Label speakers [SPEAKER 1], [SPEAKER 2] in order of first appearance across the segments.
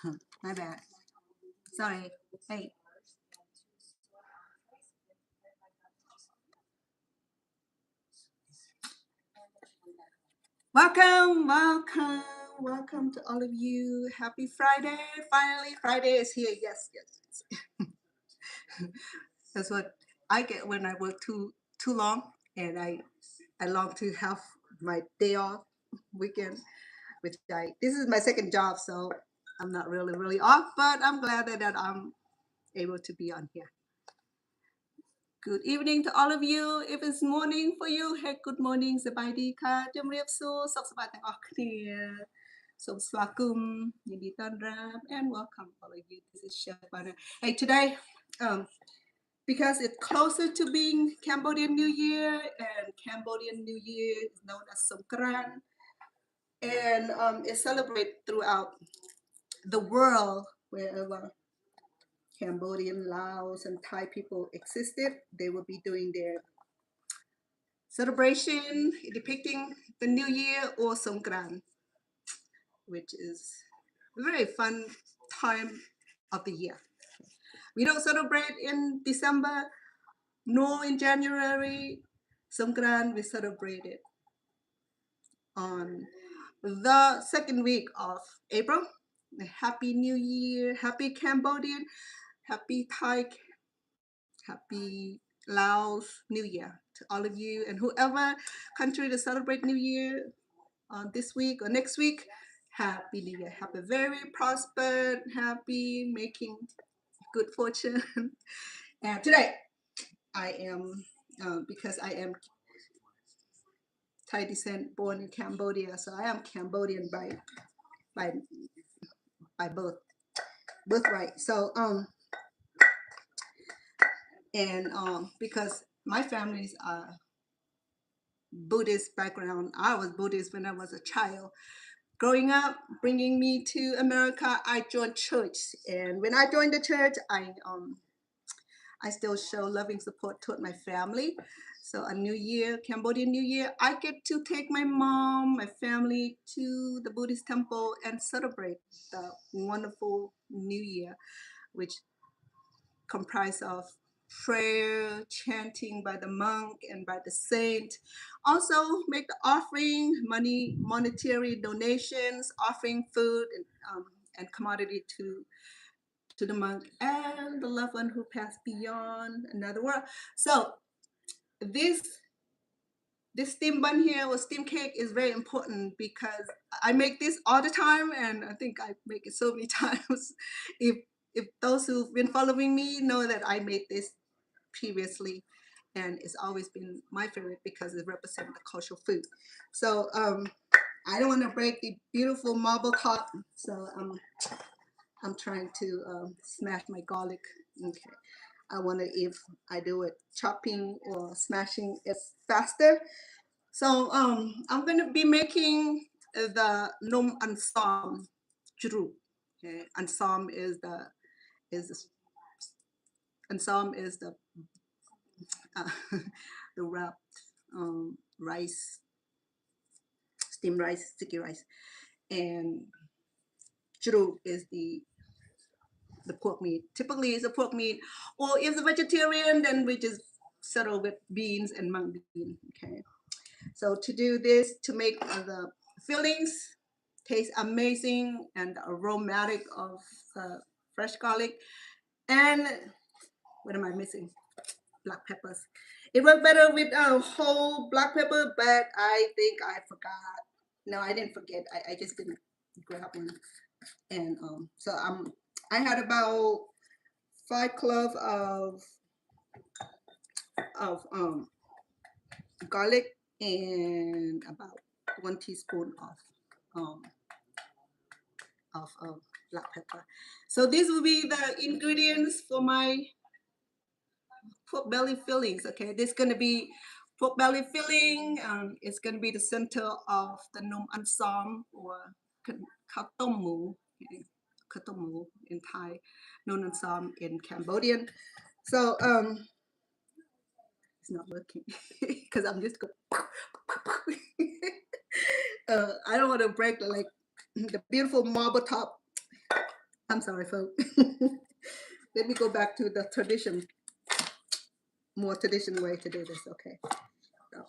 [SPEAKER 1] My bad. Sorry. Hey. Welcome to all of you. Happy Friday. Finally, Friday is here. Yes. That's what I get when I work too long, and I long to have my day off weekend, which I this is my second job, so I'm not really off, but I'm glad that I'm able to be on here. Good evening to all of you. If it's morning for you, hey, good morning สบายดีค่ะจำเรียบสู้สุขสบายทั้งออกเนี่ยสมสวากุมยินดีต้อนรับ and welcome all of you. This is Chef Vanna. Hey, today, um, because it's closer to being Cambodian New Year, and Cambodian New Year is known as Songkran, and it's celebrated throughout the world wherever Cambodian, Laos, and Thai people existed. They will be doing their celebration depicting the New Year or Songkran, which is a very fun time of the year. We don't celebrate in December nor in January. Songkran we celebrate it on the second week of April. Happy New Year, happy Cambodian, happy Thai, happy Laos New Year to all of you, and whoever country to celebrate New Year this week or next week. Happy New Year. Have a very prospered, happy, making good fortune. And today I am, because I am Thai descent, born in Cambodia, so I am Cambodian by by birthright. So and because my family's Buddhist background, I was Buddhist when I was a child. Growing up, bringing me to America, I joined church, and when I joined the church, I still show loving support toward my family. So a New Year, Cambodian New Year, I get to take my mom, my family to the Buddhist temple and celebrate the wonderful New Year, which comprised of prayer, chanting by the monk and by the saint. Also make the offering, monetary donations, offering food and commodity to the monk and the loved one who passed beyond another world. So this steam bun here or steam cake is very important because I make this all the time, and I think I make it so many times. If those who've been following me know that I made this previously, and it's always been my favorite because it represents the cultural food. So I don't want to break the beautiful marble top, so I'm trying to smash my garlic. Okay. I wonder if I do it chopping or smashing it's faster. So I'm going to be making the nom Ansom Chruoc. Okay. Ansom is Ansom is uh, the wrapped rice, steamed rice, sticky rice, and Chruoc is the pork meat. Typically, it's a pork meat, or if it's a vegetarian, then we just settle with beans and mung bean. Okay. So to do this, to make the fillings taste amazing and aromatic of fresh garlic, and what am I missing? Black peppers. It worked better with whole black pepper, but I think I forgot. No, I didn't forget. I just didn't grab one. And so I had about 5 cloves of garlic and about 1 teaspoon um, of black pepper. So these will be the ingredients for my pork belly fillings. Okay, this is gonna be pork belly filling. It's gonna be the center of the nom ansam or katomu, katomu in Thai, nom ansam in Cambodian. So it's not working because I'm just going. I don't want to break the beautiful marble top I'm sorry, folks. Let me go back to the tradition, more traditional way to do this. Okay. So,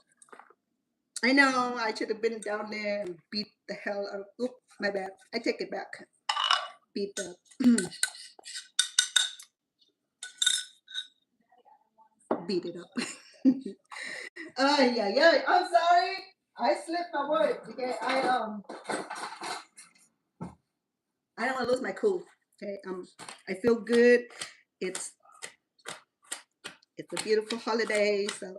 [SPEAKER 1] I know I should have been down there and beat the hell out. Oops, my bad. I take it back. Beat the beat it up. Yeah. I'm sorry. I slipped my word. Okay. I don't want to lose my cool. Okay. I feel good. It's a beautiful holiday, so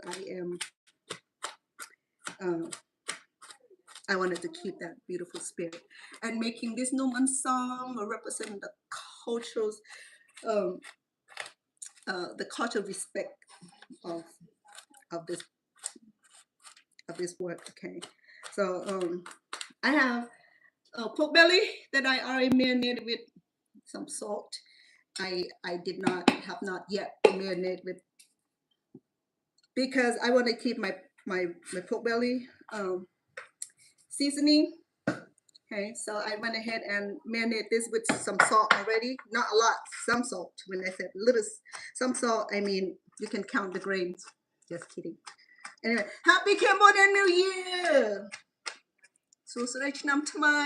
[SPEAKER 1] I wanted to keep that beautiful spirit. And making this Numan song will represent the cultures, the cultural respect of of this work. Okay, so I have pork belly that I already marinated with some salt. I have not yet marinated with, because I want to keep my pork belly seasoning. Okay, so I went ahead and marinate this with some salt already. Not a lot, some salt. When I said little, some salt, I mean you can count the grains. Just kidding. Anyway, happy Cambodian New Year! สุขสันต์ឆ្នាំថ្មី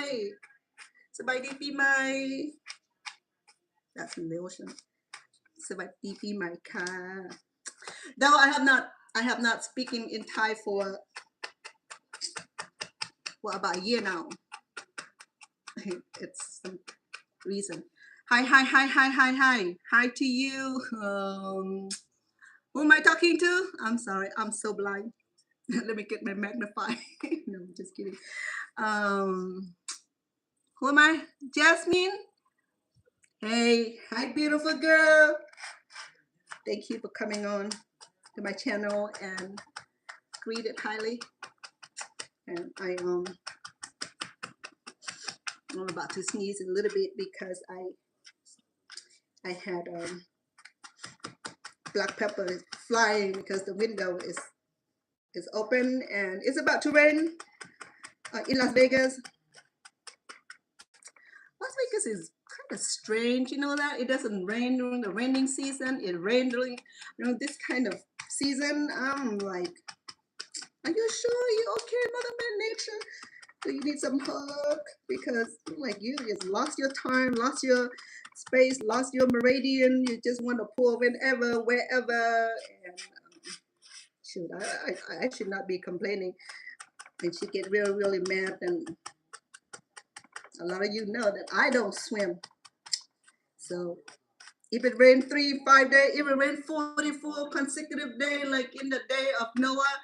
[SPEAKER 1] สบายดีปีใหม่ That's in the ocean. สบายดีปีใหม่ค่ะ Though I have not speaking in Thai for about a year now. It's some reason. Hi to you. Who am I talking to? I'm sorry, I'm so blind. Let me get my magnify. No, I'm just kidding. Who am I? Jasmine. Hey, hi beautiful girl. Thank you for coming on to my channel and greeted highly. And I'm about to sneeze a little bit because I had black pepper flying because the window is open and it's about to rain in Las Vegas. Las Vegas is kind of strange, you know that? It doesn't rain during the raining season. It rains during, this kind of season. I'm like, are you sure you're okay, Mother Nature? Do you need some hug? Because like you just lost your time, lost your space, lost your meridian. You just want to pour whenever, wherever. And shoot, I should not be complaining. And she get really mad. And a lot of you know that I don't swim. So if it rained 3-5 days, if it rained 44 consecutive days, like in the day of Noah,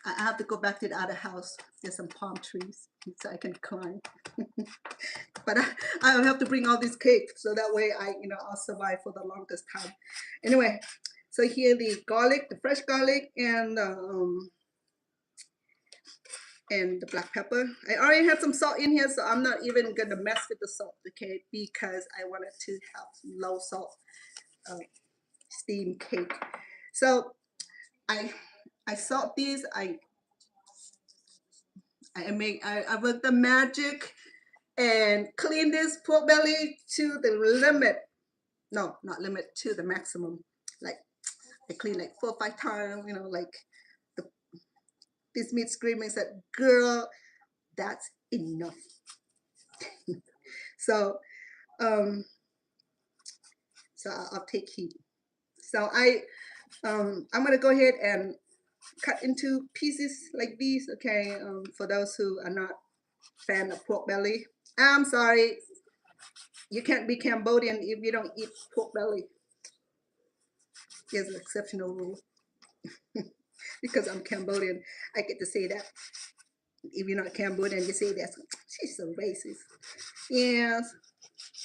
[SPEAKER 1] I have to go back to the other house. There's some palm trees so I can climb. But I have to bring all this cake so that way I'll survive for the longest time. Anyway, so here the garlic, the fresh garlic, and the black pepper. I already had some salt in here, so I'm not even gonna mess with the salt, okay? Because I wanted to have low salt steamed cake. So I salt these. I work the magic and clean this pork belly to the limit. No, not limit, to the maximum. Like I clean like 4 or 5 times. Like this meat screaming said, "Girl, that's enough." So I'll take heat. So I'm gonna go ahead and cut into pieces like these, okay? For those who are not fan of pork belly, I'm sorry, you can't be Cambodian if you don't eat pork belly. There's an exceptional rule. Because I'm Cambodian, I get to say that. If you're not Cambodian, you say that. She's so racist. Yes,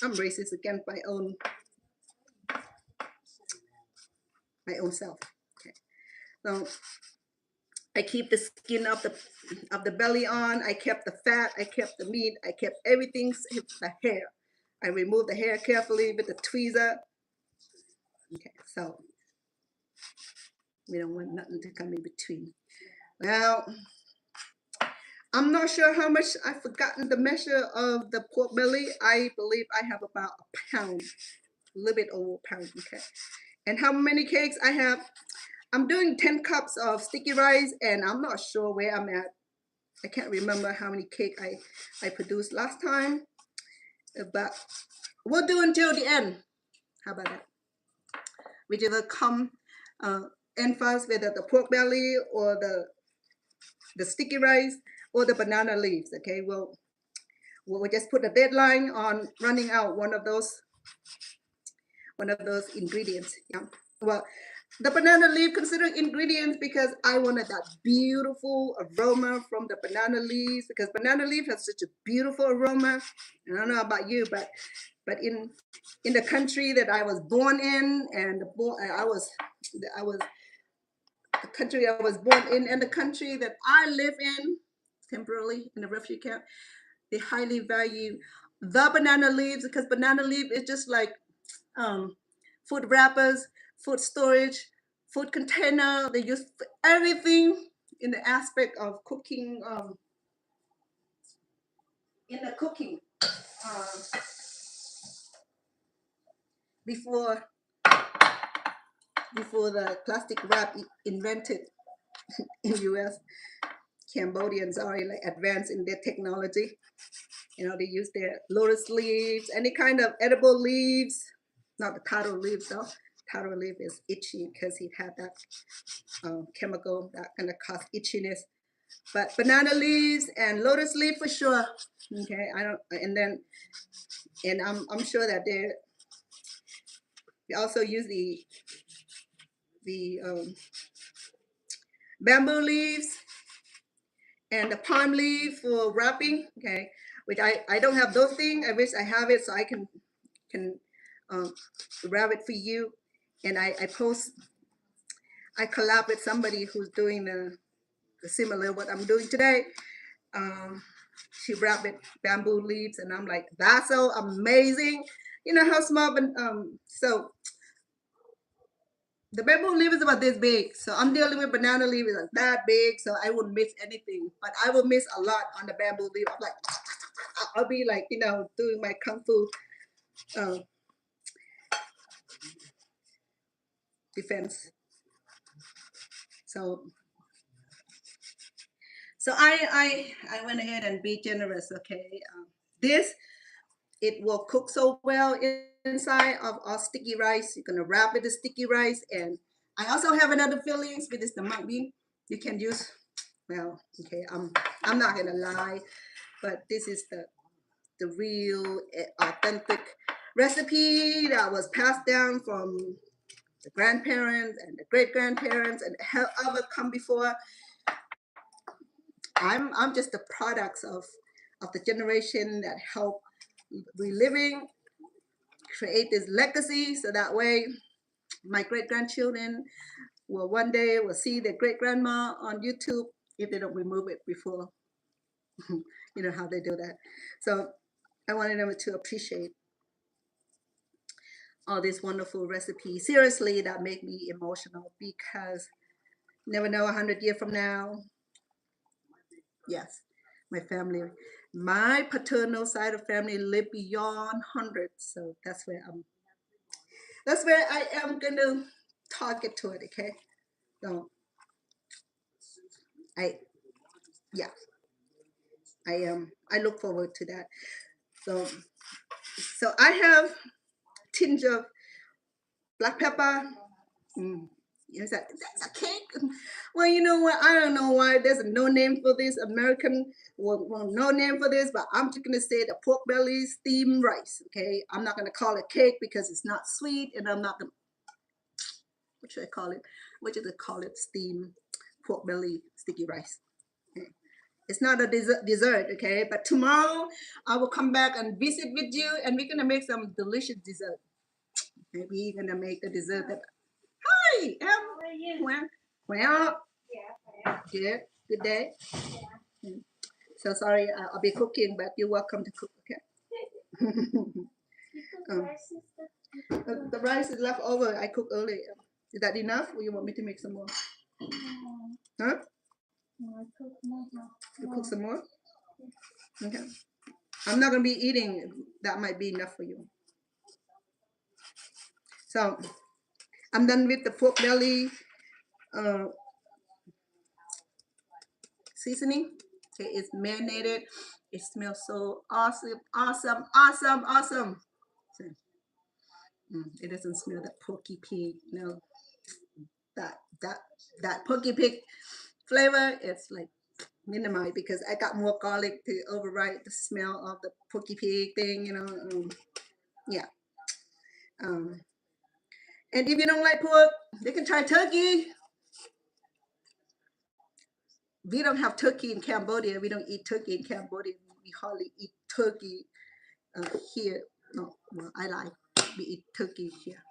[SPEAKER 1] I'm racist against my own self. Okay. So I keep the skin of the belly on. I kept the fat. I kept the meat. I kept everything except the hair. I removed the hair carefully with the tweezer. Okay, so we don't want nothing to come in between. Well, I'm not sure how much. I've forgotten the measure of the pork belly. I believe I have about a pound, a little bit over a pound. Okay. And how many cakes I have? I'm doing 10 cups of sticky rice, and I'm not sure where I'm at. I can't remember how many cake I produced last time, but we'll do until the end. How about that? Whichever come end first, whether the pork belly or the sticky rice or the banana leaves. Okay, we'll just put a deadline on running out one of those ingredients. Yeah. Well, the banana leaf considered ingredients because I wanted that beautiful aroma from the banana leaves, because banana leaf has such a beautiful aroma. And I don't know about you, but in the country that I was born in, and the country I was born in, and the country that I live in temporarily in the refugee camp, they highly value the banana leaves, because banana leaf is just like food wrappers, food storage, food container. They use for everything in the aspect of cooking. In the cooking, before the plastic wrap invented in U.S., Cambodians are like advanced in their technology. You know, they use their lotus leaves, any kind of edible leaves. Not the taro leaves though. Taro leaf is itchy because it had that chemical that kind of cause itchiness. But banana leaves and lotus leaf for sure. Okay, and I'm sure that they also use the bamboo leaves and the palm leaf for wrapping. Okay, which I don't have those things. I wish I have it so I can wrap it for you. And I collab with somebody who's doing the similar what I'm doing today. She wrapped with bamboo leaves, and I'm like, that's so amazing. You know how small, so the bamboo leaf is about this big. So I'm dealing with banana leaf is like that big, so I wouldn't miss anything. But I will miss a lot on the bamboo leaf. I'm like, I'll be like, doing my kung fu defense. So I went ahead and be generous. Okay, this it will cook so well inside of our sticky rice. You're gonna wrap it with sticky rice, and I also have another fillings with this the mung bean. You can use. Well, okay, I'm not gonna lie, but this is the real authentic recipe that was passed down from the grandparents and the great grandparents and whoever come before. I'm just the products of the generation that help reliving, create this legacy, so that way my great grandchildren will one day will see their great grandma on YouTube if they don't remove it before. You know how they do that. So I wanted them to appreciate all these wonderful recipes. Seriously, that make me emotional because never know 100 years from now. Yes, my family, my paternal side of family live beyond 100. So that's where I am gonna target to it. Okay, so I yeah I look forward to that. So I have tinge of black pepper. Mm. Is that's a cake? Well, you know what? I don't know why there's no name for this. American, well, no name for this, but I'm just gonna say the pork belly steamed rice. Okay, I'm not gonna call it cake because it's not sweet, and I'm not gonna. What should I call it? What should I call it? Steamed pork belly sticky rice. Okay. It's not a dessert, okay? But tomorrow I will come back and visit with you, and we're gonna make some delicious dessert. Maybe we're gonna make a dessert that. Hi, how are you? Well, good. Good day. So sorry, I'll be cooking, but you're welcome to cook. Okay. The rice is left over. I cooked earlier. Is that enough, or you want me to make some more? Huh? You cook some more? Okay. I'm not gonna be eating. That might be enough for you. So I'm done with the pork belly uh, seasoning. Okay, it's marinated. It smells so awesome, awesome, awesome, awesome. So, it doesn't smell that porky pig. No, that that that porky pig flavor. It's like minimized because I got more garlic to override the smell of the porky pig thing. Yeah. Um, and if you don't like pork, you can try turkey. We don't have turkey in Cambodia. We don't eat turkey in Cambodia. We hardly eat turkey here. No, well, I like. We eat turkey here.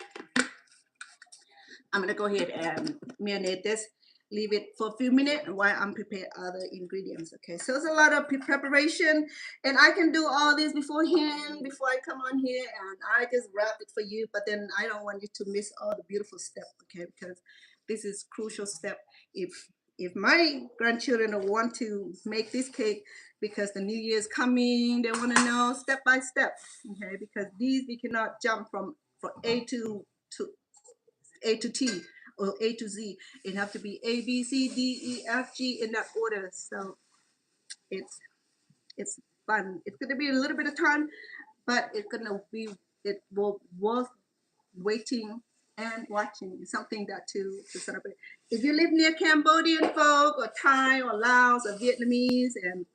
[SPEAKER 1] I'm gonna go ahead and marinate this. Leave it for a few minutes while I'm prepare other ingredients. Okay, so it's a lot of preparation, and I can do all this beforehand before I come on here, and I just wrap it for you. But then I don't want you to miss all the beautiful steps, okay? Because this is crucial step. If my grandchildren want to make this cake because the New Year is coming, they want to know step by step, okay? Because these we cannot jump from A to T or A to Z. It have to be A, B, C, D, E, F, G in that order. So it's fun. It's gonna be a little bit of time, but it will worth waiting and watching. It's something that to celebrate. If you live near Cambodian folk or Thai or Laos or Vietnamese, and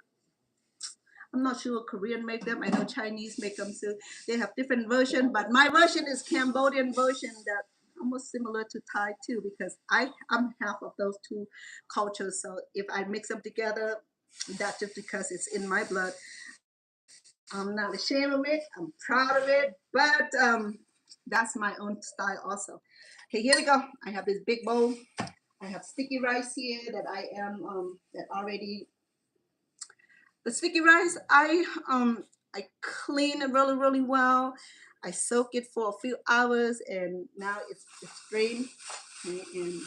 [SPEAKER 1] I'm not sure Korean make them. I know Chinese make them too. They have different version, but my version is Cambodian version that almost similar to Thai too, because I'm half of those two cultures. So if I mix them together, that's just because it's in my blood. I'm not ashamed of it. I'm proud of it, but that's my own style also. Okay, here we go. I have this big bowl. I have sticky rice here that I am that already. The sticky rice, I clean it really well. I soak it for a few hours, and now it's drained. And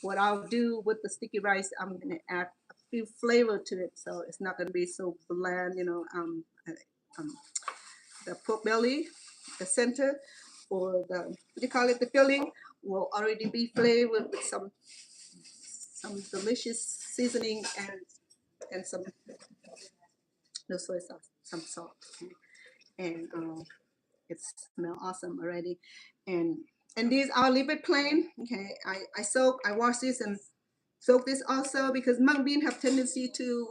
[SPEAKER 1] what I'll do with the sticky rice, I'm gonna add a few flavor to it, so it's not gonna be so bland. Um, the pork belly, the center, or the what do you call it, the filling, will already be flavored with some delicious seasoning and some no soy sauce, some salt, okay? And it smells awesome already. And these I'll leave it plain. Okay, I wash this and soak this also because mung bean have tendency to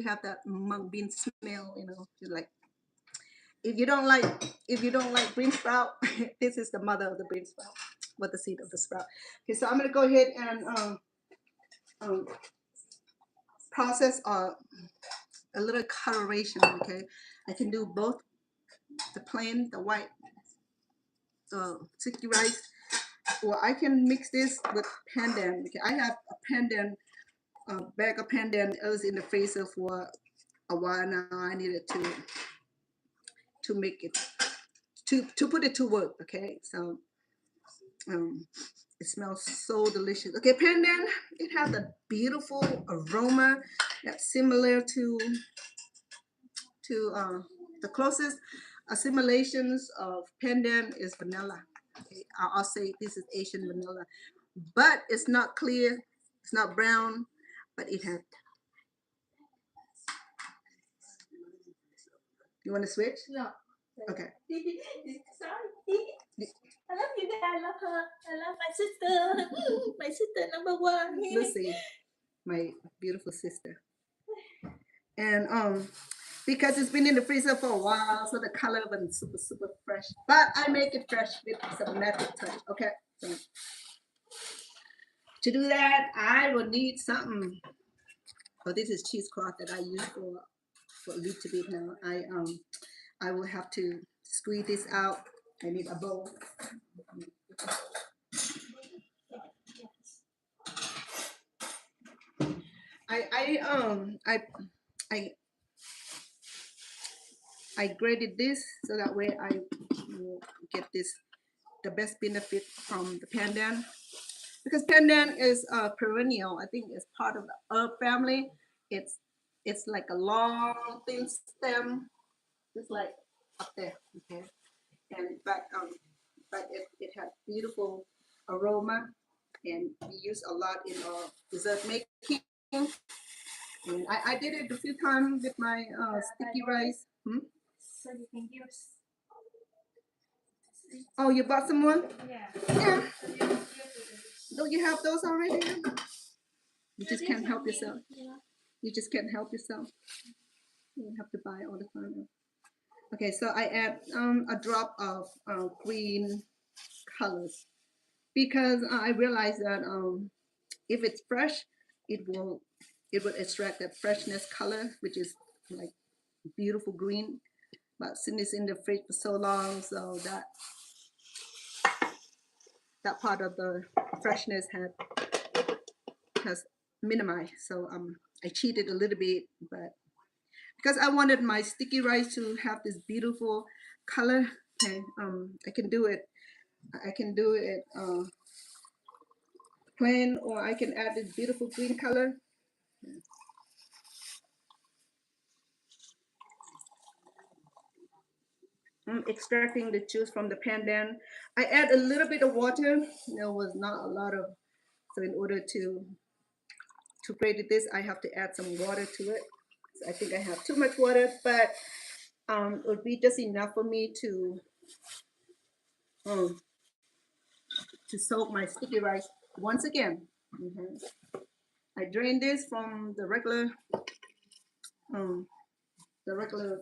[SPEAKER 1] have that mung bean smell. Like if you don't like green sprout, this is the mother of the green sprout, with the seed of the sprout. Okay, so I'm gonna go ahead and process a little coloration. Okay, I can do both the plain, the white sticky rice, or I can mix this with pandan. Okay, I have a pandan bag of pandan. It was in the freezer for a while now. I needed to make it to put it to work. Okay, so it smells so delicious. Okay, pandan, it has a beautiful aroma that's similar to the closest assimilations of pandan is vanilla. Okay, I'll say this is Asian vanilla, but it's not clear, it's not brown, but it has. You want to switch?
[SPEAKER 2] No.
[SPEAKER 1] Okay.
[SPEAKER 2] Sorry. I love you guys. I love her. I love my sister. My sister number one.
[SPEAKER 1] Lucy, my beautiful sister. And because it's been in the freezer for a while, so the color was super fresh. But I make it fresh with some magic touch. Okay. So to do that, I will need something. Oh, this is cheesecloth that I use for a little bit now. I will have to squeeze this out. I need a bowl. I graded this so that way I will get the best benefit from the pandan. because pandan is perennial. I think it's part of the herb family. It's like a long thin stem, just like up there. Okay, and but it has beautiful aroma, and we use a lot in our dessert making. And I did it a few times with my sticky rice.
[SPEAKER 2] So you can use.
[SPEAKER 1] Oh, you bought some more?
[SPEAKER 2] Yeah.
[SPEAKER 1] Yeah.
[SPEAKER 2] So you use it.
[SPEAKER 1] Don't you have those already? You just can't help yourself.
[SPEAKER 2] Yeah.
[SPEAKER 1] You just can't help yourself. You have to buy all the time. Okay, so I add a drop of green colors because I realize that if it's fresh, it will extract that freshness color, which is like beautiful green. But since it's in the fridge for so long, so that part of the freshness has minimized. So I cheated a little bit, but because I wanted my sticky rice to have this beautiful color, okay, I can do it. I can do it plain, or I can add this beautiful green color. I'm extracting the juice from the pandan. I add a little bit of water. There was not a lot of, so in order to create this, I have to add some water to it. So I think I have too much water, but it would be just enough for me to soak my sticky rice once again. I drain this from um, the regular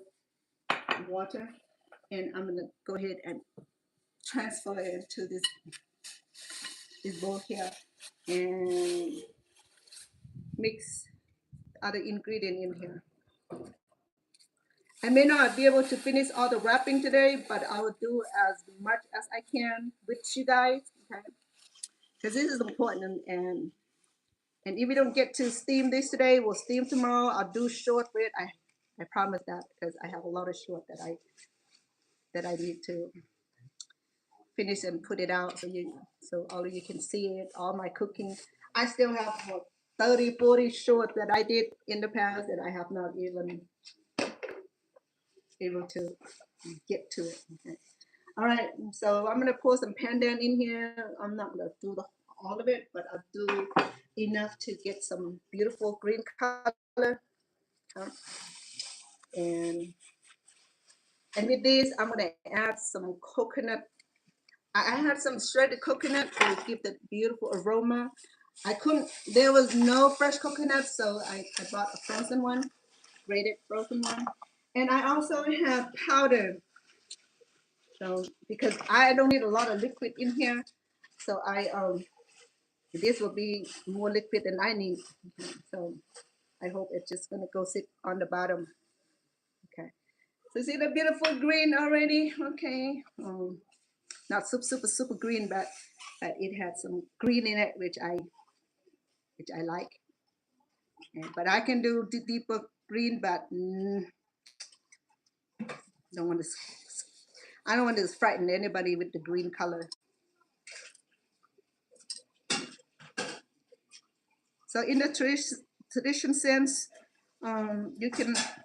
[SPEAKER 1] water, and I'm gonna go ahead and transfer it into this bowl here and mix other ingredient in here. I may not be able to finish all the wrapping today, but I will do as much as I can with you guys, okay? Because this is important, and if we don't get to steam this today, we'll steam tomorrow. I'll do short bread. I promise that, because I have a lot of short that I need to finish and put it out so all of you can see it, all my cooking. I still have about 30, 40 short that I did in the past that I have not even able to get to it. Okay. All right, so I'm gonna pour some pandan in here. I'm not gonna do all of it, but I'll do enough to get some beautiful green color. And with this, I'm gonna add some coconut. I had some shredded coconut to give that beautiful aroma. There was no fresh coconut, so I bought a frozen one, grated frozen one. And I also have powder. So because I don't need a lot of liquid in here, so this will be more liquid than I need. Okay, so I hope it's just gonna go sit on the bottom. Okay. So see the beautiful green already? Okay. Not super green, but it had some green in it, which I like. Okay. But I can do deeper green, but don't want to. I don't want to frighten anybody with the green color. So in the tradition sense,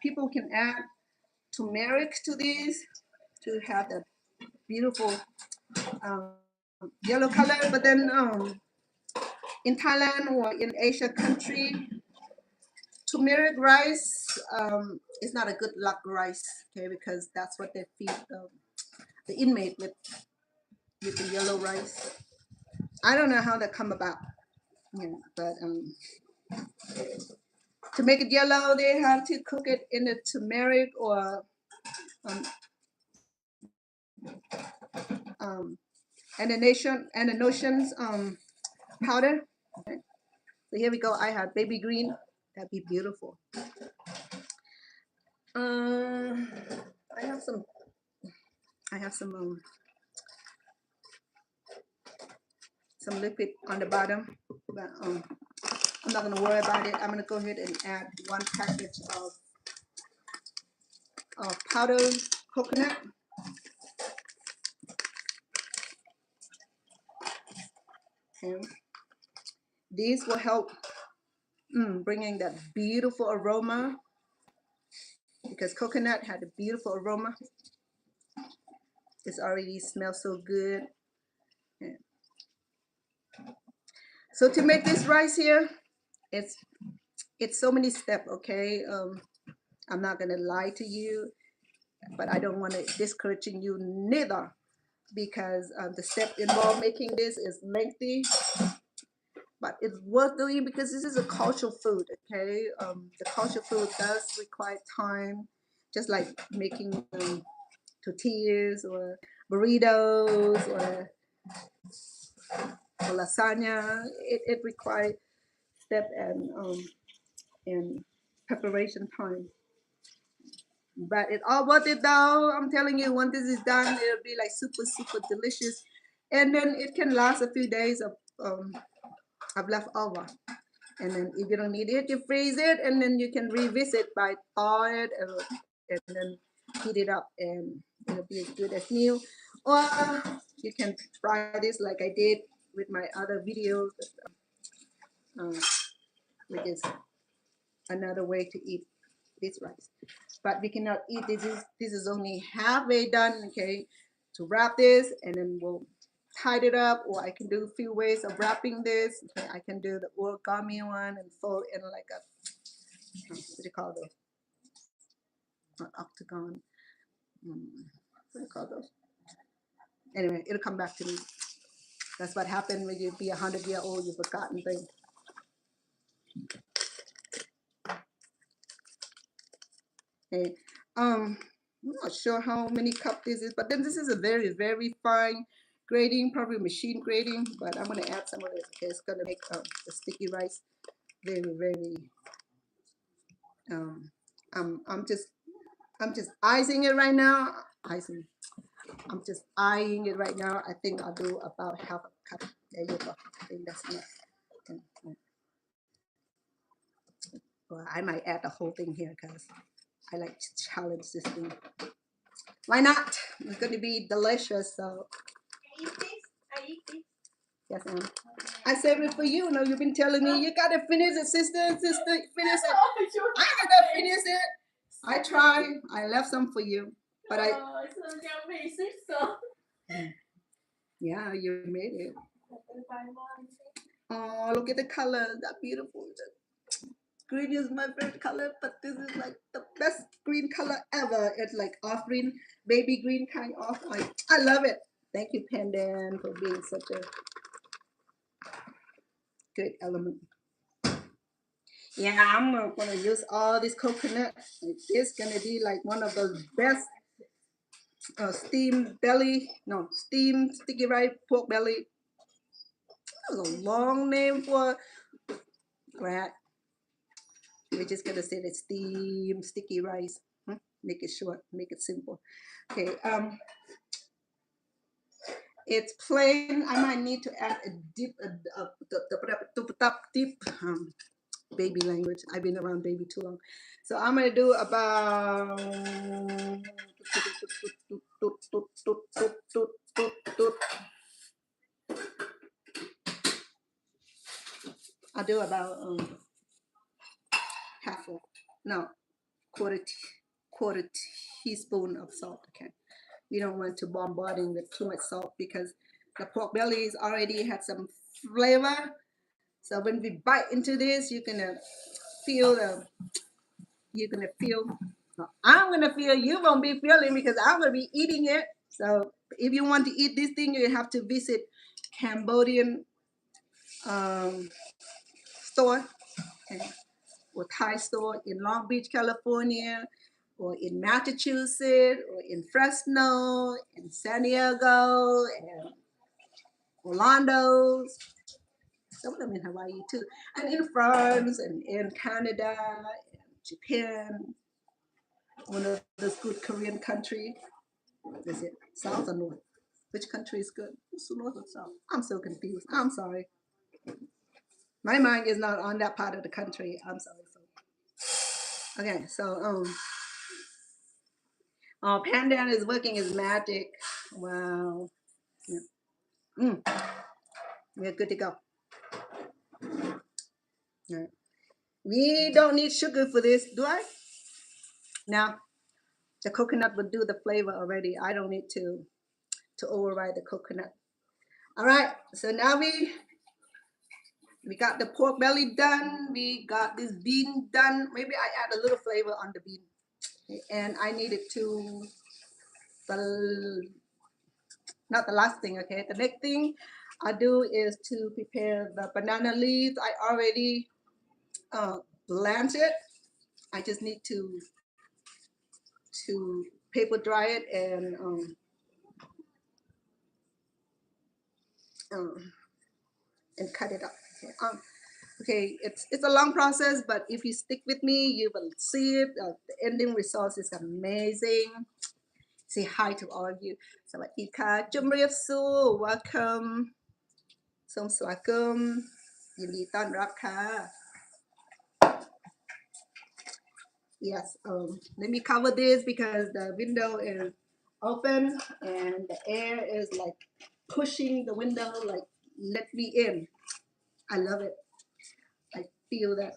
[SPEAKER 1] people can add turmeric to these to have the beautiful yellow color. But then in Thailand or in Asia country, turmeric rice is not a good luck rice, okay, because that's what they feed the inmate with the yellow rice. I don't know how that come about, yeah, but to make it yellow, they have to cook it in the turmeric or um, and the notions powder. Okay. So here we go. I have baby green. That'd be beautiful. I have some. I have some liquid on the bottom, but I'm not gonna worry about it. I'm gonna go ahead and add one package of powdered coconut. Okay. These will help bringing that beautiful aroma, because coconut had a beautiful aroma. It's already smells so good. Yeah. So to make this rice here, it's so many steps. Okay, I'm not gonna lie to you, but I don't want to discouraging you neither, because the step involved making this is lengthy, but it's worth doing because this is a cultural food. Okay, the cultural food does require time, just like making tortillas or burritos or lasagna. It requires step and preparation time. But it's all worth it though. I'm telling you, once this is done, it'll be like super delicious, and then it can last a few days of leftover. And then if you don't need it, you freeze it, and then you can revisit by thaw it and then heat it up, and it'll be as good as new. Or you can fry this like I did with my other videos, which is another way to eat this rice. But we cannot eat this. This is only halfway done. Okay, to wrap this, and then we'll tie it up. Or I can do a few ways of wrapping this. Okay, I can do the origami one and fold in like a what do you call those? Not octagon. What do you call those? Anyway, it'll come back to me. That's what happened when you be 100-year old. You've forgotten things. Okay. I'm not sure how many cup this is, but then this is a very fine grading, probably machine grading. But I'm gonna add some of this. Okay, it's gonna make the sticky rice very. I'm just icing it right now. Icing. I'm just eyeing it right now. I think I'll do about half a cup. There you go. I think that's enough. Well, I might add the whole thing here because I like to challenge this thing. Why not? It's going to be delicious. So.
[SPEAKER 2] I eat this. I eat this.
[SPEAKER 1] Yes, ma'am. I saved it for you. No, you've been telling me you gotta finish it, sister. Finish it. I gotta finish it. I tried. I left some for you, but I. Yeah, you made it. Oh, look at the color. That's beautiful. Green is my favorite color, but this is like the best green color ever. It's like off-green, baby green kind of. I love it. Thank you, Pandan, for being such a good element. Yeah, I'm gonna use all this coconut. It's gonna be like one of those best steamed sticky rice pork belly. That was a long name for that. We're just gonna say the steamed sticky rice. Make it short, make it simple. Okay, it's plain. I might need to add a deep baby language. I've been around baby too long. So I'm gonna do about I'll do about quarter teaspoon of salt. Okay, we don't want to bombarding with too much salt because the pork bellies already had some flavor. So when we bite into this, you're gonna feel I'm gonna feel, you won't be feeling because I'm gonna be eating it. So if you want to eat this thing, you have to visit Cambodian store or Thai store in Long Beach, California, or in Massachusetts, or in Fresno, in San Diego, and Orlando. Some of them in Hawaii too, and in France, and in Canada, and Japan. One of those good Korean country. Is it South or North? Which country is good? It's North or South? I'm so confused. I'm sorry. My mind is not on that part of the country. I'm sorry. Okay, so Pandan is working his magic. Wow. Yeah. We're good to go. Right. We don't need sugar for this, do I? Now, the coconut will do the flavor already. I don't need to override the coconut. All right, so now we got the pork belly done. We got this bean done. Maybe I add a little flavor on the bean. And I needed to, not the last thing, okay? The next thing I do is to prepare the banana leaves. I already blanched it. I just need to paper dry it um, and cut it up. Okay, okay, it's a long process, but if you stick with me, you will see it. The ending result is amazing. Say hi to all of you. สวัสดีค่ะจุมเรียบสู้ welcome สมสวัสดิ์ยินดีต้อนรับค่ะ yes let me cover this because the window is open and the air is like pushing the window like let me in. I love it. I feel that.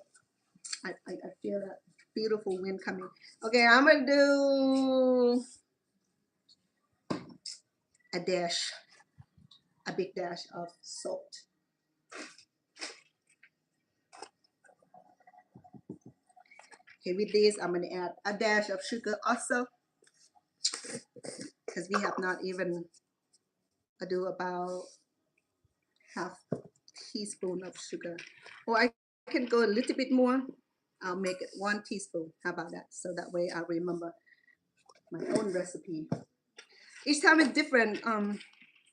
[SPEAKER 1] I feel that beautiful wind coming. Okay, I'm gonna do a big dash of salt. Okay, with this, I'm gonna add a dash of sugar also, because we have not even, I do about half teaspoon of sugar. Or I can go a little bit more. I'll make it 1 teaspoon. How about that? So that way I remember my own recipe. Each time is different.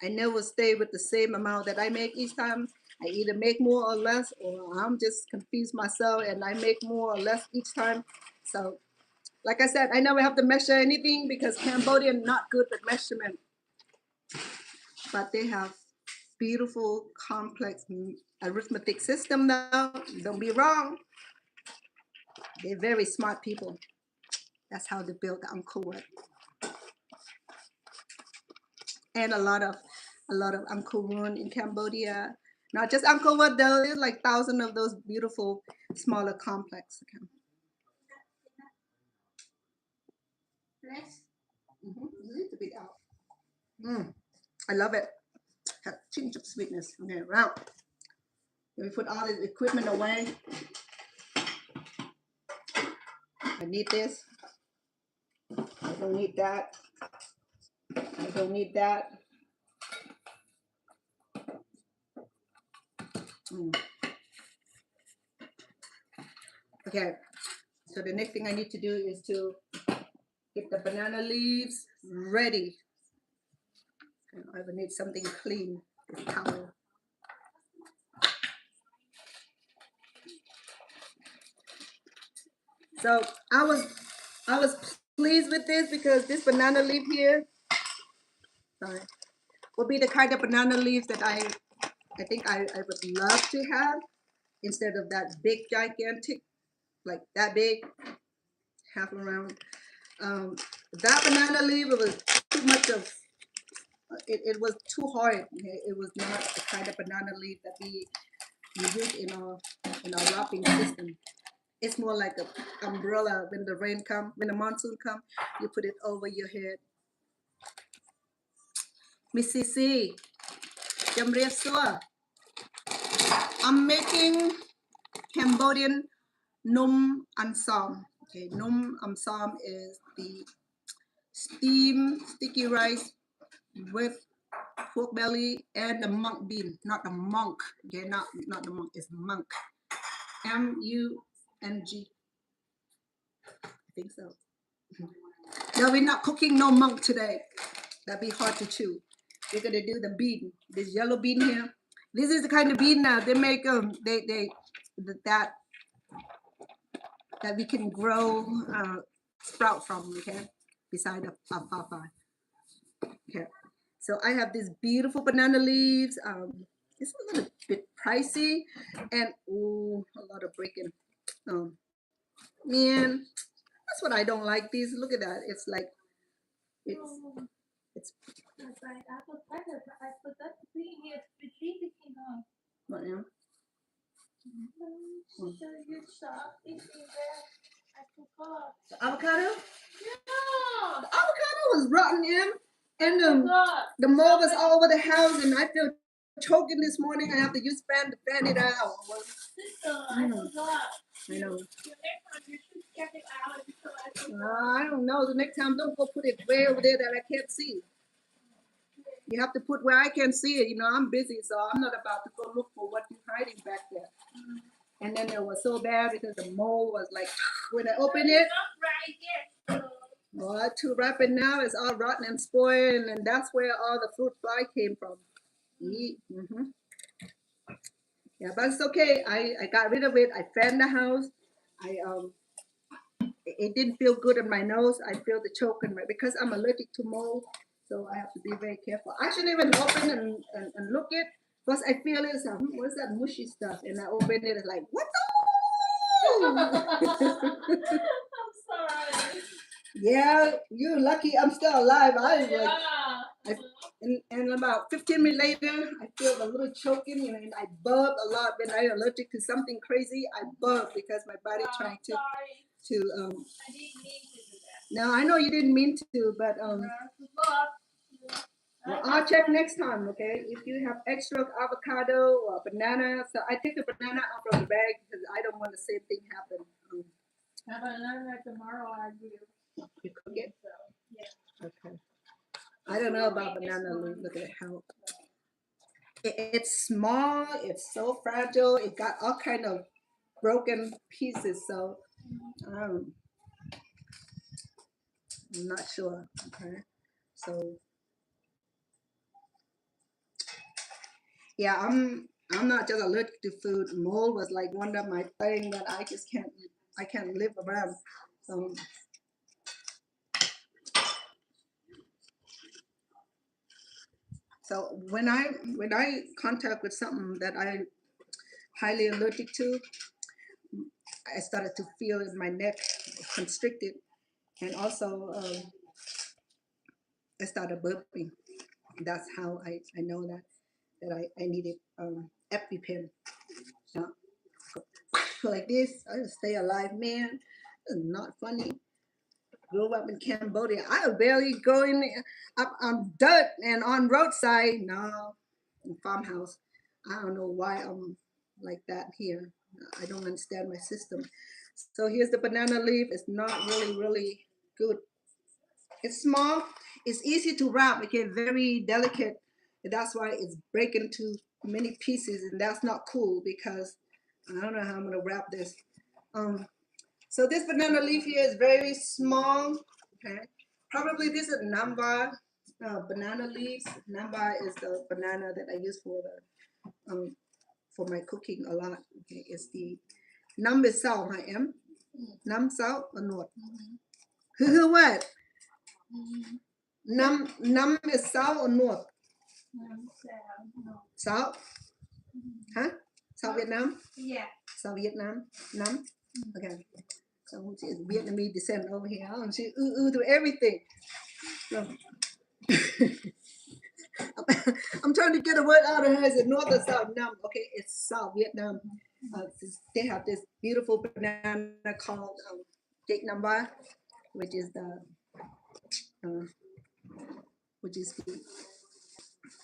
[SPEAKER 1] I never stay with the same amount that I make each time. I either make more or less, or I'm just confused myself and I make more or less each time. So, like I said, I never have to measure anything because Cambodian not good with measurement. But they have beautiful, complex arithmetic system though. Don't be wrong. They're very smart people. That's how they built the Angkor Wat. And a lot of Angkor Wat in Cambodia. Not just Angkor Wat though, there's like thousands of those beautiful smaller complex. Okay. A little bit out. I love it. Have tinge of sweetness. Okay, round. We put all this equipment away. I need this. I don't need that. I don't need that. Okay, so the next thing I need to do is to get the banana leaves ready. I will need something clean, this towel. So I was pleased with this because this banana leaf here, will be the kind of banana leaves that I think I would love to have instead of that big gigantic, like that big, half around. That banana leaf, it was too much of, it was too hard. It was not the kind of banana leaf that we use in our wrapping system. It's more like an umbrella when the rain comes, when the monsoon comes, you put it over your head. Miss Cici, Jamriep Sua. I'm making Cambodian Num Ansom. Okay, Num Ansom is the steamed sticky rice with pork belly and the monk bean, not the monk. Okay, not the monk, it's monk. M-U-N-G. I think so. No, we're not cooking no monk today. That'd be hard to chew. We're gonna do the bean, this yellow bean here. This is the kind of bean now they make that we can grow sprout from. Okay, beside the alfalfa. Okay, so I have these beautiful banana leaves. It's a little bit pricey and a lot of breaking. Man, that's what I don't like. These, look at that. It's like it's what now? avocado?
[SPEAKER 2] Yeah.
[SPEAKER 1] The avocado was rotten in, and
[SPEAKER 2] God.
[SPEAKER 1] the mold was all over the house, and I feel choking this morning. I have to use fan to fan it out.
[SPEAKER 2] Sister, I forgot.
[SPEAKER 1] I know.
[SPEAKER 2] The next time you should check it out because I forgot.
[SPEAKER 1] I don't know. The next time, don't go put it way over there that I can't see. You have to put where I can see it. You know, I'm busy, so I'm not about to go look for what you're hiding back there. And then it was so bad because the mold was like, when I open it,
[SPEAKER 2] Not right yet.
[SPEAKER 1] well, too rapid now, it's all rotten and spoiled, and that's where all the fruit fly came from. Mm-hmm. Yeah, but it's okay. I got rid of it. I fanned the house. It didn't feel good in my nose. I feel the choke in my, because I'm allergic to mold, so I have to be very careful. I shouldn't even open and look it because I feel it's what's that mushy stuff, and I open it, it's like what the?
[SPEAKER 2] I'm sorry.
[SPEAKER 1] Yeah, you're lucky I'm still alive. I was
[SPEAKER 2] Yeah.
[SPEAKER 1] like, and about 15 minutes later, I feel a little choking, and I burp a lot. When I'm allergic to something crazy, I burp because my body trying to
[SPEAKER 2] I didn't mean to do that.
[SPEAKER 1] No, I know you didn't mean to, but well, I'll check next time, okay? If you have extra avocado or banana, so I take the banana out from the bag because I don't want the same thing happen.
[SPEAKER 2] Have banana tomorrow. I will.
[SPEAKER 1] You cook it?
[SPEAKER 2] So, yeah.
[SPEAKER 1] Okay. I don't know about banana leaf. Look at how it's small. It's so fragile. It got all kind of broken pieces. So I'm not sure. Okay. So yeah, I'm not just allergic to food. Mold was like one of my thing that I just can't live around. So when I contact with something that I highly allergic to, I started to feel in my neck constricted, and also I started burping. That's how I know that I needed EpiPen. Now, like this, I just stay alive, man. It's not funny. Grew up in Cambodia. I was barely going up on dirt and on roadside. No, in farmhouse. I don't know why I'm like that here. I don't understand my system. So here's the banana leaf. It's not really good. It's small. It's easy to wrap. It gets very delicate. And that's why it's breaking to many pieces, and that's not cool because I don't know how I'm gonna wrap this. So this banana leaf here is very small. Okay, probably this is Namba banana leaves. Namba is the banana that I use for my cooking a lot. Okay, it's the Nam is sao hả em? Nam sao ở nuột. Hư what? Nam is sao ở nuột. Sao? Hả? Sao Việt Nam?
[SPEAKER 2] Yeah.
[SPEAKER 1] Sao Việt Nam? Nam? Okay. So she's Vietnamese descent over here. She to everything. So, I'm trying to get a word out of her. Is it North or South? Nam. Okay, it's South Vietnam. They have this beautiful banana called Date Namba, which is the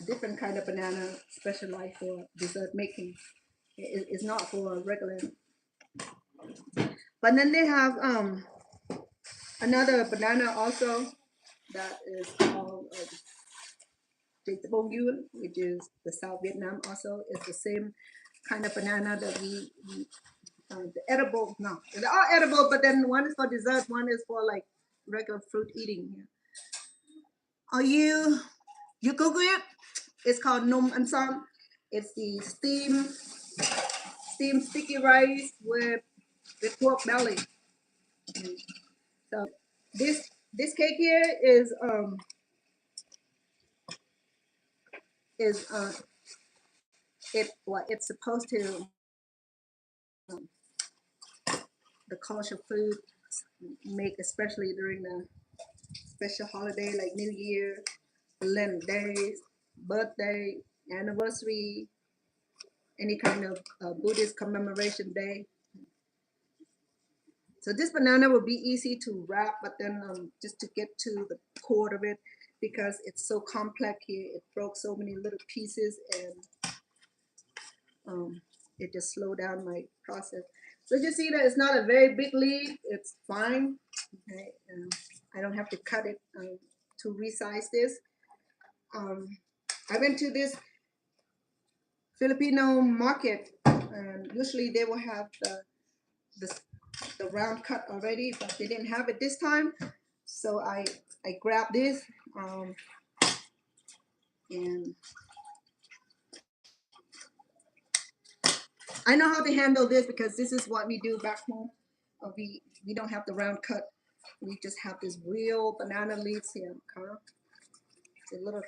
[SPEAKER 1] different kind of banana specialized for dessert making. It's not for regular. But then they have another banana also that is called which is the South Vietnam also. It's the same kind of banana that we the edible. No, they're all edible, but then one is for dessert, one is for like regular fruit eating. Are you Google it? It's called Num Ansom. It's the steamed sticky rice with pork belly. So this cake here is it's supposed to the culture food make especially during the special holiday like New Year, Lent days, birthday, anniversary, any kind of Buddhist commemoration day. So this banana will be easy to wrap, but then just to get to the core of it, because it's so complex here, it broke so many little pieces, and it just slowed down my process. So you see that it's not a very big leaf, it's fine. Okay, I don't have to cut it to resize this. I went to this Filipino market, and usually they will have the round cut already, but they didn't have it this time. So I grabbed this, and I know how to handle this because this is what we do back home. We don't have the round cut. We just have this real banana leaves here. Okay? It's a little.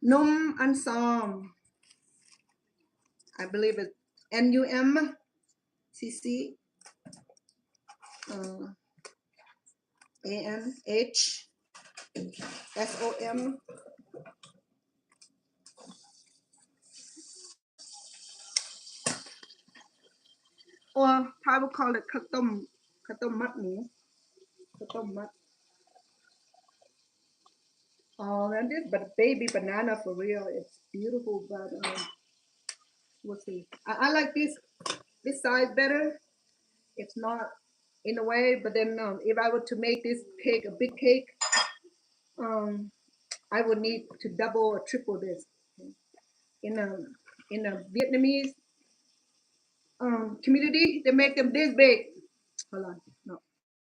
[SPEAKER 1] Num Ansom. I believe it's NUMCC. ANHSOM. Or I would call it katom mat mu. Katom mat. Oh, that is but baby banana for real. It's beautiful, but we'll see. I like this size better. It's not in a way, but then if I were to make this cake a big cake, um, I would need to double or triple this. In a Vietnamese community, they make them this big. Hold on, no,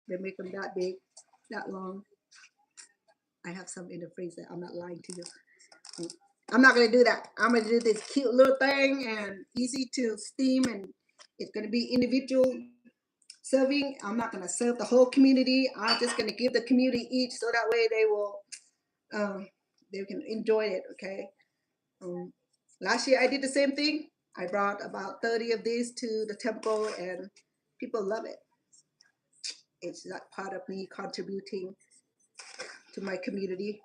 [SPEAKER 1] they make them that big, that long. I have some in the freezer. I'm not lying to you. I'm not gonna do that. I'm gonna do this cute little thing and easy to steam, and it's gonna be individual serving. I'm not gonna serve the whole community. I'm just gonna give the community each, so that way they can enjoy it. Okay. Last year I did the same thing. I brought about 30 of these to the temple, and people love it. It's like part of me contributing to my community.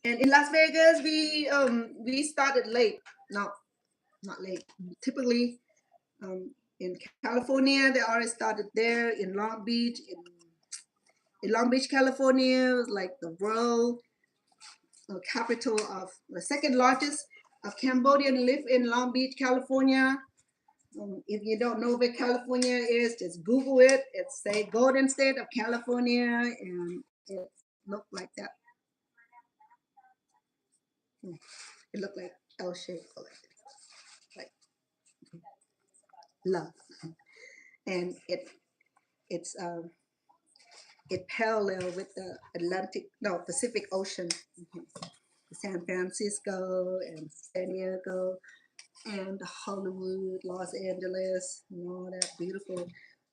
[SPEAKER 1] And in Las Vegas, we started late. No, not late. Typically, in California, they already started there. In Long Beach, in Long Beach, California, it was like the world capital of the second largest of Cambodian live in Long Beach, California. If you don't know where California is, just Google it. It's say Golden State of California, and it looked like that. It looked like L shaped, like love, and it's it parallel with the Pacific Ocean. San Francisco and San Diego and Hollywood, Los Angeles, and all that beautiful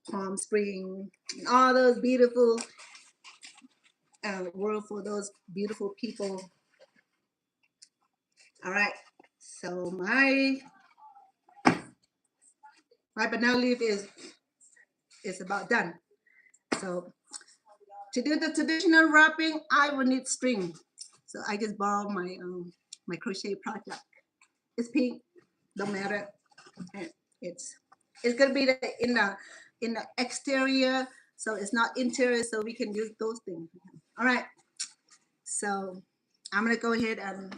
[SPEAKER 1] Palm Springs, and all those beautiful world for those beautiful people. All right, so my banana leaf is about done. So to do the traditional wrapping, I will need string. So I just borrowed my crochet project. It's pink, don't matter. And it's gonna be in the exterior, so it's not interior, so we can use those things. All right. So I'm gonna go ahead and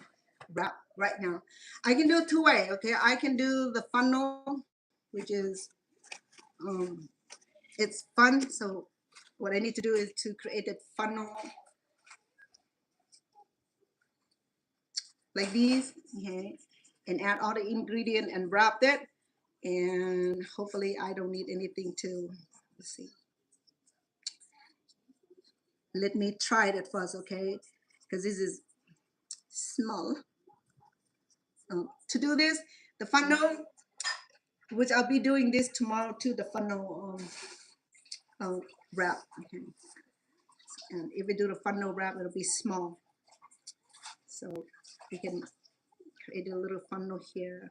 [SPEAKER 1] wrap right now. I can do it two ways. Okay, I can do the funnel, which is it's fun. So what I need to do is to create a funnel like these, okay, and add all the ingredient and wrap it. And hopefully I don't need anything to, let's see. Let me try it first, okay? Because this is small. To do this, the funnel, which I'll be doing this tomorrow too, the funnel wrap. Okay. And if we do the funnel wrap, it'll be small. So we can create a little funnel here.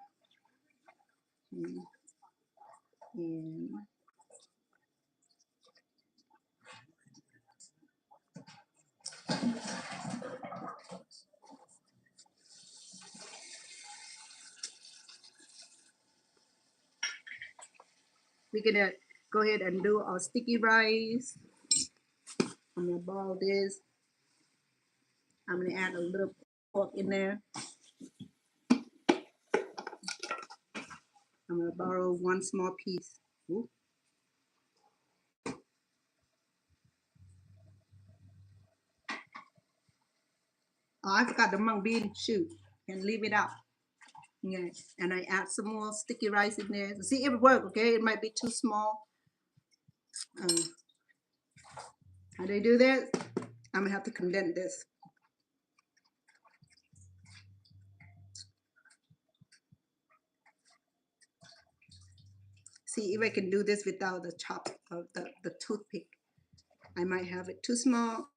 [SPEAKER 1] And we're gonna go ahead and do our sticky rice. I'm gonna borrow this. I'm gonna add a little pork in there. I'm gonna borrow one small piece. Ooh. Oh, I forgot the mung bean. Shoot, and leave it out. Yeah, and I add some more sticky rice in there. See if it works. Okay, it might be too small. How do I do this? I'm gonna have to condense this. See if I can do this without the chop of the toothpick. I might have it too small.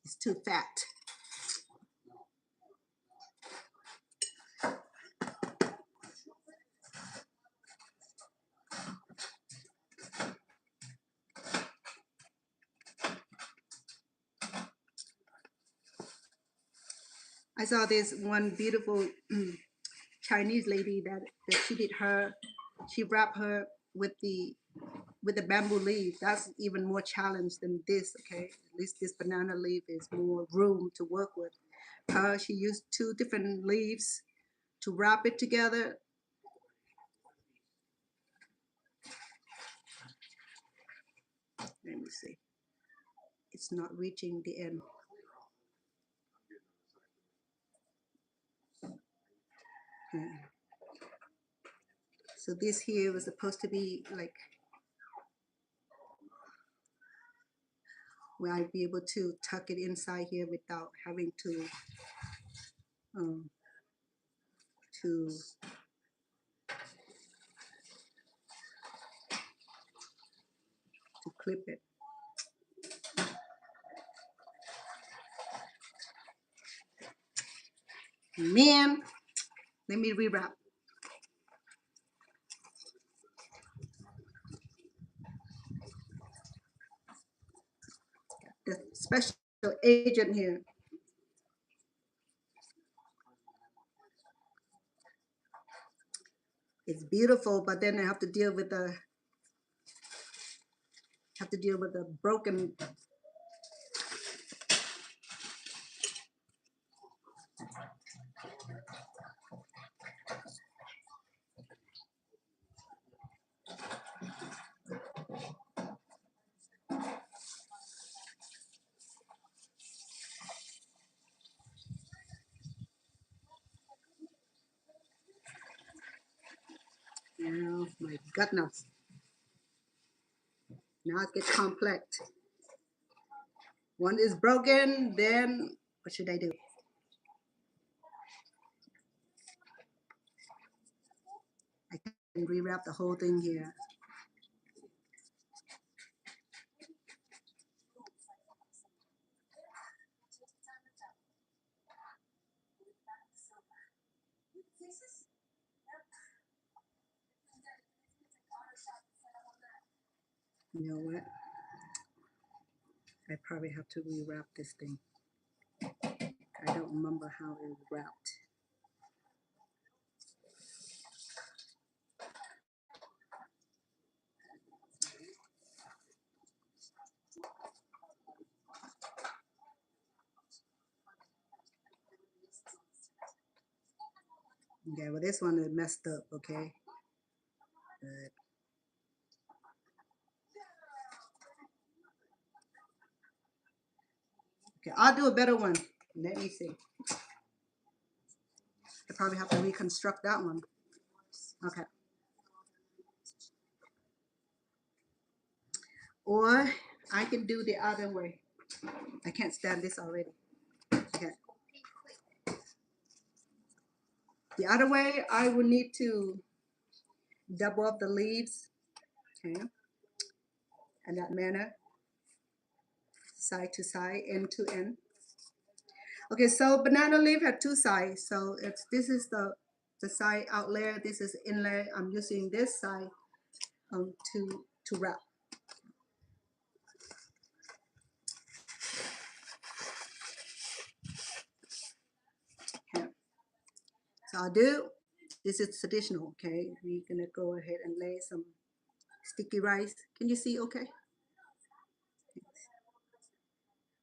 [SPEAKER 1] It's too fat. I saw this one beautiful Chinese lady that she did her, she wrapped her with the bamboo leaf. That's even more challenge than this. Okay, at least this banana leaf is more room to work with. She used 2 different leaves to wrap it together. Let me see. It's not reaching the end. So this here was supposed to be like where I'd be able to tuck it inside here without having um, to clip it. Man, let me rewrap. The special agent here. It's beautiful, but then I have to deal with the broken. Oh my goodness. Now it gets complex. One is broken, then what should I do? I can rewrap the whole thing here. You know what? I probably have to rewrap this thing. I don't remember how it was wrapped. Okay, well this one is messed up, okay? But okay, I'll do a better one. Let me see. I probably have to reconstruct that one. Okay. Or I can do the other way. I can't stand this already. Okay. The other way, I will need to double up the leaves, okay, in that manner, side to side, end to end. Okay, so banana leaf had 2 sides, so this is the the side out layer. This is inlay. I'm using this side to wrap. Okay. So I'll do. This is traditional. Okay, we're gonna go ahead and lay some sticky rice. Can you see? Okay.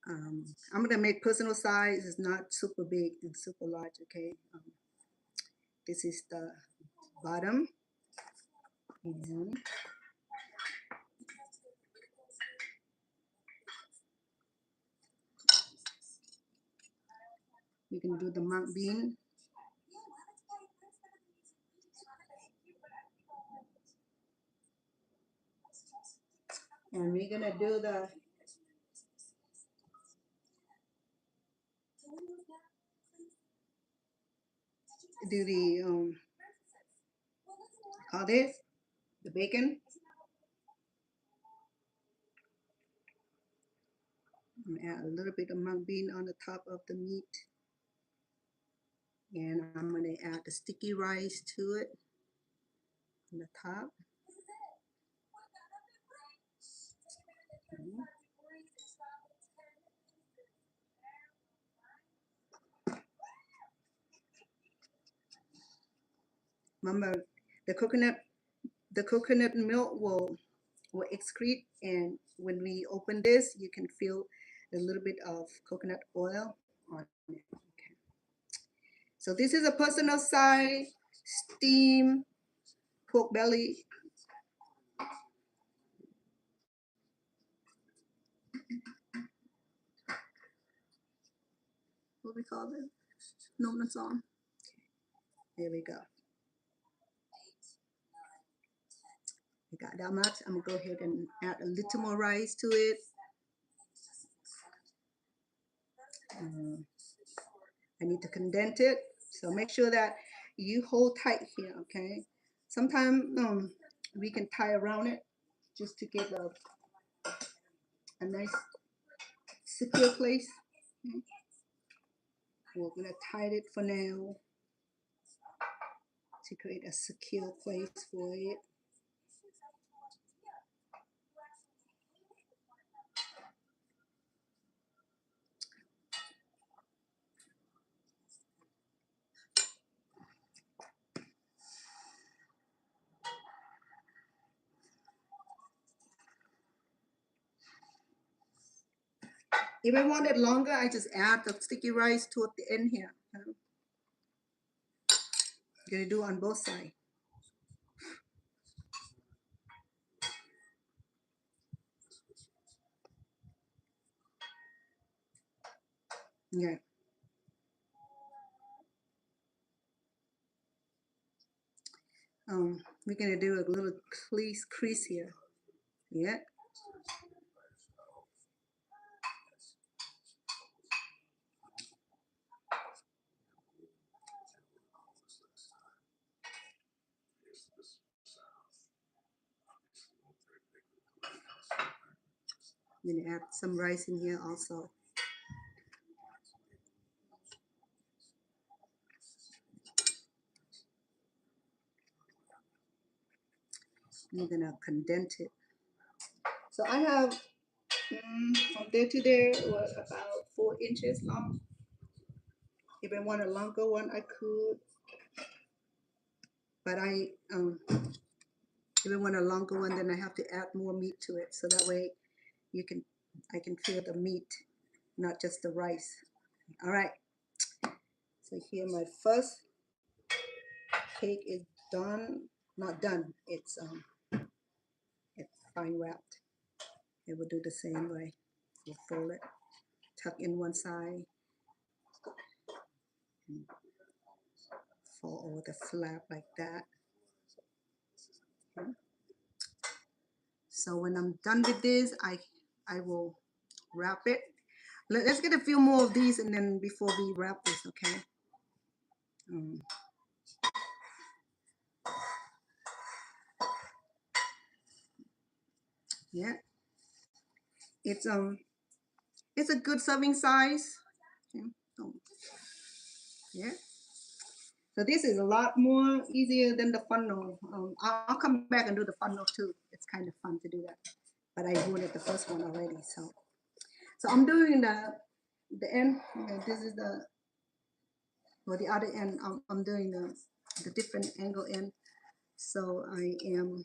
[SPEAKER 1] I'm gonna make personal size. It's not super big and super large. Okay. This is the bottom. And we can do the mung bean. And we're gonna do the call this the bacon. I'm gonna add a little bit of mung bean on the top of the meat. And I'm gonna add the sticky rice to it on the top. Okay. Remember, the coconut milk will excrete, and when we open this, you can feel a little bit of coconut oil on it. Okay. So this is a personal size steamed pork belly. What we call this? No, that's on. There we go. We got that much. I'm gonna go ahead and add a little more rice to it. I need to condense it, so make sure that you hold tight here, okay? Sometimes we can tie around it just to get a nice secure place. Okay. We're gonna tie it for now to create a secure place for it. If I want it longer, I just add the sticky rice toward the end here. I'm gonna do on both sides. Yeah. We're gonna do a little crease here. Yeah. I'm gonna add some rice in here also. I'm gonna condense it. So I have from there to there was about 4 inches long. If I want a longer one, I could, but if I want a longer one, then I have to add more meat to it, so that way I can feel the meat, not just the rice. All right. So here my first cake is done. Not done. It's fine wrapped. It will do the same way. We'll fold it, tuck in one side, and fold over the flap like that. Okay. So when I'm done with this, I will wrap it. Let's get a few more of these, and then before we wrap this, okay? Yeah, it's a good serving size. Okay. Oh. Yeah. So this is a lot more easier than the funnel. I'll come back and do the funnel too. It's kind of fun to do that. But I ruined the first one already. So I'm doing the end. This is the or the other end. I'm doing the different angle end. So I am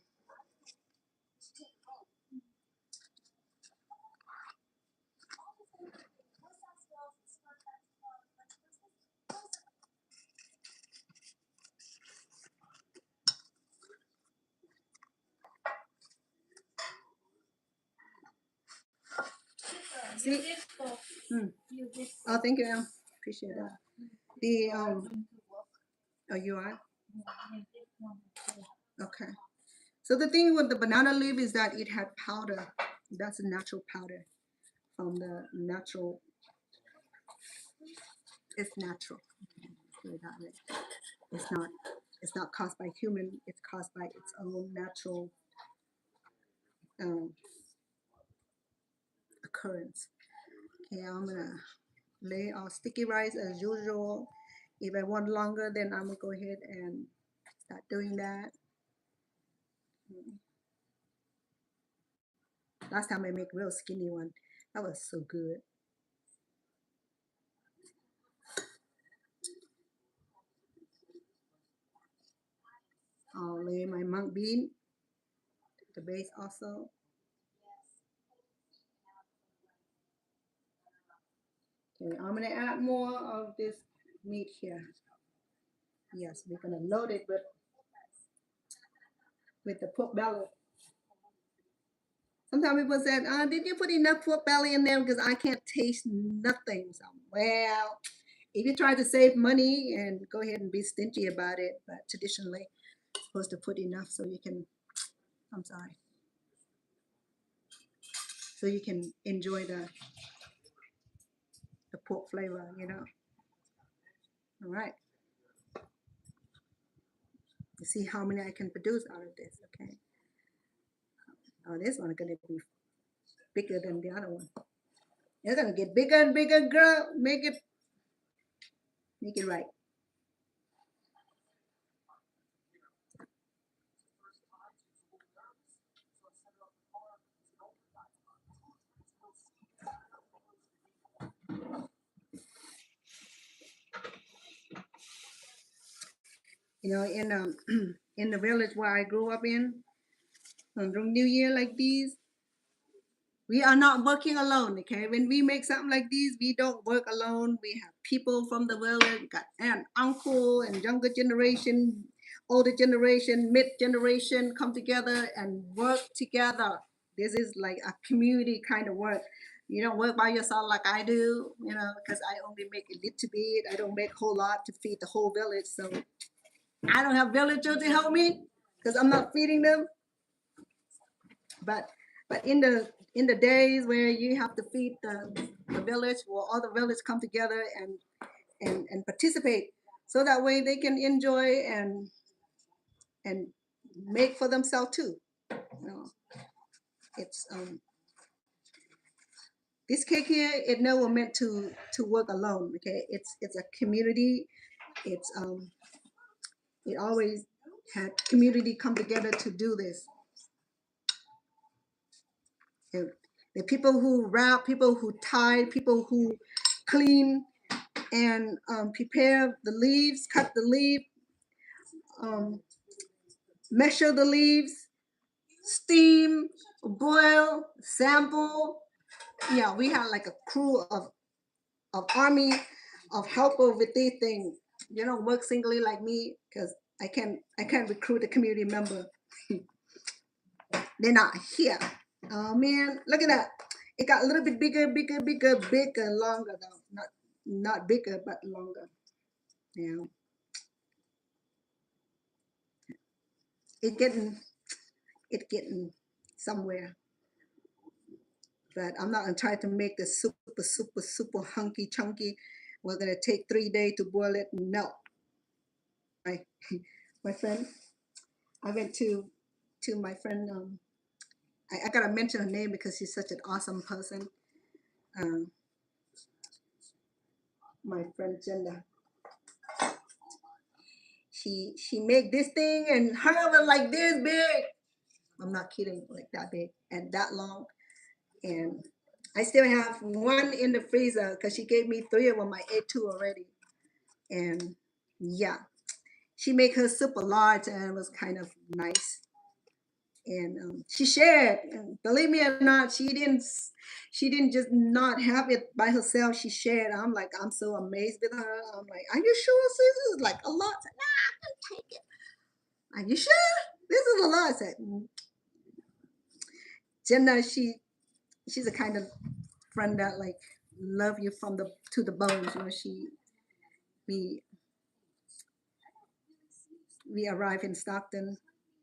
[SPEAKER 1] see. Oh, thank you, Em. Appreciate that. The oh, you are okay. So the thing with the banana leaf is that it had powder. That's a natural powder from the natural. It's natural. Put it that way. It's not. It's not caused by human. It's caused by its own natural um, occurrence. Okay, I'm gonna lay our sticky rice as usual. If I want longer, then I'm gonna go ahead and start doing that. Last time I make real skinny one. That was so good. I'll lay my mung bean, the base also. Okay, I'm gonna add more of this meat here. Yes, we're gonna load it with the pork belly. Sometimes people said, did you put enough pork belly in there? Because I can't taste nothing. So, well, if you try to save money and go ahead and be stingy about it, but traditionally, you're supposed to put enough so you can, I'm sorry, so you can enjoy the pork flavor, you know. All right. You see how many I can produce out of this, okay? Oh, this one is gonna be bigger than the other one. It's gonna get bigger and bigger, girl. Make it right. You know, in in the village where I grew up in, on New Year like these, we are not working alone. Okay, when we make something like these, we don't work alone. We have people from the village, we got aunt, uncle, and younger generation, older generation, mid generation come together and work together. This is like a community kind of work. You don't work by yourself like I do, you know, because I only make a little bit. I don't make a whole lot to feed the whole village. So I don't have villagers to help me because I'm not feeding them. But in the days where you have to feed the village, where all the village come together and participate, so that way they can enjoy and make for themselves too. You know, it's this cake here. It never meant to work alone. Okay, it's a community. It's it always had community come together to do this. The people who wrap, people who tie, people who clean and prepare the leaves, cut the leaf, um, measure the leaves, steam, boil, sample. Yeah, we had like a crew of army of helper with these things. You don't work singly like me because I can't recruit a community member. They're not here. Oh man, look at that. It got a little bit bigger, bigger, longer though. Not bigger, but longer. Yeah. It getting somewhere. But I'm not gonna try to make this super hunky chunky. We're gonna take 3 days to boil it. No. My my friend, I went to my friend. I gotta mention her name because she's such an awesome person. Um, my friend Jenda. she make this thing and her was like this big. I'm not kidding, like that big and that long. And I still have one in the freezer because she gave me 3 of them. I ate 2 already. And yeah, she make her super large and it was kind of nice. And she shared. And believe me or not, she didn't just not have it by herself. She shared. I'm like, I'm so amazed with her. I'm like, are you sure, sis? This is like a lot. I said, nah, I can take it. Are you sure? This is a lot. I said, Jenna, she's a kind of friend that like love you from the to the bones. You know, we we arrived in Stockton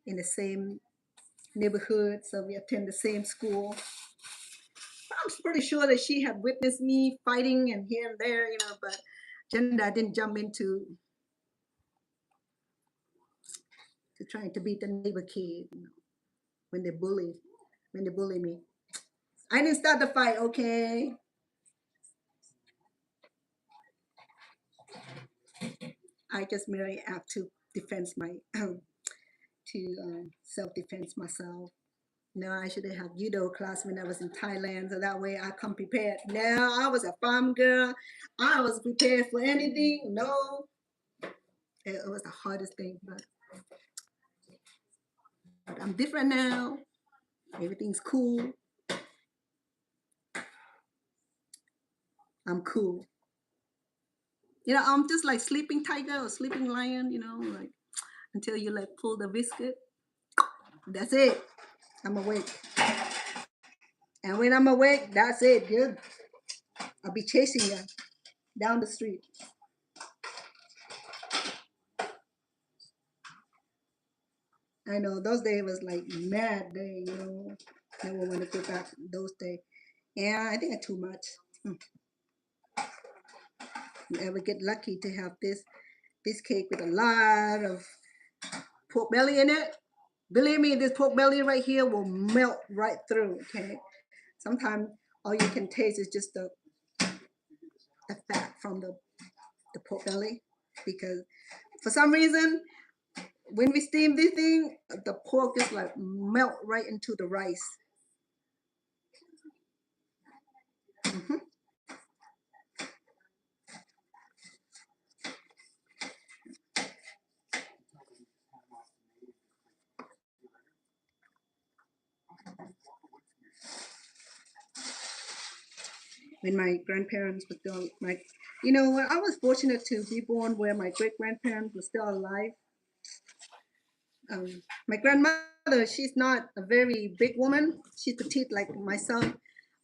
[SPEAKER 1] in the same neighborhood, so we attend the same school. I'm pretty sure that she had witnessed me fighting and here and there, you know, but Jenda didn't jump into to trying to beat the neighbor kid, you know, when they bully me. I didn't start the fight, okay? I just merely have to defend my to self-defense myself. No, I should have judo class when I was in Thailand, so that way I come prepared. Now I was a farm girl. I was prepared for anything. No, it was the hardest thing, but I'm different now. Everything's cool. I'm cool. You know, I'm just like sleeping tiger or sleeping lion, you know, like until you like pull the biscuit. That's it. I'm awake. And when I'm awake, that's it, good. I'll be chasing you down the street. I know those days was like mad day, you know. Never want to go back those days. Yeah, I think I too much. You ever get lucky to have this cake with a lot of pork belly in it? Believe me, this pork belly right here will melt right through. Okay. Sometimes all you can taste is just the fat from the pork belly because for some reason when we steam this thing, the pork is like melt right into the rice. Mhm. When my grandparents were still you know, I was fortunate to be born where my great grandparents were still alive. My grandmother, she's not a very big woman. She's petite like myself.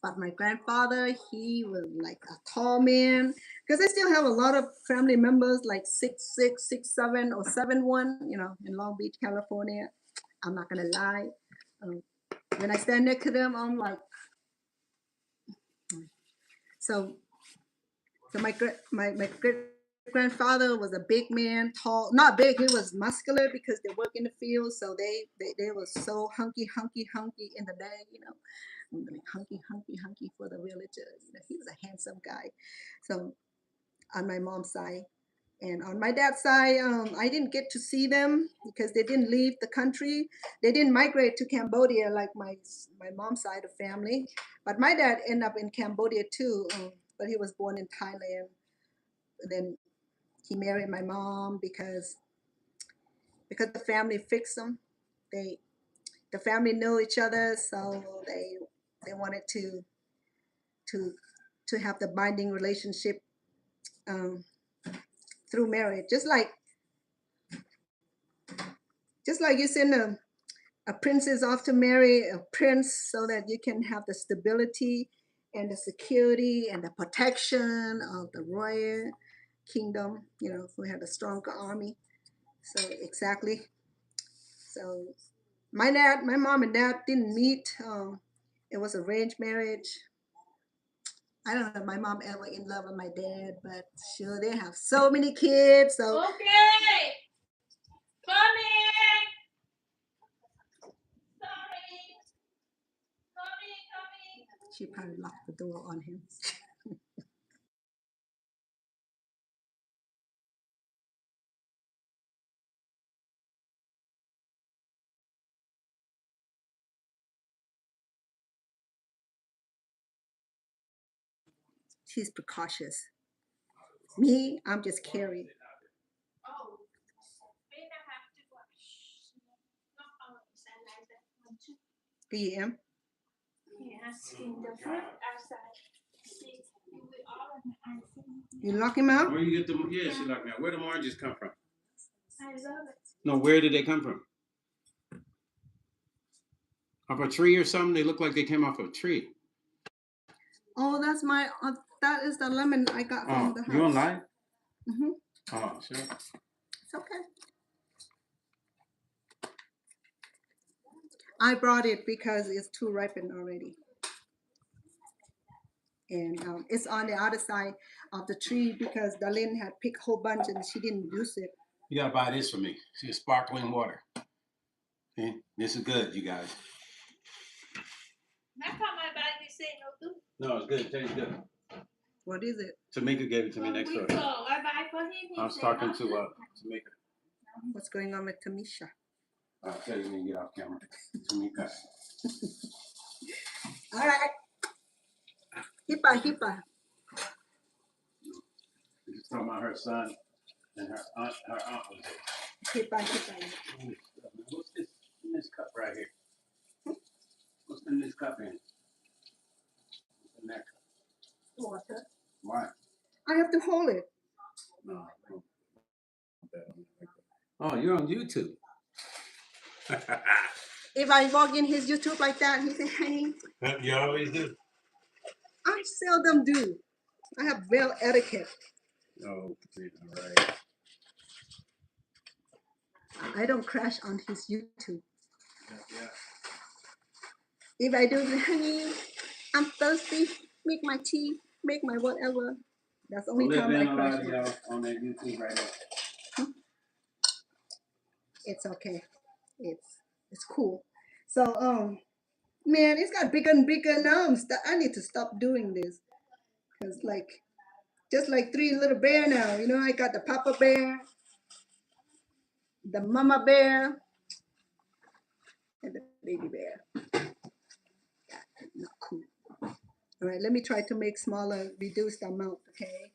[SPEAKER 1] But my grandfather, he was like a tall man. Because I still have a lot of family members like 6'6", 6'7", or 7'1", you know, in Long Beach, California. I'm not gonna lie. Um, when I stand next to them, I'm like, so my great grandfather was a big man, tall, not big, he was muscular because they work in the field, so they were so hunky in the day, you know. Like hunky for the villagers. You know, he was a handsome guy. So on my mom's side. And on my dad's side, I didn't get to see them because they didn't leave the country. They didn't migrate to Cambodia like my mom's side of family. But my dad ended up in Cambodia too, but he was born in Thailand. Then he married my mom because the family fixed them. They the family knew each other, so they wanted to to have the binding relationship um, through marriage, just like you send a princess off to marry a prince so that you can have the stability and the security and the protection of the royal kingdom, you know, who had a stronger army. So exactly. So my mom and dad didn't meet. It was arranged marriage. I don't know if my mom ever in love with my dad, but sure they have so many kids. So
[SPEAKER 2] Okay. Coming. Sorry. Coming.
[SPEAKER 1] she probably locked the door on him. she's precautious. Me, I'm just carry. PM.
[SPEAKER 2] Yes, in the fruit outside. See, we all in the
[SPEAKER 1] You lock him out?
[SPEAKER 3] Where you get them? Yeah, she locked me out. Where do oranges come from?
[SPEAKER 2] I love it.
[SPEAKER 3] No, where did they come from? Off a tree or something? They look like they came off a tree.
[SPEAKER 1] Oh, that's my. That is the lemon I got from the house.
[SPEAKER 3] You on live?
[SPEAKER 1] Mhm.
[SPEAKER 3] Oh, sure.
[SPEAKER 1] It's okay. I brought it because it's too ripened already. And it's on the other side of the tree because Darlene had picked a whole bunch and she didn't use it.
[SPEAKER 3] You gotta buy this for me. See, sparkling water. Okay? This is good, you guys.
[SPEAKER 2] Next time I buy, you say no good.
[SPEAKER 3] No, it's good. It tastes good.
[SPEAKER 1] What is it?
[SPEAKER 3] Tamika gave it to me
[SPEAKER 2] When
[SPEAKER 3] next
[SPEAKER 2] we
[SPEAKER 3] door.
[SPEAKER 2] go, I buy for him. He
[SPEAKER 3] I was
[SPEAKER 2] say
[SPEAKER 3] talking
[SPEAKER 2] no
[SPEAKER 3] to
[SPEAKER 2] good.
[SPEAKER 3] Tamika.
[SPEAKER 1] What's going on with Tamisha?
[SPEAKER 3] I'll tell you when you get off camera. Tamika.
[SPEAKER 1] All right. Hippa.
[SPEAKER 3] She's talking about her son and her aunt was there.
[SPEAKER 1] Hippa.
[SPEAKER 3] What's this in this cup right here? What's in this cup in? What's in that cup?
[SPEAKER 1] Water.
[SPEAKER 3] Why?
[SPEAKER 1] I have to hold it.
[SPEAKER 3] No. Oh, you're on YouTube.
[SPEAKER 1] If I walk in his YouTube like that, he say, "Honey,
[SPEAKER 3] You always do.
[SPEAKER 1] I seldom do. I have well etiquette.
[SPEAKER 3] Oh, all right.
[SPEAKER 1] I don't crash on his YouTube.
[SPEAKER 3] Yeah.
[SPEAKER 1] If I do, honey, I'm thirsty. Make my tea. Make my whatever. That's the only time I crash.
[SPEAKER 3] Y'all on that YouTube right now.
[SPEAKER 1] It's okay. It's cool. So man, it's got bigger and bigger now. I need to stop doing this because just like 3 little bear now. You know, I got the papa bear, the mama bear, and the baby bear. Not cool. All right, let me try to make smaller, reduce the amount. Okay,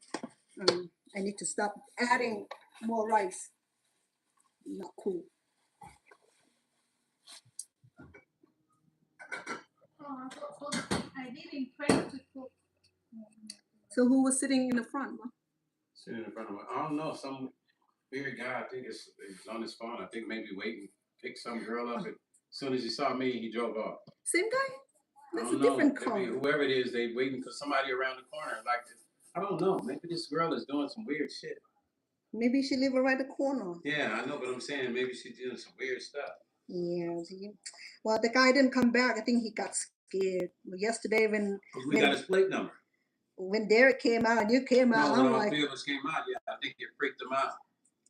[SPEAKER 1] I need to stop adding more rice. Not cool.
[SPEAKER 2] I didn't pray to cook.
[SPEAKER 1] So who was sitting in the front?
[SPEAKER 3] Sitting in front of me. I don't know. Some weird guy. I think it's on his phone. I think maybe waiting. Pick some girl up. And as soon as he saw me, he drove off.
[SPEAKER 1] Same guy? That's a
[SPEAKER 3] I don't
[SPEAKER 1] different
[SPEAKER 3] know.
[SPEAKER 1] car.
[SPEAKER 3] Maybe whoever it is, they waiting for somebody around the corner. Like, I don't know. Maybe this girl is doing some weird shit.
[SPEAKER 1] Maybe she live around the corner.
[SPEAKER 3] Yeah, I know, but I'm saying maybe she's doing some weird stuff.
[SPEAKER 1] Yeah. Well, the guy didn't come back. I think he got scared. Yesterday when
[SPEAKER 3] We got his plate number.
[SPEAKER 1] When Derek came out and you came out,
[SPEAKER 3] No, when
[SPEAKER 1] I'm
[SPEAKER 3] all
[SPEAKER 1] like,
[SPEAKER 3] 3 of us came out, yeah, I think it freaked him out.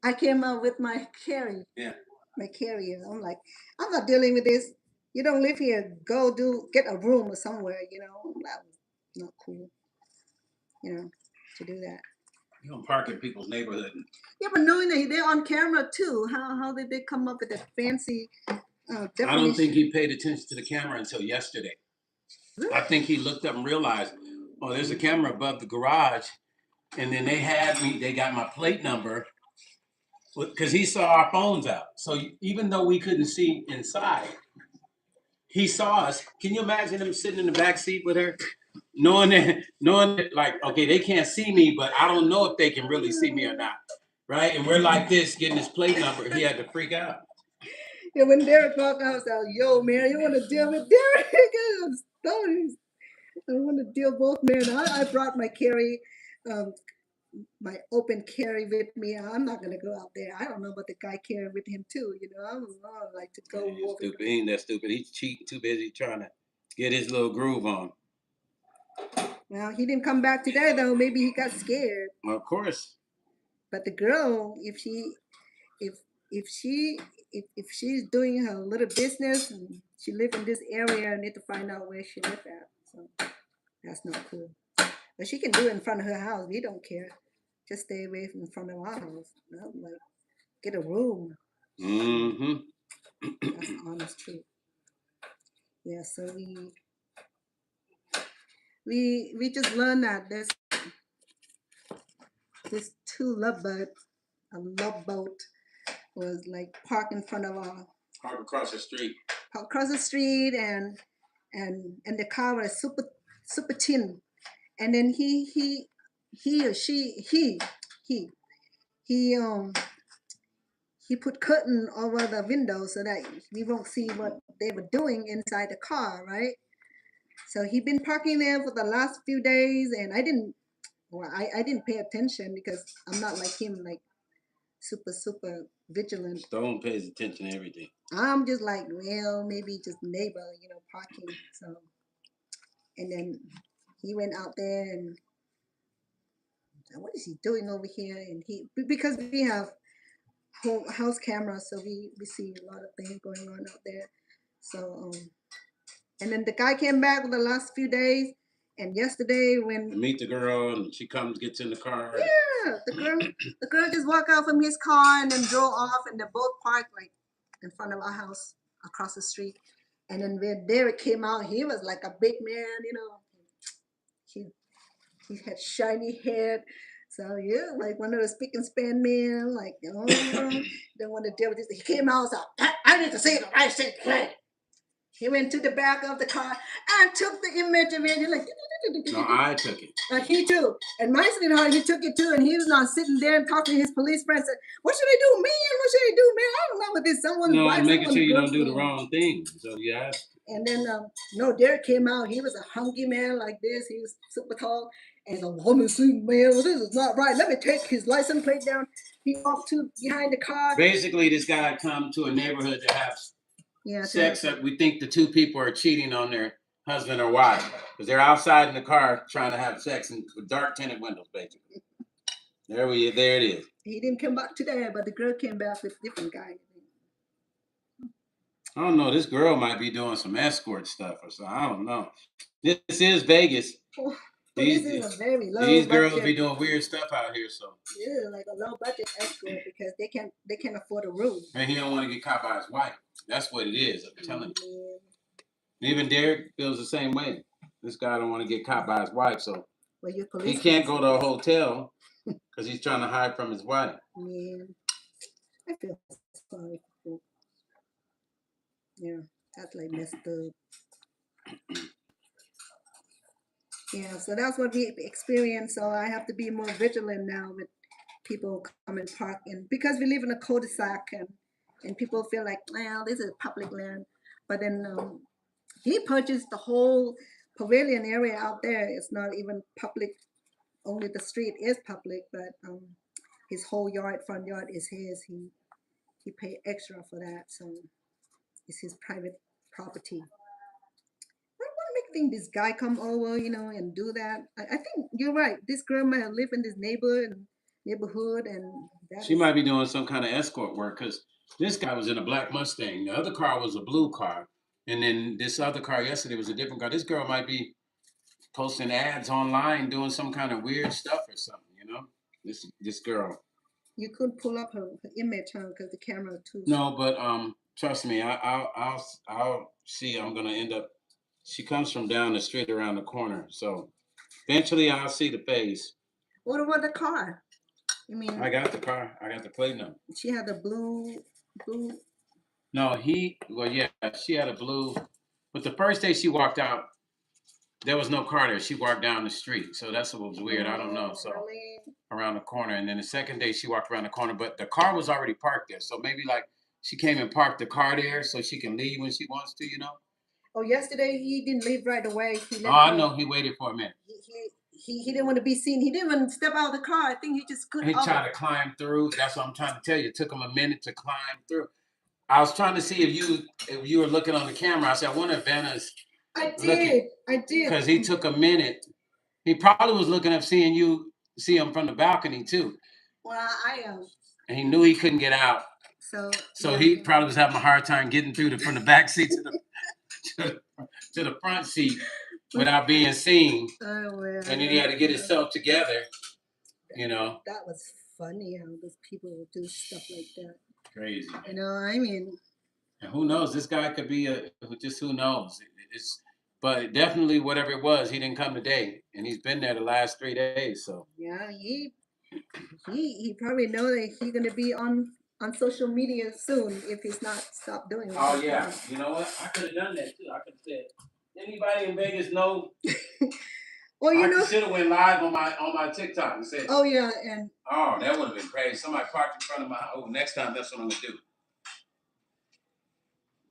[SPEAKER 1] I came out with my carry.
[SPEAKER 3] Yeah.
[SPEAKER 1] My carrier. I'm like, I'm not dealing with this. You don't live here. Go get a room or somewhere, you know. That was not cool, you know, to do that.
[SPEAKER 3] You don't park in people's neighborhood.
[SPEAKER 1] Yeah, but knowing that they're on camera too, how did they come up with that fancy definition?
[SPEAKER 3] I don't think he paid attention to the camera until yesterday.
[SPEAKER 1] Really?
[SPEAKER 3] I think he looked up and realized, oh, there's a camera above the garage. And then they got my plate number because he saw our phones out. So even though we couldn't see inside, he saw us. Can you imagine him sitting in the back seat with her? Knowing that, like, okay, they can't see me, but I don't know if they can really see me or not, right? And we're like this, getting his plate number. He had to freak out.
[SPEAKER 1] Yeah, when Derek walked out, I was like, yo, man, you want to deal with Derek? I'm sorry. I want to deal both men. I brought my carry, my open carry with me. I'm not going to go out there. I don't know about the guy carrying with him too, you know. I don't like to go.
[SPEAKER 3] Yeah, stupid. He ain't that stupid. He's cheating, too busy trying to get his little groove on.
[SPEAKER 1] Well, he didn't come back today though. Maybe he got scared.
[SPEAKER 3] Well, of course.
[SPEAKER 1] But the girl, if she's doing her little business and she live in this area, I need to find out where she live at. So that's not cool. But she can do it in front of her house. We don't care. Just stay away from in front of our house. I'm like, get a room.
[SPEAKER 3] Mm-hmm.
[SPEAKER 1] That's the honest truth. Yeah, so we just learned that This two lovebird, a love boat was like parked in front of our
[SPEAKER 3] Park across the street.
[SPEAKER 1] across the street, and the car was super thin, and then he or she he he put curtain over the window so that we won't see what they were doing inside the car, right? So he'd been parking there for the last few days, and I didn't pay attention because I'm not like him, like super vigilant.
[SPEAKER 3] Stone pays attention to everything.
[SPEAKER 1] I'm just like, well, maybe just neighbor, parking. So, and then he went out there and what is he doing over here? And because we have house cameras, so we see a lot of things going on out there. So, and then the guy came back for the last few days, and yesterday when
[SPEAKER 3] I meet the girl and she gets in the car.
[SPEAKER 1] Yeah, the girl just walked out from his car and then drove off, and they both parked like in front of our house across the street. And then when Derek came out, he was like a big man, He had shiny hair. So yeah, like one of the speak and span men, like don't want to deal with this. He came out, so I need to say the right thing. He went to the back of the car and took the image of it. He's like,
[SPEAKER 3] no, I took it.
[SPEAKER 1] He too. And my sweetheart, he took it too, and he was not sitting there and talking to his police friend. Said, "What should I do, man? What should I do, man? I don't know what this someone's wife."
[SPEAKER 3] No, making sure you don't do the wrong thing. So yeah.
[SPEAKER 1] And then Derek came out. He was a hunky man like this. He was super tall. And the woman said, "Man, well, this is not right. Let me take his license plate down." He walked to behind the car.
[SPEAKER 3] Basically, this guy come to a neighborhood to have sex. We think the two people are cheating on their husband or wife because they're outside in the car trying to have sex with dark tinted windows, basically. There it is.
[SPEAKER 1] He didn't come back today, but the girl came back with a different guy.
[SPEAKER 3] I don't know. This girl might be doing some escort stuff or something. I don't know. This is Vegas.
[SPEAKER 1] This is a very low
[SPEAKER 3] these girls
[SPEAKER 1] budget.
[SPEAKER 3] be doing weird stuff out here, so
[SPEAKER 1] yeah, like a low budget escort because they can't afford a room.
[SPEAKER 3] And he don't want to get caught by his wife. That's what it is. I'm telling you. Even Derek feels the same way. This guy don't want to get caught by his wife, so he can't go to a hotel because he's trying to hide from his wife.
[SPEAKER 1] Man, I feel sorry for people. Yeah, that's like messed up. Yeah, so that's what we experienced. So I have to be more vigilant now with people come and park, and because we live in a cul-de-sac, and people feel like, well, this is public land, but then he purchased the whole pavilion area out there. It's not even public. Only the street is public, but his whole front yard is his. He paid extra for that, so it's his private property. Think this guy come over, and do that. I think you're right. This girl might have lived in this neighborhood, and
[SPEAKER 3] she might be doing some kind of escort work because this guy was in a black Mustang. The other car was a blue car, and then this other car yesterday was a different car. This girl might be posting ads online, doing some kind of weird stuff or something. This girl.
[SPEAKER 1] You could pull up her image, because the camera too.
[SPEAKER 3] No, but trust me, I'll see. I'm gonna end up. She comes from down the street around the corner, so eventually I'll see the face.
[SPEAKER 1] What about the car?
[SPEAKER 3] I got the car. I got the plate number.
[SPEAKER 1] She had the blue.
[SPEAKER 3] No, she had a blue. But the first day she walked out, there was no car there. She walked down the street, so that's what was weird. I don't know. So
[SPEAKER 1] really?
[SPEAKER 3] Around the corner, and then the second day she walked around the corner, but the car was already parked there. So maybe like she came and parked the car there so she can leave when she wants to,
[SPEAKER 1] Oh, yesterday he didn't leave right away.
[SPEAKER 3] I know. He waited for a minute.
[SPEAKER 1] He didn't want to be seen. He didn't want to step out of the car. I think he just couldn't.
[SPEAKER 3] He tried to climb through. That's what I'm trying to tell you. It took him a minute to climb through. I was trying to see if you were looking on the camera. I said, I wonder if Vanna's
[SPEAKER 1] looking. I did.
[SPEAKER 3] Because he took a minute. He probably was looking up, see him from the balcony too.
[SPEAKER 1] Well, I am.
[SPEAKER 3] And he knew he couldn't get out. So he probably was having a hard time getting through from the back seat to the front seat without being seen.
[SPEAKER 1] Oh, well,
[SPEAKER 3] and then he had to get himself together,
[SPEAKER 1] That was funny how those people would do stuff like that.
[SPEAKER 3] Crazy.
[SPEAKER 1] And
[SPEAKER 3] who knows? This guy could be who knows? But definitely whatever it was, he didn't come today. And he's been there the last 3 days. So
[SPEAKER 1] yeah, he He probably know that he's gonna be on social media soon if he's not stopped doing it.
[SPEAKER 3] Oh yeah, you know what? I could have done that too. I could have said, anybody in Vegas know?
[SPEAKER 1] Well, you know.
[SPEAKER 3] I should have went live on my TikTok and said,
[SPEAKER 1] oh yeah, and
[SPEAKER 3] oh, that would have been crazy. Somebody parked in front of my house. Oh, next time that's what I'm gonna do.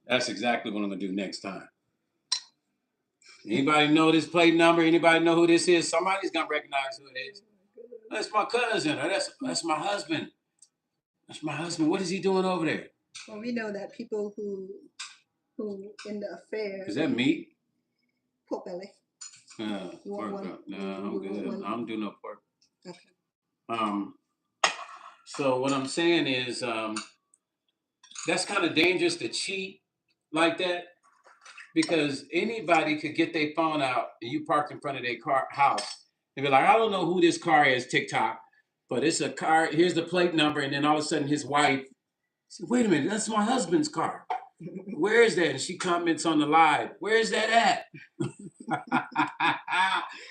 [SPEAKER 3] That's exactly what I'm gonna do next time. Anybody know this plate number? Anybody know who this is? Somebody's gonna recognize who it is. That's my cousin. Or that's my husband. That's my husband. What is he doing over there?
[SPEAKER 1] well, we know that people who in the affair.
[SPEAKER 3] Is that meat?
[SPEAKER 1] Pork belly.
[SPEAKER 3] Pork.
[SPEAKER 1] one?
[SPEAKER 3] No, I'm good. I don't do no pork.
[SPEAKER 1] Okay.
[SPEAKER 3] So what I'm saying is, that's kind of dangerous to cheat like that, because anybody could get their phone out and you parked in front of their house and be like, I don't know who this car is, TikTok, but it's a car. Here's the plate number, and then all of a sudden his wife said, wait a minute, that's my husband's car. Where is that? And she comments on the live. Where is that at?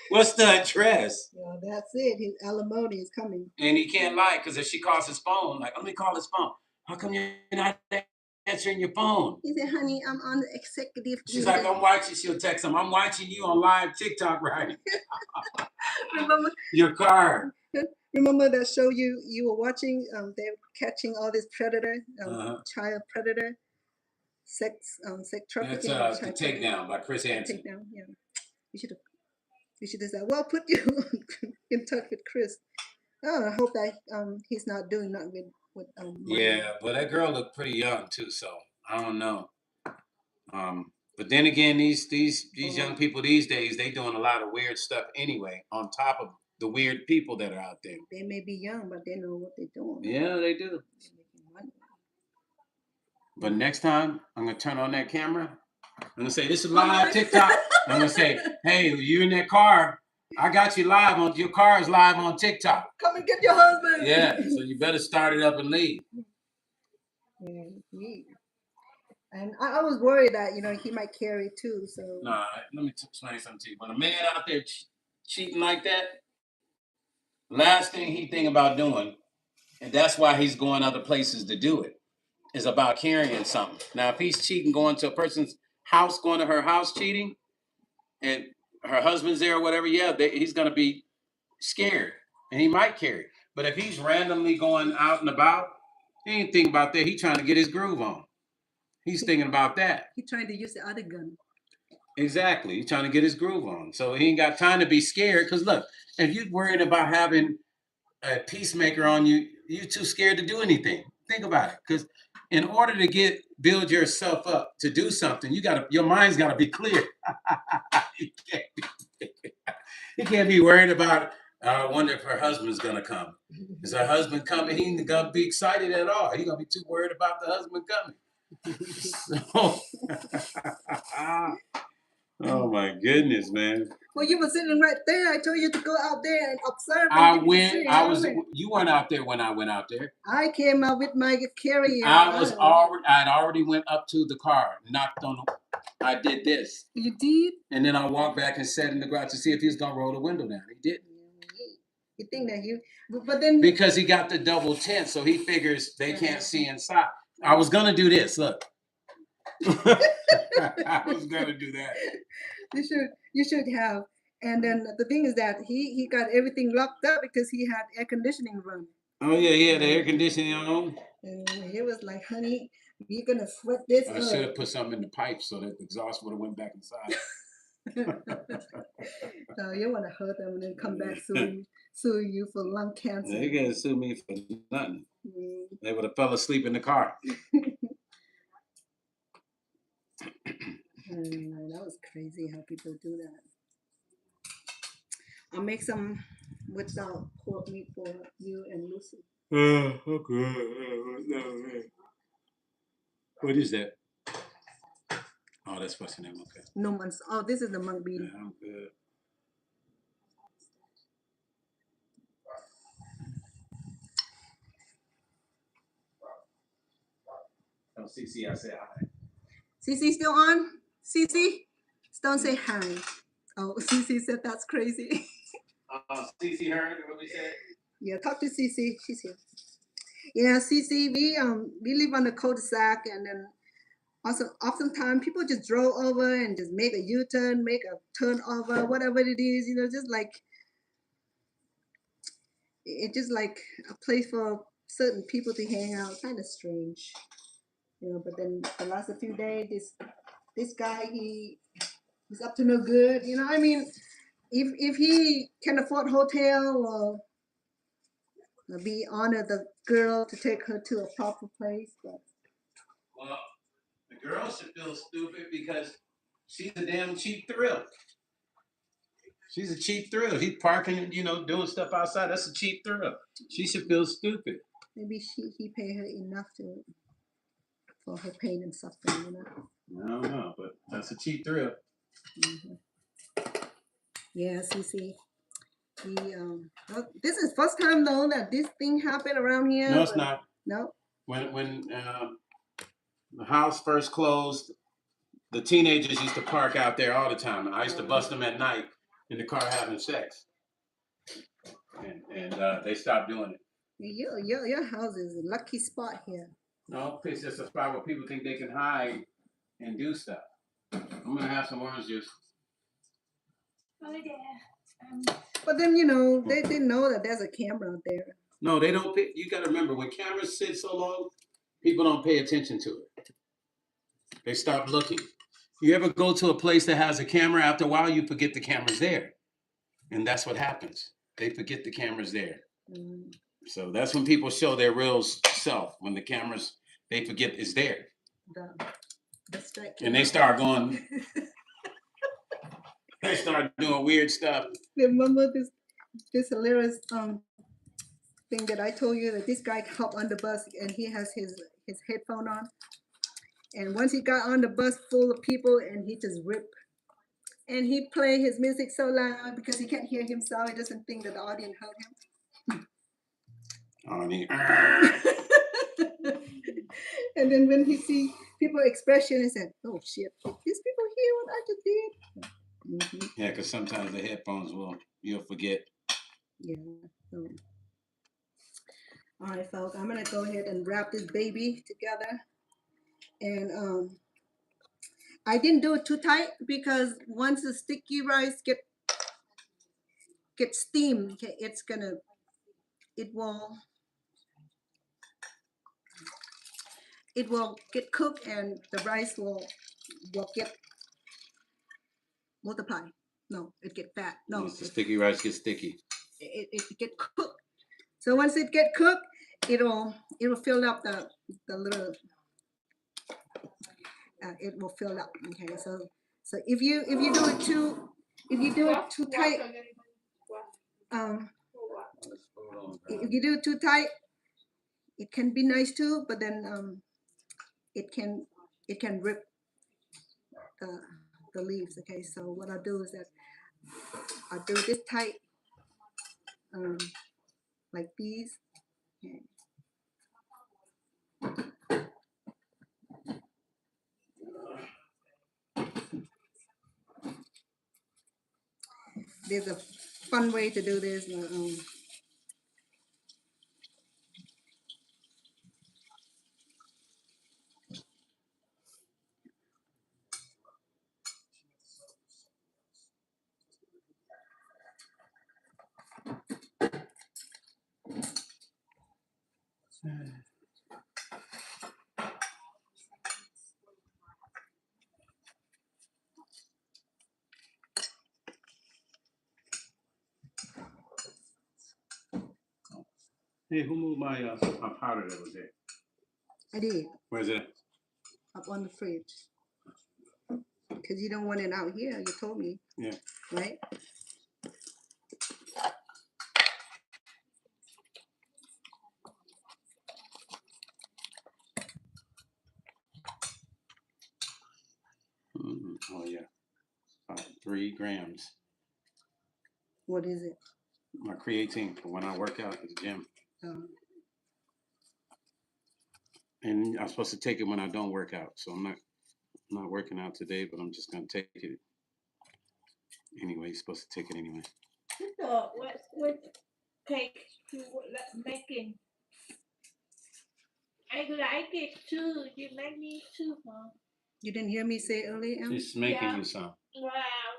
[SPEAKER 3] What's the address?
[SPEAKER 1] Yeah, that's it. His alimony is coming.
[SPEAKER 3] And he can't lie, because if she calls his phone, like, let me call his phone. How come you're not answering your phone?
[SPEAKER 1] He said, honey, I'm on the executive.
[SPEAKER 3] She's like, I'm watching. She'll text him, I'm watching you on live TikTok right now.
[SPEAKER 1] Remember?
[SPEAKER 3] Your car.
[SPEAKER 1] Remember that show you were watching? They're catching all this predator, child predator, sex trafficking.
[SPEAKER 3] That's The Takedown by Chris Ansom.
[SPEAKER 1] Takedown, yeah. You should have said, well, put you in touch with Chris. Oh, I hope that he's not doing nothing with
[SPEAKER 3] yeah, but that girl looked pretty young too, so I don't know. But then again, these young people these days, they doing a lot of weird stuff anyway, on top of the weird people that are out there.
[SPEAKER 1] They may be young, but they know what they're doing.
[SPEAKER 3] Yeah, they do. But next time, I'm gonna turn on that camera. I'm gonna say, this is live TikTok. I'm gonna say, hey, you in that car? I got you live on, your car is live on TikTok.
[SPEAKER 1] Come and get your husband.
[SPEAKER 3] Yeah, so you better start it up and leave.
[SPEAKER 1] Yeah, and I was worried that, he might carry too, so.
[SPEAKER 3] Nah, let me explain something to you. When a man out there cheating like that, last thing he think about doing, and that's why he's going other places to do it, is about carrying something. Now, if he's cheating, going to a person's house, going to her house cheating, and her husband's there or whatever, yeah, he's going to be scared, and he might carry. But if he's randomly going out and about, he ain't thinking about that. He's trying to get his groove on. He's thinking about that.
[SPEAKER 1] He's trying to use the other gun.
[SPEAKER 3] Exactly. He's trying to get his groove on. So he ain't got time to be scared. Because look, if you're worried about having a peacemaker on you, you're too scared to do anything. Think about it. Because in order to build yourself up to do something, your mind's got to be clear. You can't be worried about, I wonder if her husband's going to come. Is her husband coming? He ain't going to be excited at all. He's going to be too worried about the husband coming. So, oh my goodness, man.
[SPEAKER 1] Well, you were sitting right there. I told you to go out there and observe.
[SPEAKER 3] You weren't out there when I went out there.
[SPEAKER 1] I came out with my carrier.
[SPEAKER 3] I'd already went up to the car, knocked on I did this.
[SPEAKER 1] You did?
[SPEAKER 3] And then I walked back and sat in the garage to see if he was going to roll the window down. He didn't.
[SPEAKER 1] You think that but then.
[SPEAKER 3] Because he got the double tint, so he figures they can't see inside. I was going to do this, look. I was going to do that.
[SPEAKER 1] You should have. And then the thing is that he got everything locked up because he had air conditioning running.
[SPEAKER 3] Oh, yeah, he had the air conditioning on.
[SPEAKER 1] And he was like, honey, you're going to sweat this
[SPEAKER 3] I should have put something in the pipe so that the exhaust would have went back inside.
[SPEAKER 1] So you want to hurt them and then come back sue you for lung cancer.
[SPEAKER 3] They can't sue me for nothing. They would have fell asleep in the car.
[SPEAKER 1] That was crazy how people do that. I'll make some without pork meat for you and Lucy.
[SPEAKER 3] Okay. What is that? Oh, that's what's your name. Okay.
[SPEAKER 1] No months. Oh, this is the mung bean.
[SPEAKER 3] Yeah, I'm good. Oh, Cece, I say hi.
[SPEAKER 1] Cece still on? Cece? Don't say hi. Oh, Cece said that's crazy.
[SPEAKER 3] Cece heard what we said?
[SPEAKER 1] Yeah, talk to Cece. She's here. Yeah, Cece, we live on the cul-de-sac, and then also oftentimes people just drove over and just make a U-turn, make a turn over, whatever it is, just like it's just like a place for certain people to hang out. Kind of strange, But then the last few days, this guy he's up to no good. I mean, if he can afford hotel or be honor the girl to take her to a proper place, but
[SPEAKER 3] Well, the girl should feel stupid because she's a damn cheap thrill. She's a cheap thrill. He's parking and doing stuff outside. That's a cheap thrill. She should feel stupid.
[SPEAKER 1] maybe he pay her enough for her pain and suffering.
[SPEAKER 3] I don't know, but that's a cheap thrill.
[SPEAKER 1] Yeah, Cece. This is first time though that this thing happened around here.
[SPEAKER 3] No, it's not.
[SPEAKER 1] No.
[SPEAKER 3] When the house first closed, the teenagers used to park out there all the time. I used to bust them at night in the car having sex, and they stopped doing it.
[SPEAKER 1] Your house is a lucky spot here.
[SPEAKER 3] No, it's just a spot where people think they can hide and do stuff. I'm gonna have some orange juice.
[SPEAKER 2] Hi there.
[SPEAKER 1] But then they didn't know that there's a camera out there.
[SPEAKER 3] No, they don't pay. You gotta remember, when cameras sit so long, people don't pay attention to it. They stop looking. You ever go to a place that has a camera, after a while you forget the camera's there. And that's what happens. They forget the camera's there. So that's when people show their real self, when the cameras, they forget it's there. And they start going, they start doing weird stuff.
[SPEAKER 1] Remember this hilarious thing that I told you, that this guy hopped on the bus and he has his headphone on, and once he got on the bus full of people, and he just ripped, and he played his music so loud because he can't hear himself. He doesn't think that the audience heard him. And then when he see people expression, he said, "Oh shit, these people hear what I just did."
[SPEAKER 3] Yeah, because sometimes the headphones you'll forget.
[SPEAKER 1] Yeah. All right, folks, I'm gonna go ahead and wrap this baby together. And I didn't do it too tight because once the sticky rice get steamed, okay, it will get cooked, and the rice will get multiply. No, it get fat. No,
[SPEAKER 3] once the sticky rice gets sticky.
[SPEAKER 1] It get cooked. So once it get cooked, it'll fill up the little. It will fill up. Okay, so if you do it too tight, if you do it too tight, it can be nice too, but then it can rip the leaves. Okay, so what I'll do is that I'll do this tight, like these. Okay. There's a fun way to do this.
[SPEAKER 3] Hey, who moved my powder that was there?
[SPEAKER 1] I did.
[SPEAKER 3] Where's it?
[SPEAKER 1] Up on the fridge. Because you don't want it out here, you told me.
[SPEAKER 3] Yeah.
[SPEAKER 1] Right?
[SPEAKER 3] Oh, yeah. 3 grams.
[SPEAKER 1] What is it?
[SPEAKER 3] My creatine for when I work out at the gym. And I'm supposed to take it when I don't work out. So I'm not working out today, but I'm just going to take it. Anyway, you're supposed to take it anyway.
[SPEAKER 2] What cake to making. I like it too. You make me too, Mom.
[SPEAKER 1] You didn't hear me say earlier, Em?
[SPEAKER 3] She's making
[SPEAKER 2] Yeah.
[SPEAKER 3] you some.
[SPEAKER 2] Wow,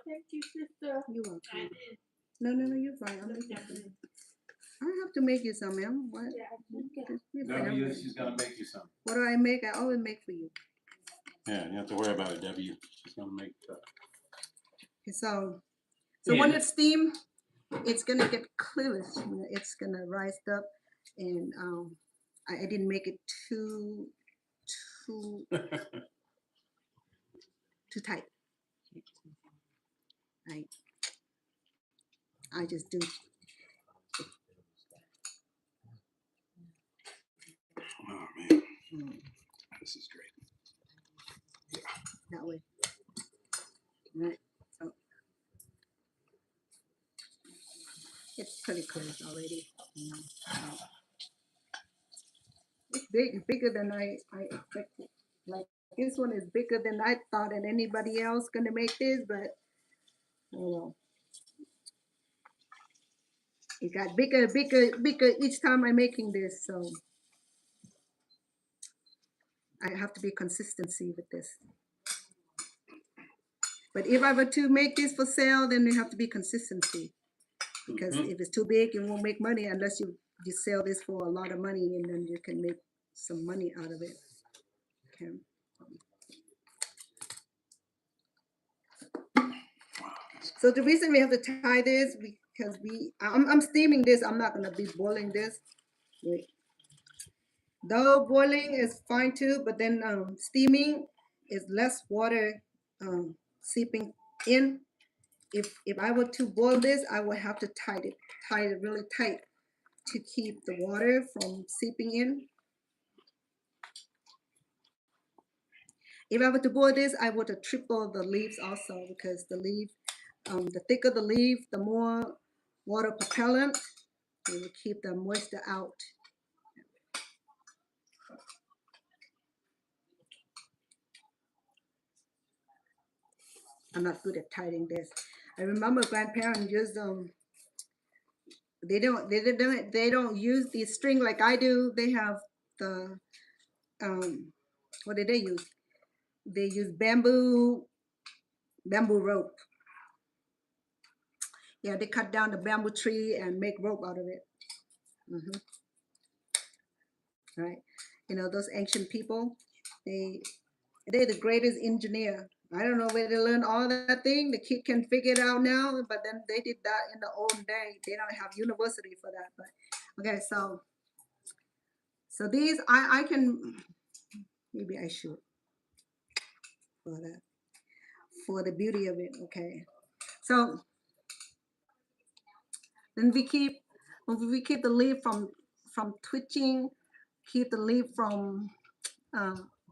[SPEAKER 2] thank you, sister.
[SPEAKER 1] You're
[SPEAKER 2] I
[SPEAKER 1] welcome.
[SPEAKER 2] did.
[SPEAKER 1] No, you're fine. I'll make you some. I don't have to make you some, Em. What?
[SPEAKER 2] Yeah, okay.
[SPEAKER 1] You're fine.
[SPEAKER 3] W, she's gonna make you some.
[SPEAKER 1] What do I make? I always make for you.
[SPEAKER 3] Yeah, you don't have to worry about it, W. She's gonna make that.
[SPEAKER 1] Okay, so when
[SPEAKER 3] Yeah.
[SPEAKER 1] it's steamed, it's gonna get clearest. It's gonna rise up, and I didn't make it too tight. I just do
[SPEAKER 3] Oh man, this is great.
[SPEAKER 1] that way. Right. So it's pretty close already. It's bigger than I expected. Like this one is bigger than I thought, and anybody else gonna make this, but oh well. It got bigger each time I'm making this, so I have to be consistency with this. But if I were to make this for sale, then there have to be consistency. Because if it's too big, you won't make money unless you sell this for a lot of money, and then you can make some money out of it. Okay. So the reason we have to tie this because I'm steaming this. I'm not gonna be boiling this. Wait. Though boiling is fine too, but then steaming is less water seeping in. If I were to boil this, I would have to tie it really tight to keep the water from seeping in. If I were to boil this, I would have tripled the leaves also, because the leaf, the thicker the leaf, the more water propellant. It will keep the moisture out. I'm not good at tying this. I remember grandparents used they don't use the string like I do. They have the what did they use? They use bamboo rope. Yeah, they cut down the bamboo tree and make rope out of it. Right, you know, those ancient people, they're the greatest engineer. I don't know where they learned all that thing. The kid can figure it out now, but then they did that in the old day. They don't have university for that. But okay, so these I can, maybe I should for that, for the beauty of it. Okay, so then we keep the leaf from twitching, keep the leaf from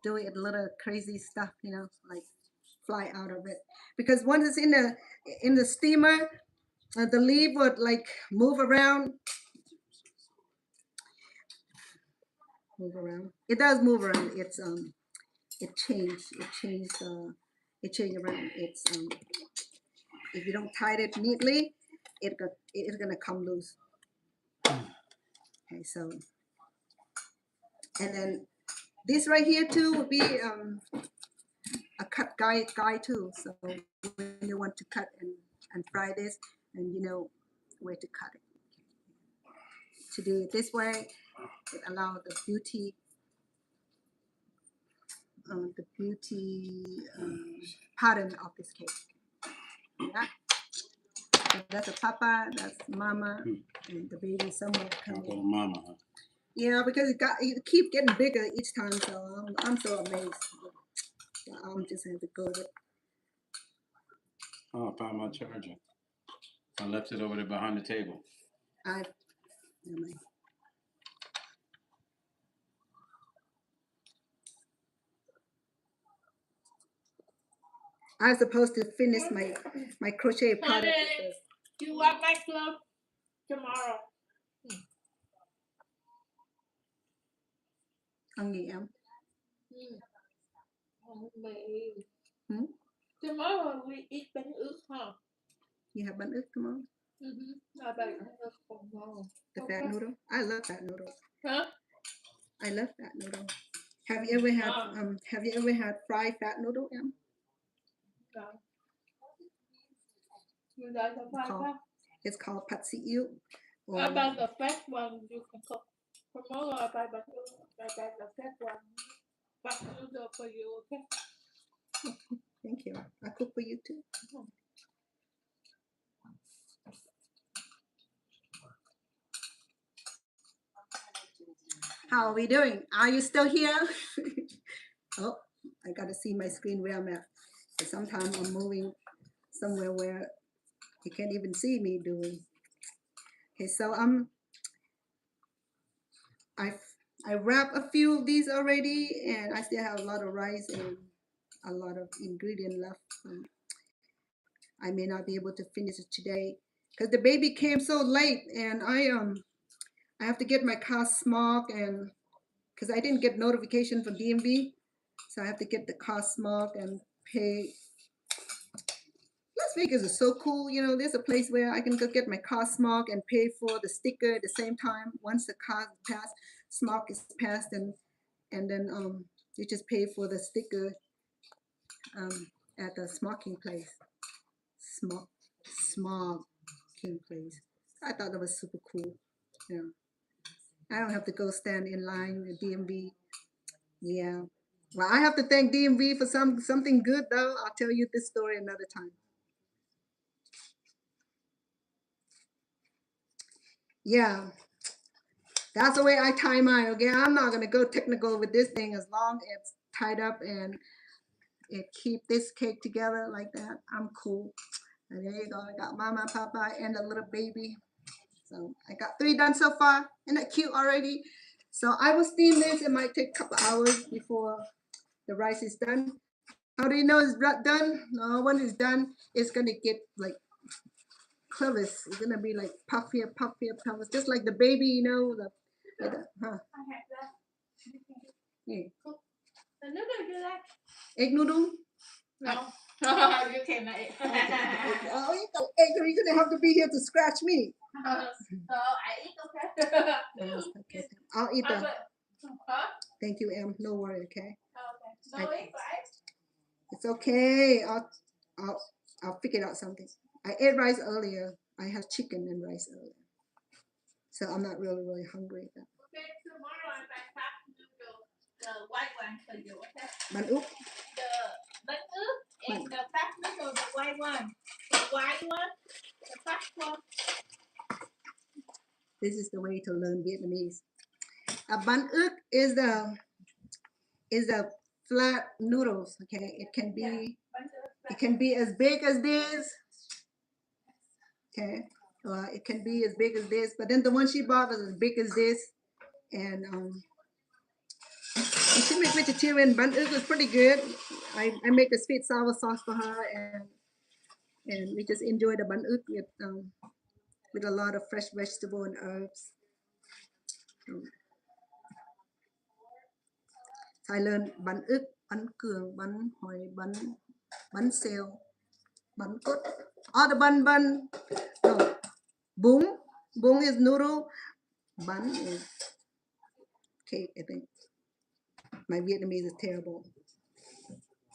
[SPEAKER 1] doing a little crazy stuff, you know, like fly out of it. Because once it's in the steamer, the leaf would like move around. It does move around. It's it changed around. It's if you don't tie it neatly, it's gonna come loose. Okay, so and then this right here too would be a cut guide too. So when you want to cut and fry this, and you know where to cut it. To do it this way, it allows the beauty pattern of this cake. Yeah. So that's a papa, that's mama, and the baby somewhere coming.
[SPEAKER 3] Little mama, huh?
[SPEAKER 1] Yeah, because it keep getting bigger each time, so I'm so amazed. I'm just have to go with it.
[SPEAKER 3] Oh, I found my charger. I left it over there behind the table.
[SPEAKER 1] Never mind. I was supposed to finish my crochet product.
[SPEAKER 2] You want my glove tomorrow?
[SPEAKER 1] Em.
[SPEAKER 2] Tomorrow we eat bánh ướt, huh?
[SPEAKER 1] You have bánh ướt tomorrow? The fat noodle. I love fat noodle.
[SPEAKER 2] Huh?
[SPEAKER 1] I love fat noodle. Have you ever had fried fat noodle? Em?
[SPEAKER 2] You like the fried one?
[SPEAKER 1] It's called pad see ew.
[SPEAKER 2] How about the fat one you can cook? Tomorrow I buy the fat one. Fat noodle for you, okay?
[SPEAKER 1] Thank you. I cook for you too. How are we doing? Are you still here? Oh, I gotta see my screen where I'm at. But sometimes I'm moving somewhere where you can't even see me doing. Okay, so I wrapped a few of these already, and I still have a lot of rice and a lot of ingredient left. I may not be able to finish it today because the baby came so late, and I have to get my car smog, and because I didn't get notification from DMV, so I have to get the car smog and pay. Las Vegas is so cool, you know. There's a place where I can go get my car smog and pay for the sticker at the same time. Once the car passed, smog is passed, and then you just pay for the sticker at the smoking place. Smoking place. I thought that was super cool. Yeah. I don't have to go stand in line at DMV. Yeah. Well, I have to thank DMV for something good though. I'll tell you this story another time. Yeah. That's the way I tie mine, okay? I'm not gonna go technical with this thing as long as it's tied up and it keep this cake together like that. I'm cool. And there you go. I got Mama, Papa, and a little baby. So I got 3 done so far. Isn't that cute already? So I will steam this. It might take a couple hours before the rice is done. How do you know it's done? No, when it's done, it's gonna get like crevice. It's gonna be like puffier, just like the baby, you know.
[SPEAKER 2] I have that.
[SPEAKER 1] Yeah.
[SPEAKER 2] The noodle you like?
[SPEAKER 1] Egg noodle?
[SPEAKER 2] No. You cannot eat.
[SPEAKER 1] Oh, you're gonna have to be here to scratch me.
[SPEAKER 2] So I eat, okay?
[SPEAKER 1] Okay. I'll eat that.
[SPEAKER 2] Huh?
[SPEAKER 1] Thank you, Em. No worry, okay?
[SPEAKER 2] Okay. No eat, right?
[SPEAKER 1] It's okay. I'll figure out something. I ate rice earlier. I had chicken and rice earlier. So I'm not really hungry.
[SPEAKER 2] Okay, tomorrow I buy fat noodle, the white one for you, okay?
[SPEAKER 1] Bánh úp.
[SPEAKER 2] The bánh ướt and the fat noodle, the white one. The white one, the fat one.
[SPEAKER 1] This is the way to learn Vietnamese. A bánh ướt is the flat noodles. Okay, it can be as big as this. Okay, it can be as big as this. But then the one she bought was as big as this, and she made vegetarian bánh ướt was pretty good. I make a sweet sour sauce for her, and we just enjoy the bánh ướt with a lot of fresh vegetable and herbs. I learned bánh ướt, bánh cường, bánh hỏi, bánh xèo, bánh cốt. Oh, the bun. No, bún is noodle. Bun is cake, I think. My Vietnamese is terrible.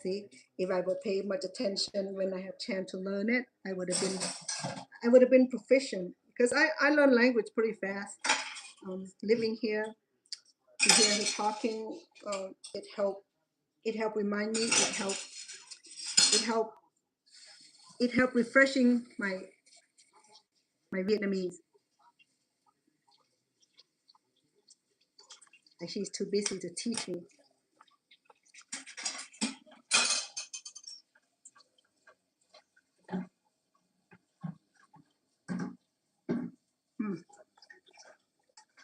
[SPEAKER 1] See, if I would pay much attention when I had chance to learn it, I would have been proficient. Because I learn language pretty fast. Living here, to hear her talking, it helped remind me. It helped refreshing my Vietnamese. And she's too busy to teach me.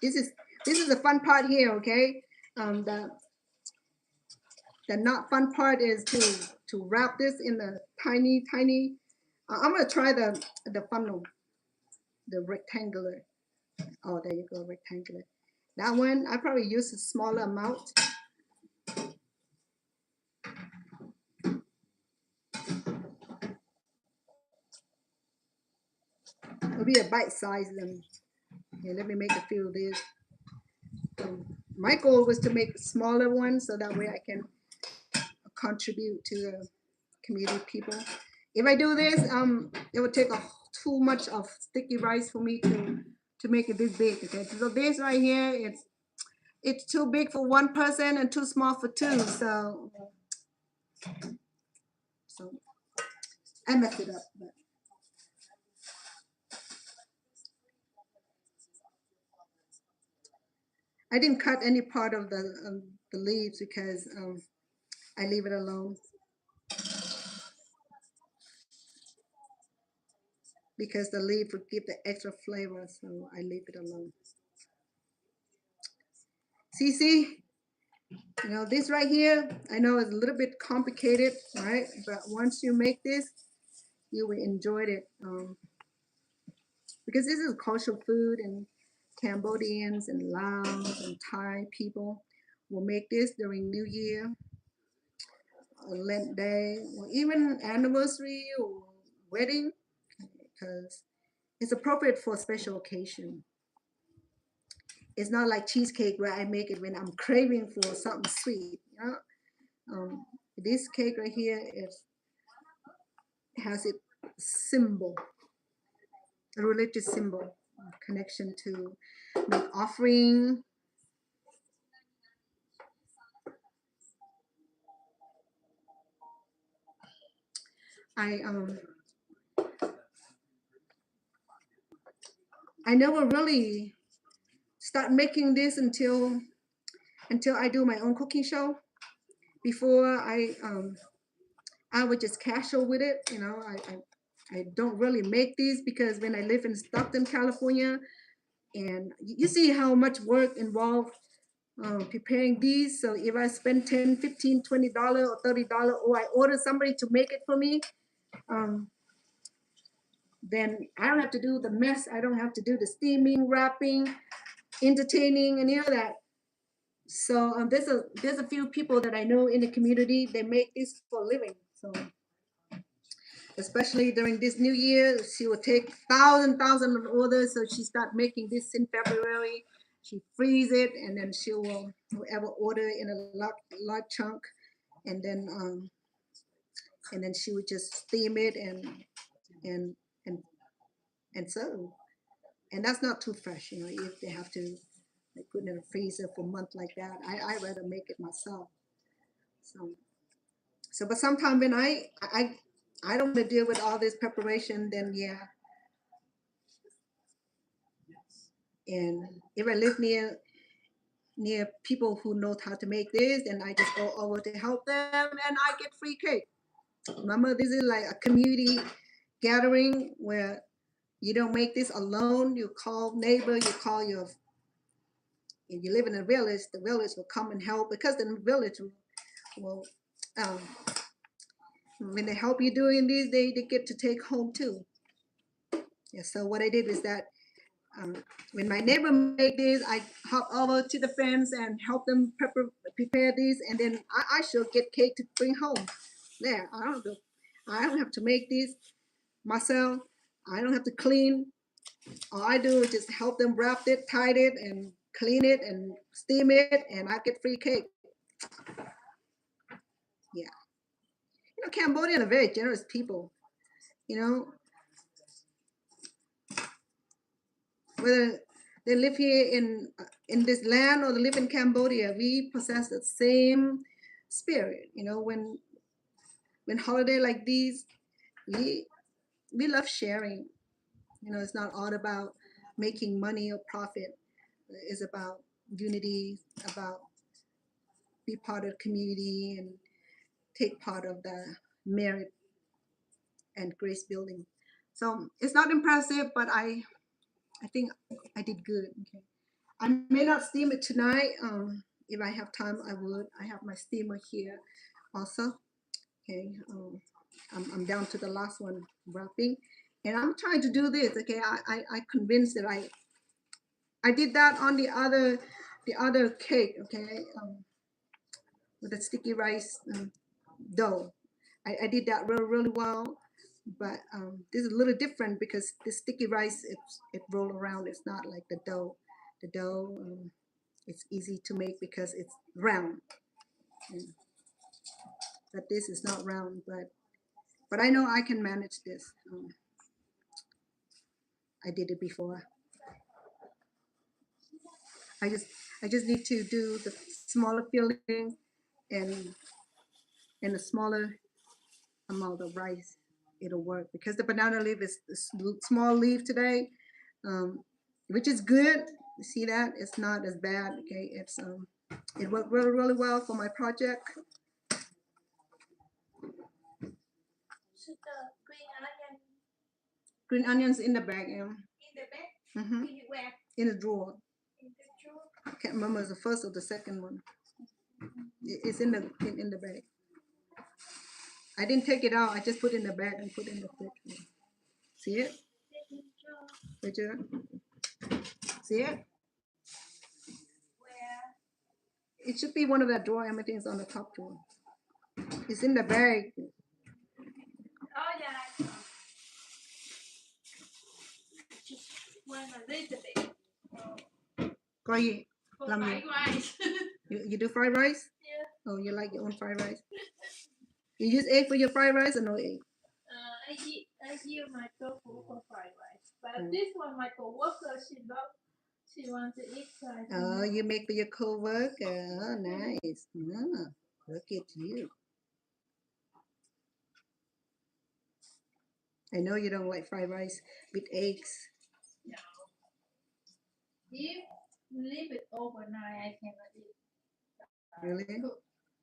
[SPEAKER 1] This is the fun part here, okay? The not fun part is to wrap this in the tiny. I'm gonna try the funnel, the rectangular. Oh, there you go, rectangular. That one I probably use a smaller amount. It'll be a bite size. And yeah, let me make a few of these. My goal was to make smaller ones so that way I can contribute to the community people. If I do this, it would take too much of sticky rice for me to make it this big. Okay, so this right here, it's too big for one person and too small for two. So I messed it up. But I didn't cut any part of the leaves because I leave it alone. Because the leaf would give the extra flavor, so I leave it alone. See, you know, this right here, I know it's a little bit complicated, right? But once you make this, you will enjoy it. Because this is cultural food, and Cambodians and Laos and Thai people will make this during New Year, or Lent Day, or even anniversary or wedding, because it's appropriate for a special occasion. It's not like cheesecake where I make it when I'm craving for something sweet. You know? This cake right here has its symbol, a religious symbol, connection to make offering. I never really start making this until I do my own cooking show. Before I would just casual with it. You know, I don't really make these because when I live in Stockton, California, and you see how much work involved preparing these. So if I spend 10, 15, $20 or $30, or I order somebody to make it for me, then I don't have to do the mess. I don't have to do the steaming, wrapping, entertaining, and any of that. So there's a few people that I know in the community. They make this for a living. So especially during this new year, she will take thousands of orders. So she start making this in February. She freeze it, and then she will whoever order in a large chunk, and then she would just steam it and and serve. And that's not too fresh, you know. If they have to like put it in a freezer for a month like that, I rather make it myself. So but sometimes when I don't want to deal with all this preparation, then yeah. And if I live near people who know how to make this, then I just go over to help them, and I get free cake. Remember, this is like a community gathering where you don't make this alone. You call neighbor, you call your. If you live in a village, the village will come and help, because the village will when they help you doing this, they get to take home too. Yeah. So what I did is that when my neighbor make this, I hop over to the fence and help them prepare these, and then I should get cake to bring home. There, I don't have to make these myself. I don't have to clean. All I do is just help them wrap it, tie it, and clean it and steam it, and I get free cake. Yeah, you know, Cambodian are very generous people. You know, whether they live here in this land or they live in Cambodia, we possess the same spirit. You know, when holiday like these, we love sharing. You know, it's not all about making money or profit. It's about unity, about be part of the community and take part of the merit and grace building. So it's not impressive, but I think I did good. Okay. I may not steam it tonight. If I have time, I would. I have my steamer here also. Okay. I'm down to the last one, wrapping. And I'm trying to do this. Okay. I convinced that I did that on the other cake. Okay. With the sticky rice dough. I did that really, really well. But this is a little different because the sticky rice, it roll around. It's not like the dough. The dough, it's easy to make because it's round. And, but this is not round. But I know I can manage this. I did it before. I just I just need to do the smaller filling and a smaller amount of rice. It'll work because the banana leaf is a small leaf today, which is good. You see that? It's not as bad. Okay, it worked really, really well for my project.
[SPEAKER 2] Sister, green onion
[SPEAKER 1] Green onions in the bag,
[SPEAKER 2] in the bag.
[SPEAKER 1] mm-hmm.
[SPEAKER 2] In where?
[SPEAKER 1] In the drawer.
[SPEAKER 2] In the drawer.
[SPEAKER 1] I can't remember the first or the second one. It's in the bag. I didn't take it out. I just put it in the bag and put it in the fridge. See it? Picture. See it?
[SPEAKER 2] Where?
[SPEAKER 1] It should be one of that drawer. Everything's on the top drawer. It's in the bag.
[SPEAKER 2] Oh yeah. Just one a little bit.
[SPEAKER 1] Có gì?
[SPEAKER 2] For
[SPEAKER 1] Làm gì?
[SPEAKER 2] fried rice.
[SPEAKER 1] You do fried rice?
[SPEAKER 2] Yeah.
[SPEAKER 1] Oh, you like your own fried rice? You use egg for your fried rice or no egg?
[SPEAKER 2] I use my tofu for fried rice, but this one my coworker she wants to eat fried.
[SPEAKER 1] Oh, you make for your co-worker. Oh, nice. Oh, look at you. I know you don't like fried rice with eggs.
[SPEAKER 2] No. If leave it overnight, I cannot eat.
[SPEAKER 1] Really?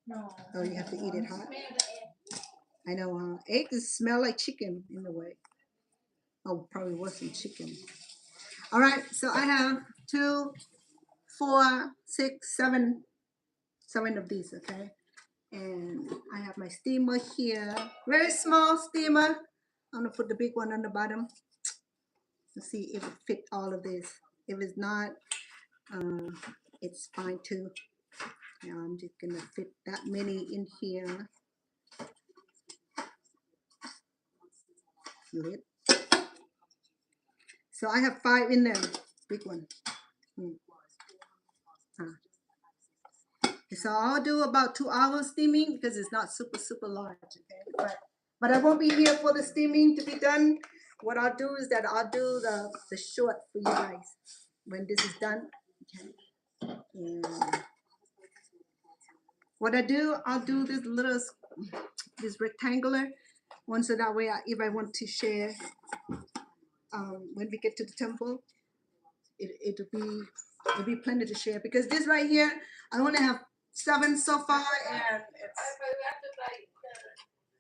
[SPEAKER 2] No.
[SPEAKER 1] Oh, you have to eat it hot?
[SPEAKER 2] Smell the egg.
[SPEAKER 1] I know, huh? Eggs smell like chicken in a way. Oh, probably wasn't chicken. All right, so I have 2, 4, 6, 7 of these, okay? And I have my steamer here. Very small steamer. I'm gonna put the big one on the bottom. Let's see if it fit all of this. If it's not, it's fine too. Now I'm just gonna fit that many in here. Good. So I have 5 in there, big one. So I'll do about 2 hours steaming because it's not super, super large, okay? But I won't be here for the steaming to be done. What I'll do is that I'll do the short for you guys when this is done, okay? And what I'll do this rectangular one so that way if I want to share when we get to the temple, it'll be plenty to share because this right here, I only have 7 so far, and it's.
[SPEAKER 2] I forgot to buy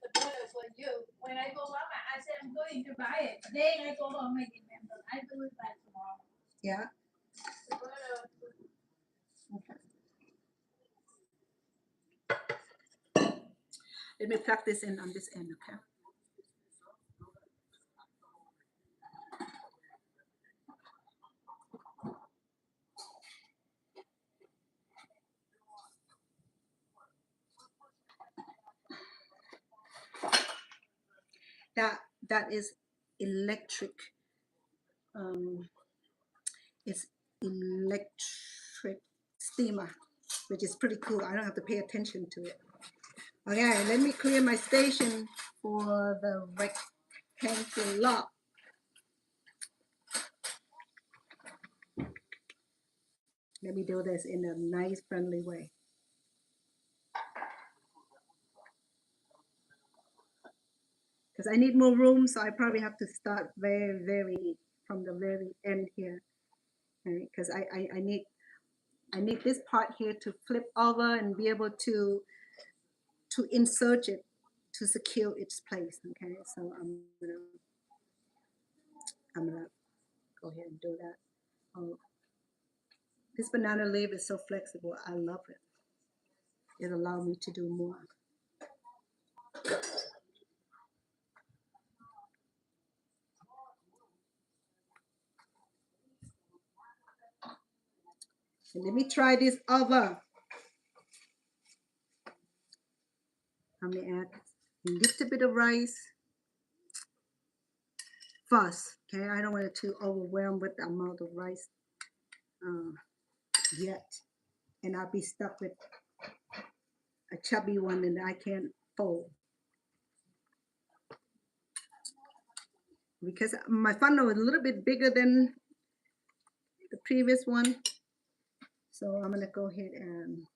[SPEAKER 2] the butter for you. When I go home, I said I'm going to buy it. Then I go home, I remember. I do it by tomorrow.
[SPEAKER 1] Yeah.
[SPEAKER 2] The butter.
[SPEAKER 1] Okay. Let me plug this in on this end, okay? That is electric. It's electric steamer, which is pretty cool. I don't have to pay attention to it. Okay, let me clear my station for the rectangular. Let me do this in a nice, friendly way. Because I need more room, so I probably have to start very from the very end here. Because I need this part here to flip over and be able to insert it to secure its place. Okay, so I'm gonna go ahead and do that. Oh, this banana leaf is so flexible. I love it. It allows me to do more. And let me try this over. I'm gonna add a little bit of rice. fuss. Okay, I don't want it to overwhelm with the amount of rice yet, and I'll be stuck with a chubby one and I can't fold because my funnel is a little bit bigger than the previous one. So I'm gonna go ahead and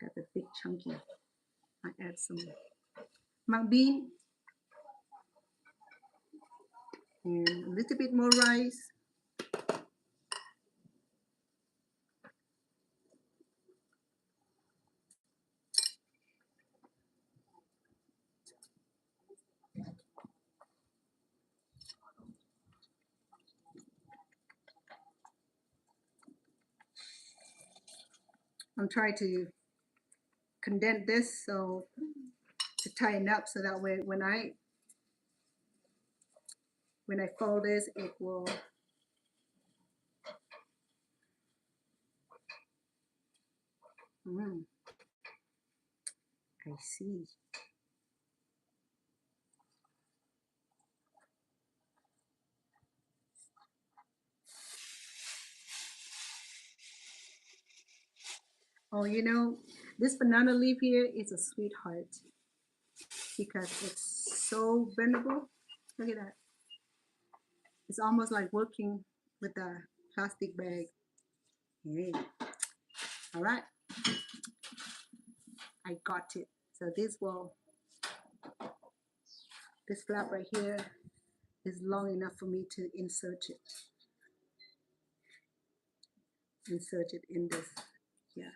[SPEAKER 1] got the big chunky. I add some mung bean and a little bit more rice. I'm trying to condense this so to tighten up so that way when I fold this it will I see. Oh, you know, this banana leaf here is a sweetheart because it's so bendable. Look at that. It's almost like working with a plastic bag. Hey. All right. I got it. So this flap right here is long enough for me to insert it. Insert it in this. Yeah.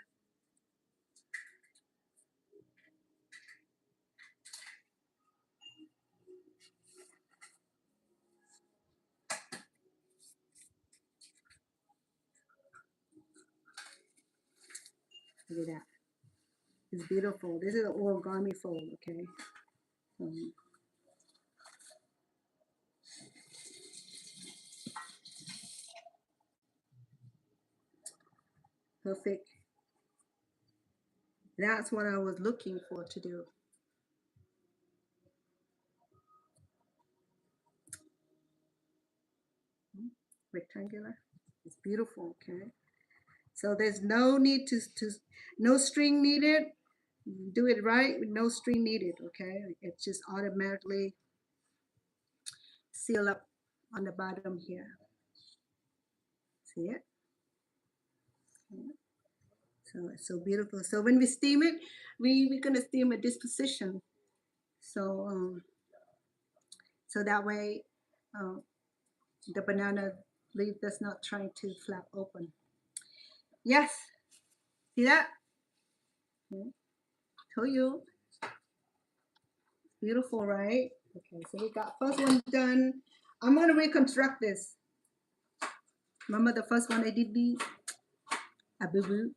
[SPEAKER 1] Look at that. It's beautiful. This is an origami fold, okay? Perfect. That's what I was looking for to do. Rectangular. It's beautiful, okay? So there's no need to no string needed. Do it right with no string needed, okay? It just automatically seal up on the bottom here. See it? So it's so beautiful. So when we steam it, we're gonna steam at this position. So so that way the banana leaf does not try to flap open. Yes, see that? Told you. Beautiful, right? Okay, so we got first one done. I'm gonna reconstruct this. Remember the first one I did the boo-boo,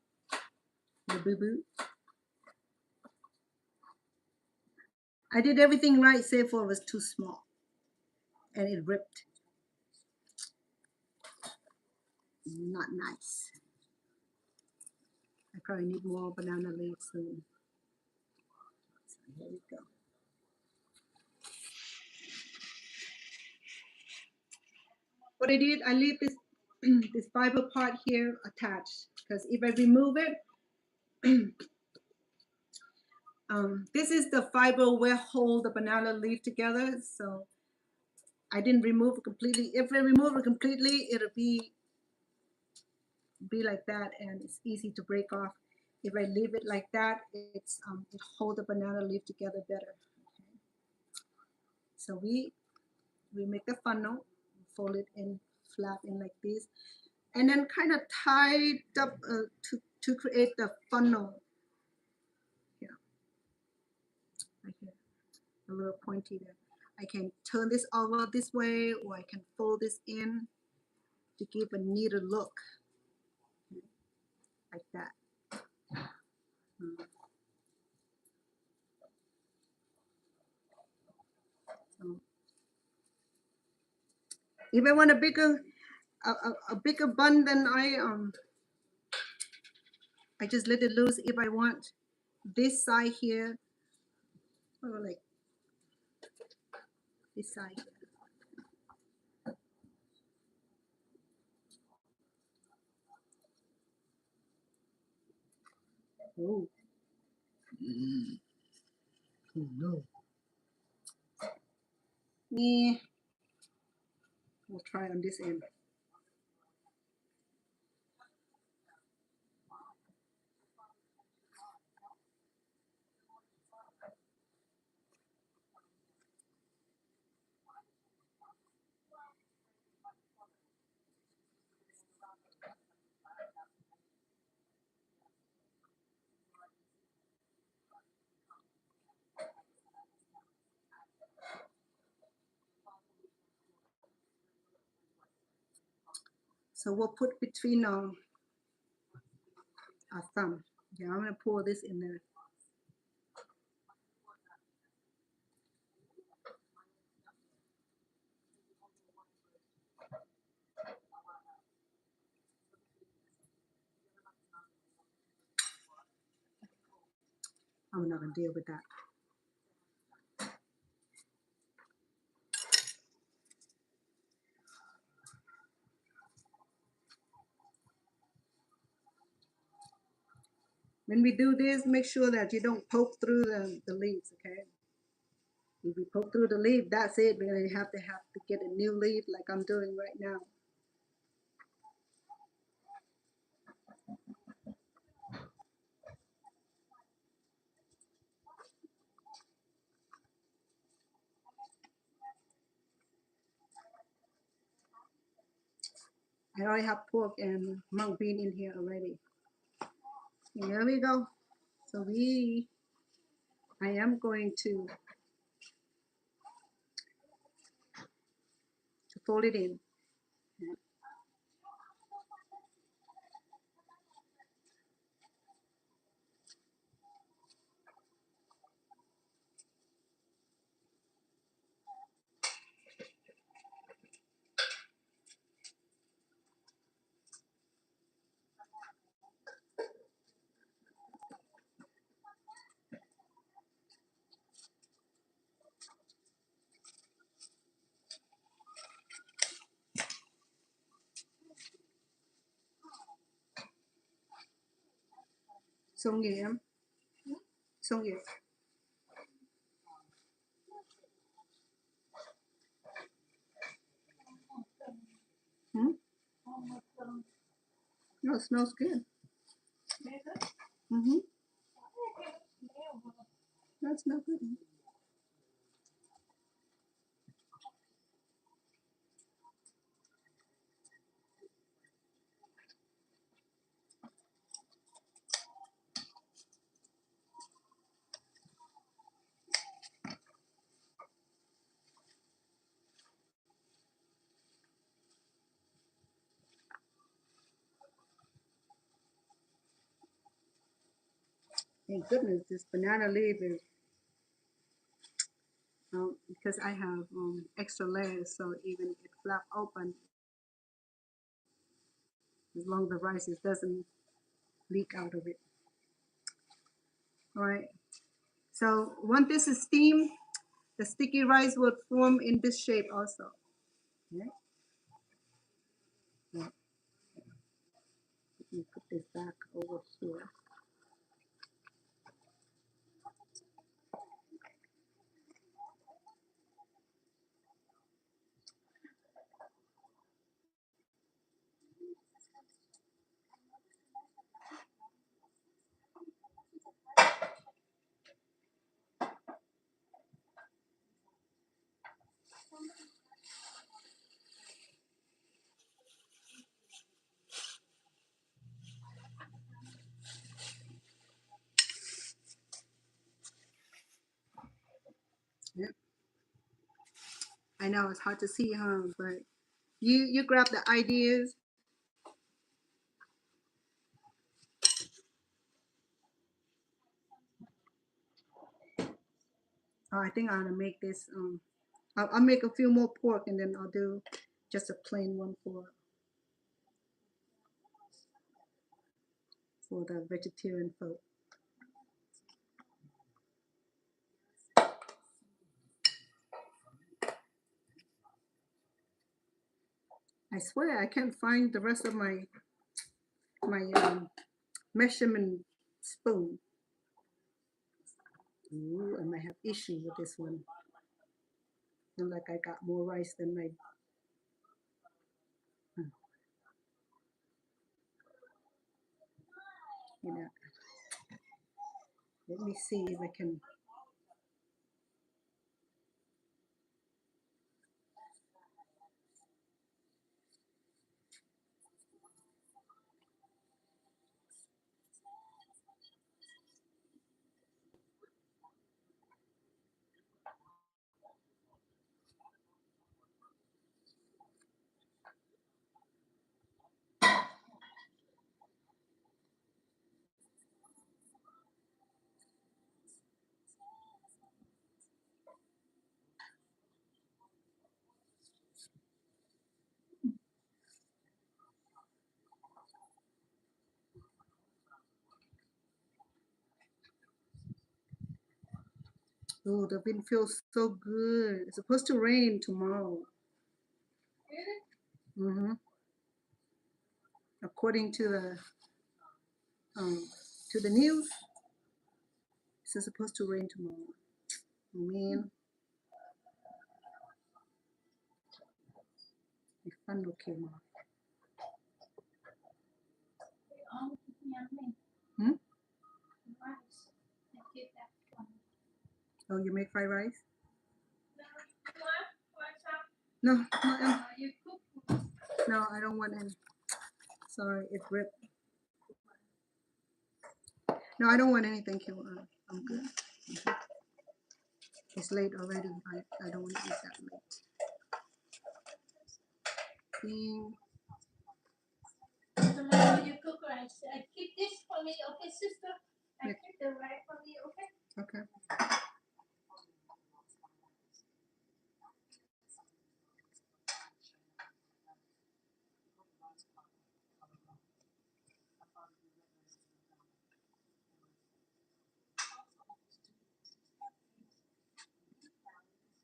[SPEAKER 1] the boo-boo. I did everything right, save for it was too small, and it ripped. Not nice. I probably need more banana leaves soon. So here we go. What I did, I leave this this fiber part here attached because if I remove it, this is the fiber where hold the banana leaf together. So I didn't remove it completely. If I remove it completely, it'll be like that, and it's easy to break off. If I leave it like that, it hold the banana leaf together better. Okay. So we make the funnel, fold it in, flap in like this, and then kind of tied up to create the funnel. Here, right here, a little pointy there. I can turn this over this way, or I can fold this in to give a neater look, like that. So if I want a bigger bun, then I just let it loose. If I want this side here, like this side here. Oh. Oh no. Yeah. We'll try on this end. So we'll put between our thumb. Yeah, I'm gonna pour this in there. I'm not gonna deal with that. When we do this, make sure that you don't poke through the leaves, okay? If you poke through the leaf, that's it. We're gonna have to get a new leaf like I'm doing right now. I already have pork and mung bean in here already. Here we go. So I am going to fold it in. Xong rồi em. Xong rồi. Hmm? No, it smells good. Mm-hmm. That smells good. Thank goodness this banana leaf is because I have extra layers, so even if it flap open, as long as the rice doesn't leak out of it. All right. So once this is steamed, the sticky rice will form in this shape also. Okay. Let me put this back over here. Yep. I know it's hard to see, huh? But you grab the ideas. Oh, I think I'm gonna make this. I'll make a few more pork, and then I'll do just a plain one for the vegetarian folk. I swear I can't find the rest of my measurement spoon. Ooh, I might have issue with this one. Look like I got more rice than my. You know, let me see if I can. Oh, the wind feels so good. It's supposed to rain tomorrow. Mm-hmm. According to the news, it's supposed to rain tomorrow. Man, the fun came off. Hmm? Oh, you make fried rice? No, no, I don't want any. Sorry, it ripped. No, I don't want any. Thank you. I'm good. It's late already. I don't want to eat that late.
[SPEAKER 2] Tomorrow you cook rice. Keep this for me, okay, sister? Keep the rice for me, okay?
[SPEAKER 1] Okay.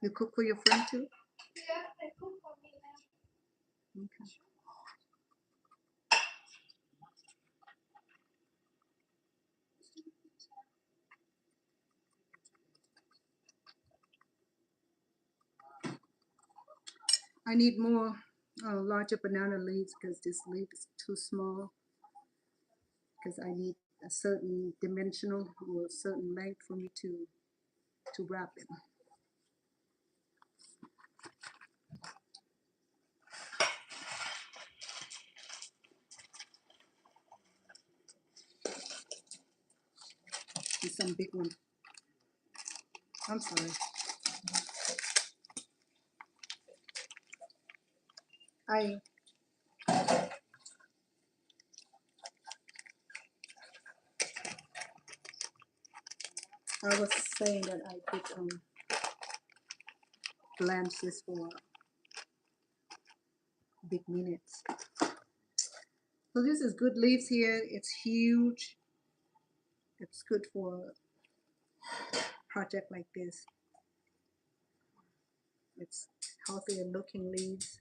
[SPEAKER 1] You cook for your friend too?
[SPEAKER 2] Yeah, I cook for me now.
[SPEAKER 1] Okay. I need more larger banana leaves because this leaf is too small. Because I need a certain dimensional or a certain length for me to wrap it. And some big one. I'm sorry. I was saying that I could blanch this for big minutes. So this is good leaves here. It's huge. It's good for a project like this. It's healthier looking leaves.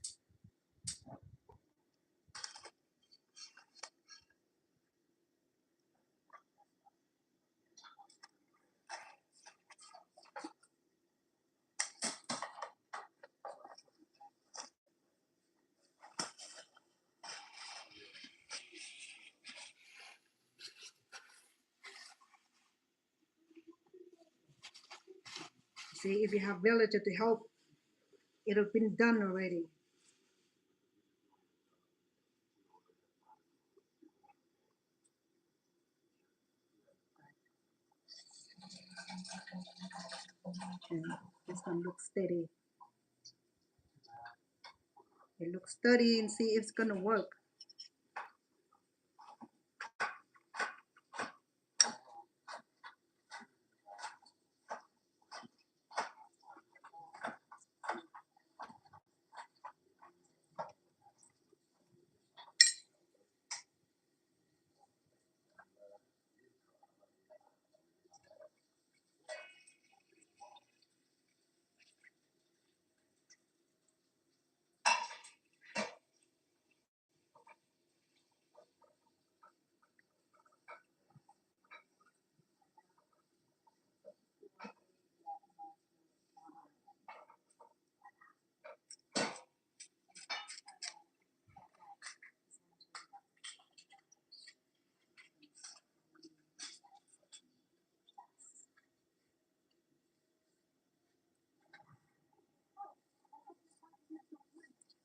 [SPEAKER 1] See, if you have villager to help, it would have been done already. And this one looks steady. It looks steady and see if it's gonna work.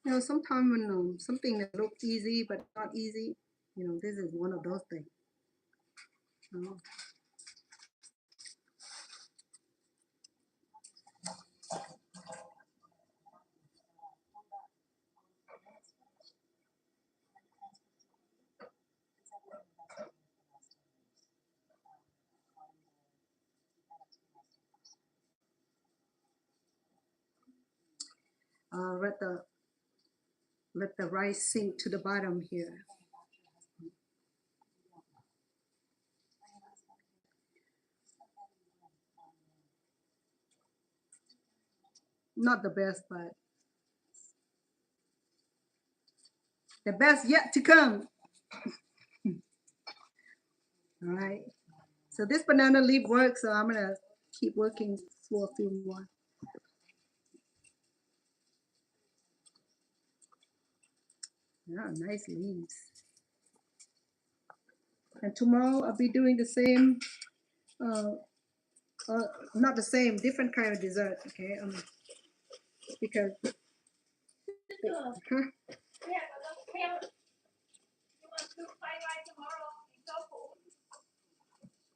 [SPEAKER 1] You know, sometimes when something that looks easy but not easy, you know, this is one of those things. You know? Let the rice sink to the bottom here. Not the best, but the best yet to come. All right. So this banana leaf works, so I'm gonna keep working for a few more. Yeah, nice leaves. And tomorrow I'll be doing the same, uh, not the same, different kind of dessert. Okay, because huh?
[SPEAKER 2] Yeah, but look, Kim, you want to fried rice tomorrow in tofu?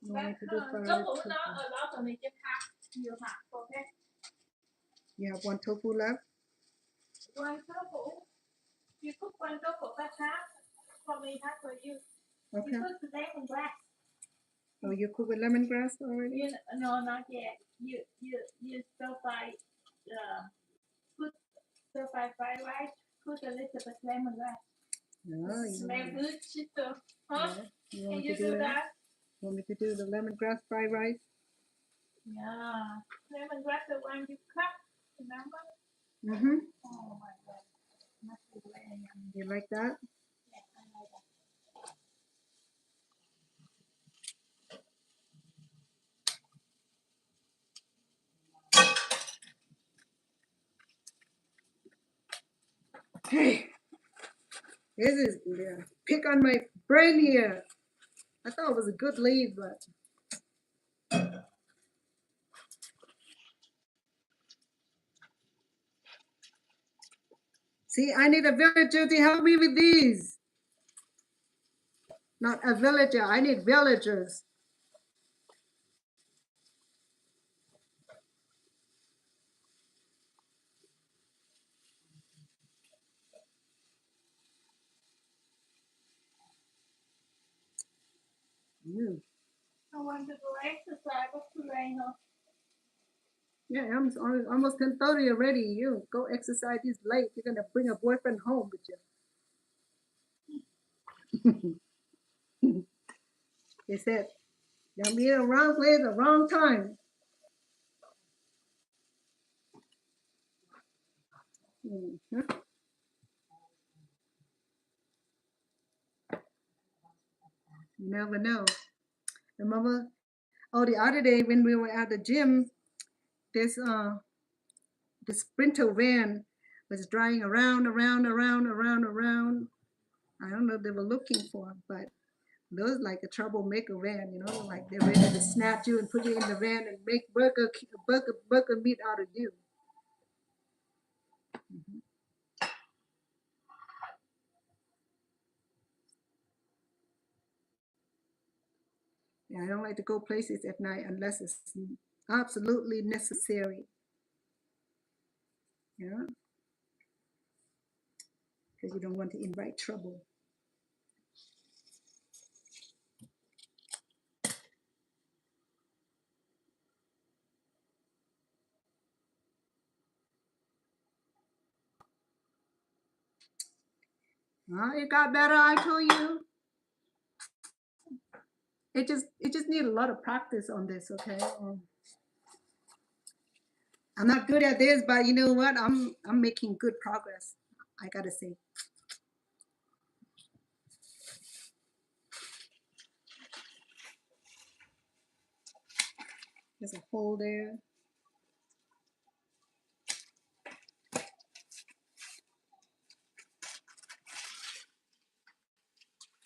[SPEAKER 1] You want me to do fried
[SPEAKER 2] Tofu
[SPEAKER 1] tofu?
[SPEAKER 2] nó ở đó tụi mình chỉ hạt, nhiều hạt, okay?
[SPEAKER 1] You have one tofu left?
[SPEAKER 2] One tofu. You cook one tofu per half for me, half for you.
[SPEAKER 1] Okay.
[SPEAKER 2] You cook the lemongrass.
[SPEAKER 1] Oh, you cook with lemongrass already?
[SPEAKER 2] No, not yet. You stir fry. Put stir fry fried rice. Put a little bit lemongrass.
[SPEAKER 1] Oh,
[SPEAKER 2] Smell good, sister. Huh?
[SPEAKER 1] Yeah. You
[SPEAKER 2] Can
[SPEAKER 1] want me
[SPEAKER 2] you
[SPEAKER 1] to do
[SPEAKER 2] do
[SPEAKER 1] that?
[SPEAKER 2] that?
[SPEAKER 1] Want me to do the lemongrass fried rice?
[SPEAKER 2] Yeah. Lemongrass, the one you cut. Remember?
[SPEAKER 1] Mm-hmm.
[SPEAKER 2] Oh my God. Must be very yummy.
[SPEAKER 1] You like that?
[SPEAKER 2] Yeah, I like that.
[SPEAKER 1] Hey, this is pick on my brain here. I thought it was a good lead, but see, I need a villager to help me with these. Not a villager, I need villagers. Mm.
[SPEAKER 2] I want to go exercise. What's today, huh?
[SPEAKER 1] Yeah, I'm almost 10:30 already. You go exercise this late. You're gonna bring a boyfriend home with you. They said, you'll be in the wrong place at the wrong time. Mhm. You never know. Remember, oh, the other day when we were at the gym, this the sprinter van was driving around. I don't know what they were looking for, but those like a troublemaker van, you know, like they're ready to snatch you and put you in the van and make burger meat out of you. Mhm. Yeah, I don't like to go places at night unless it's absolutely necessary. Yeah, because you don't want to invite trouble. It got better, I told you. It just need a lot of practice on this, okay? I'm not good at this, but you know what? I'm making good progress. I gotta say. There's a hole there.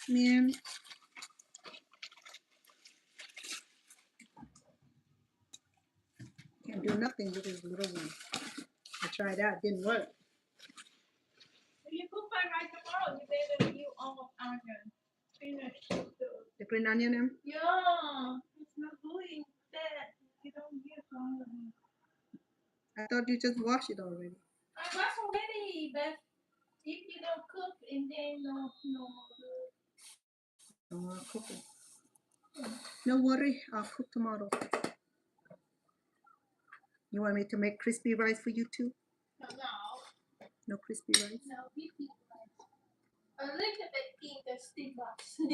[SPEAKER 1] Man. Can't do nothing with this little one. I tried that, didn't work.
[SPEAKER 2] you cook fried rice tomorrow, you better use almost onion. Finish
[SPEAKER 1] The green onion.
[SPEAKER 2] yeah, it's not good that you don't use onion.
[SPEAKER 1] I thought you just washed it already.
[SPEAKER 2] I was already, but if you don't cook and then no more good.
[SPEAKER 1] Oh, I'll cook it. No worry, I'll cook tomorrow. You want me to make crispy rice for you too?
[SPEAKER 2] No,
[SPEAKER 1] No crispy rice?
[SPEAKER 2] no, we keep rice. A little bit in the steam box. That's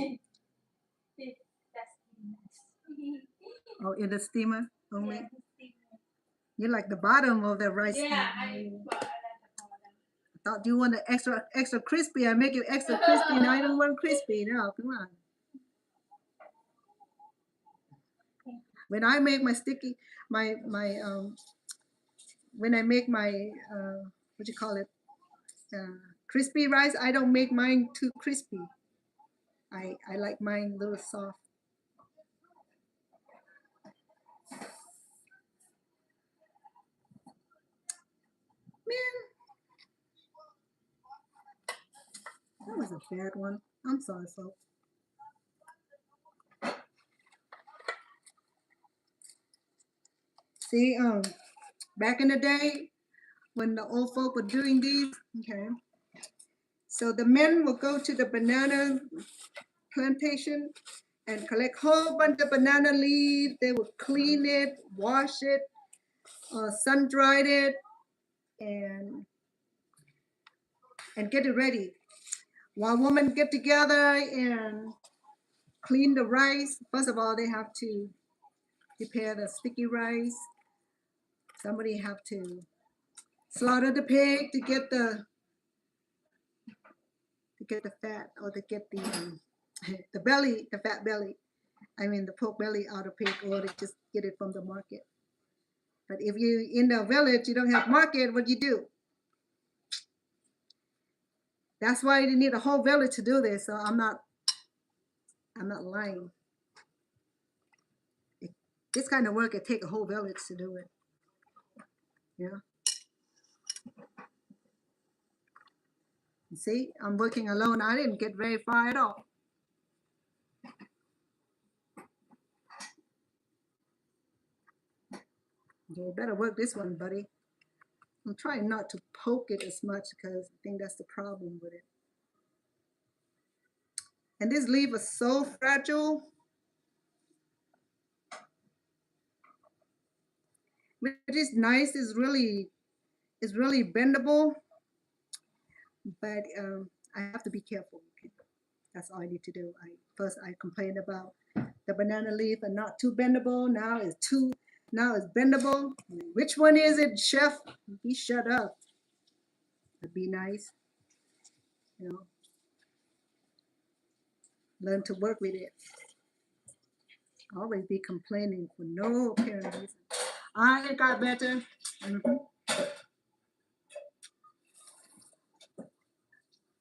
[SPEAKER 2] nice.
[SPEAKER 1] Oh, in the steamer only?
[SPEAKER 2] Yeah, the steamer.
[SPEAKER 1] You like the bottom of the rice?
[SPEAKER 2] Yeah, I
[SPEAKER 1] steamer.
[SPEAKER 2] like the bottom.
[SPEAKER 1] I thought you want it extra crispy. I make it extra crispy. Now I don't want crispy. No, come on. When I make my sticky, when I make my what you call it, crispy rice, I don't make mine too crispy. I like mine a little soft. Man, that was a bad one. I'm sorry, folks. See, back in the day when the old folk were doing these, okay. So the men will go to the banana plantation and collect a whole bunch of banana leaves. They would clean it, wash it, sun dried it, and get it ready. While women get together and clean the rice, first of all, they have to prepare the sticky rice. Somebody have to slaughter the pig to get the fat, or to get the belly, the fat belly. I mean the pork belly out of pig, or to just get it from the market. But if you in the village, you don't have market, what do you do? That's why you need a whole village to do this. So I'm not lying. This kind of work, it take a whole village to do it. Yeah. You see, I'm working alone. I didn't get very far at all. You better work this one, buddy. I'm trying not to poke it as much because I think that's the problem with it. And this leaf is so fragile. Which is nice, is really bendable. But I have to be careful. That's all I need to do. First I complained about the banana leaf and not too bendable. Now it's bendable. Which one is it, chef? He shut up. It'd be nice, you know. Learn to work with it. Always be complaining for no apparent reason. It got better.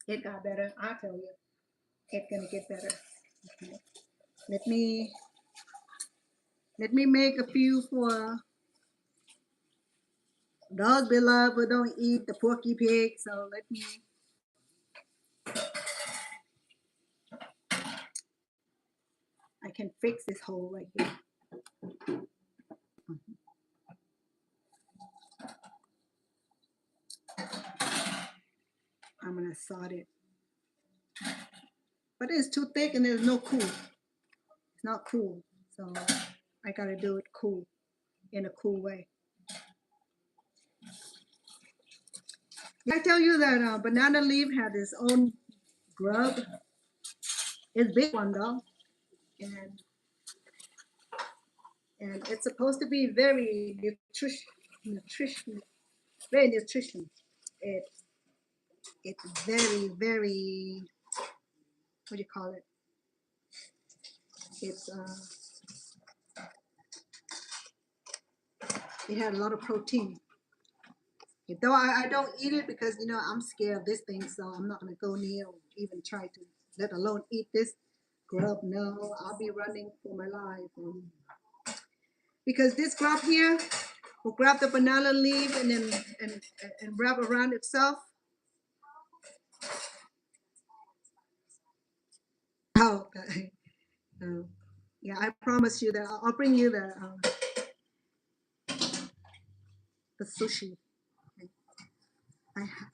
[SPEAKER 1] It got better. I tell you, it's gonna get better. Okay. Let me make a few for those beloved who don't eat the porky pig. So let me. I can fix this hole right here. I'm gonna sod it. But it's too thick and there's no cool. It's not cool. So I gotta do it cool, in a cool way. Did I tell you that banana leaf had its own grub? It's a big one though. And it's supposed to be very nutrition. Very nutrition. It's very, very, what do you call it? It's it had a lot of protein. Though I don't eat it because I'm scared of this thing, so I'm not gonna go near or even try to, let alone eat this grub. No, I'll be running for my life. Because this grub here will grab the banana leaf and then and wrap around itself. Oh, okay. Yeah, I promise you that I'll bring you the sushi.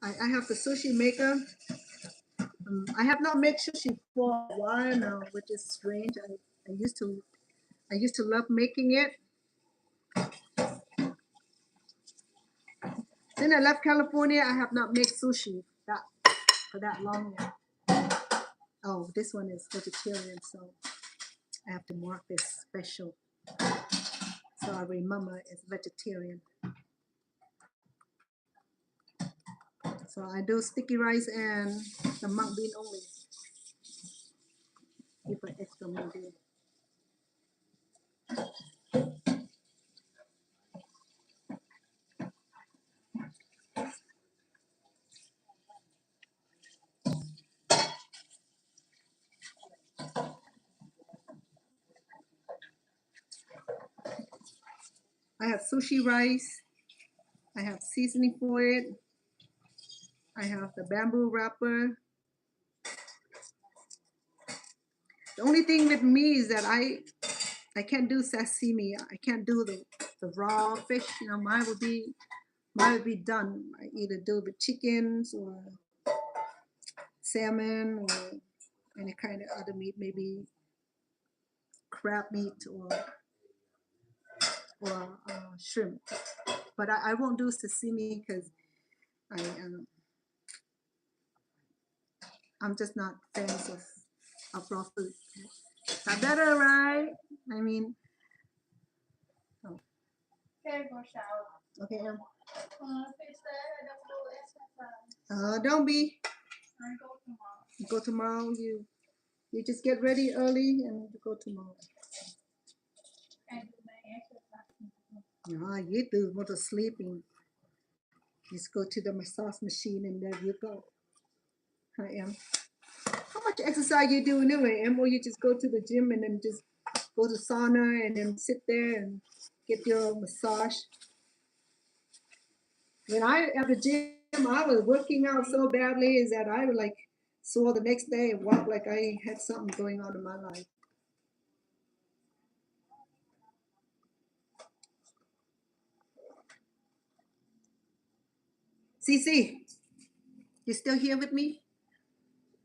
[SPEAKER 1] I have the sushi maker. I have not made sushi for a while now, which is strange. I used to love making it. Since I left California, I have not made sushi for that long yet. Oh, this one is vegetarian, so I have to mark this special so I remember it's vegetarian. So I do sticky rice and the mung bean only. Give an extra mung bean. I have sushi rice. I have seasoning for it. I have the bamboo wrapper. The only thing with me is that I can't do sashimi. I can't do the raw fish. You know, mine would be done. I either do with chickens or salmon or any kind of other meat, maybe crab meat or shrimp. But I won't do sashimi because I I'm just not fans of raw food. That better, right? I mean, oh,
[SPEAKER 2] Okay, go shower.
[SPEAKER 1] okay.
[SPEAKER 2] Fix that. I don't do exercise.
[SPEAKER 1] Don't be.
[SPEAKER 2] I go tomorrow.
[SPEAKER 1] Go tomorrow. You just get ready early and go tomorrow.
[SPEAKER 2] I do my exercise.
[SPEAKER 1] No, you do want to sleep and just go to the massage machine and there you go. I am. How much exercise you do anyway, Em? Or you just go to the gym and then just go to sauna and then sit there and get your massage? When I at the gym, I was working out so badly is that I would like sore the next day and walk like I had something going on in my life. Cece, you still here with me?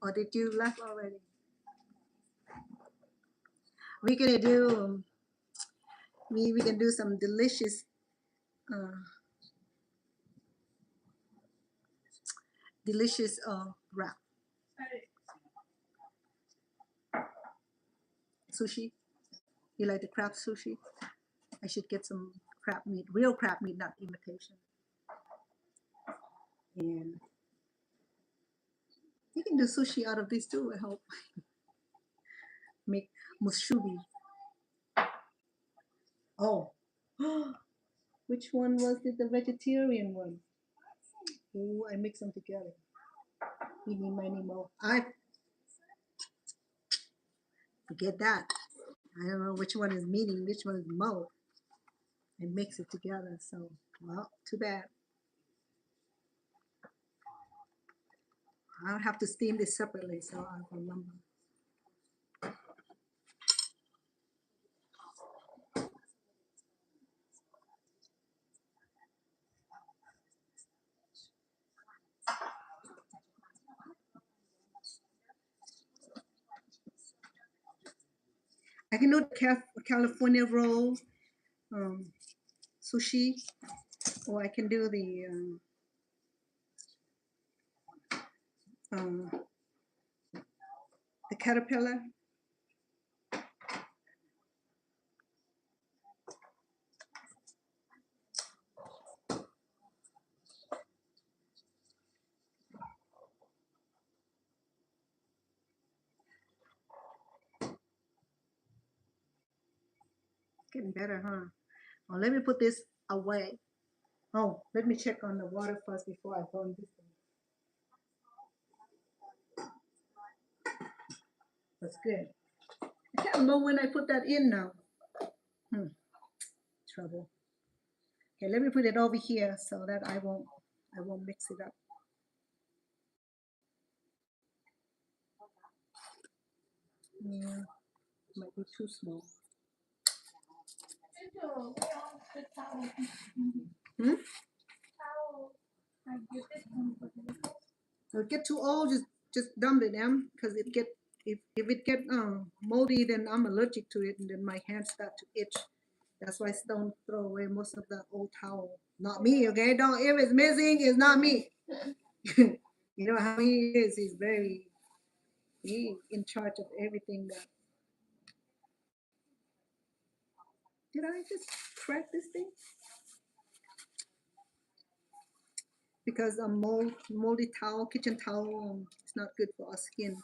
[SPEAKER 1] Or did you left already? We're gonna do we can do some delicious wrap sushi. You like the crab sushi? I should get some crab meat, real crab meat, not imitation. And you can do sushi out of this too, I hope. Make mushubi. Oh, which one was it? The vegetarian one. Oh, I mix them together. Eeny, miny, mo. I forget that. I don't know which one is meaning, which one is mo. I mix it together. So, well, too bad. I'll have to steam this separately so I'll remember. I can do the California roll, sushi, or I can do the caterpillar. Getting better, huh? Well, let me put this away. Oh, let me check on the water first before I go in this thing. That's good. I can't remember when I put that in now. Trouble. Okay, let me put it over here so that I won't mix it up. Yeah, might be too small. Hmm? If it get too old, just dump it, because it get if it get moldy, then I'm allergic to it, and then my hands start to itch. That's why I don't throw away most of the old towel. Not me, okay? Don't if it's missing, it's not me. You know how he is. He in charge of everything. That did I just crack this thing? Because a moldy towel, kitchen towel, it's not good for our skin.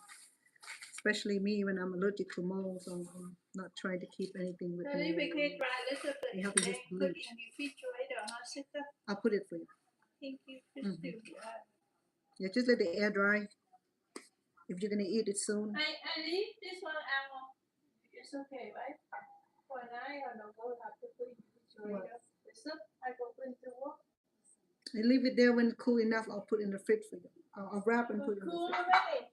[SPEAKER 1] Especially me when I'm allergic to mold, so I'm not trying to keep anything with me. You have to just bleach. I'll put it for you. Yeah, just let the air dry. If you're gonna eat it soon.
[SPEAKER 2] I leave this one out. It's okay, right? For now, I don't go have to put it in the refrigerator. The soup, I go put it to work.
[SPEAKER 1] I leave it there when it's cool enough. I'll put it in the fridge for you. I'll wrap and put it in the
[SPEAKER 2] Cool
[SPEAKER 1] fridge.
[SPEAKER 2] already.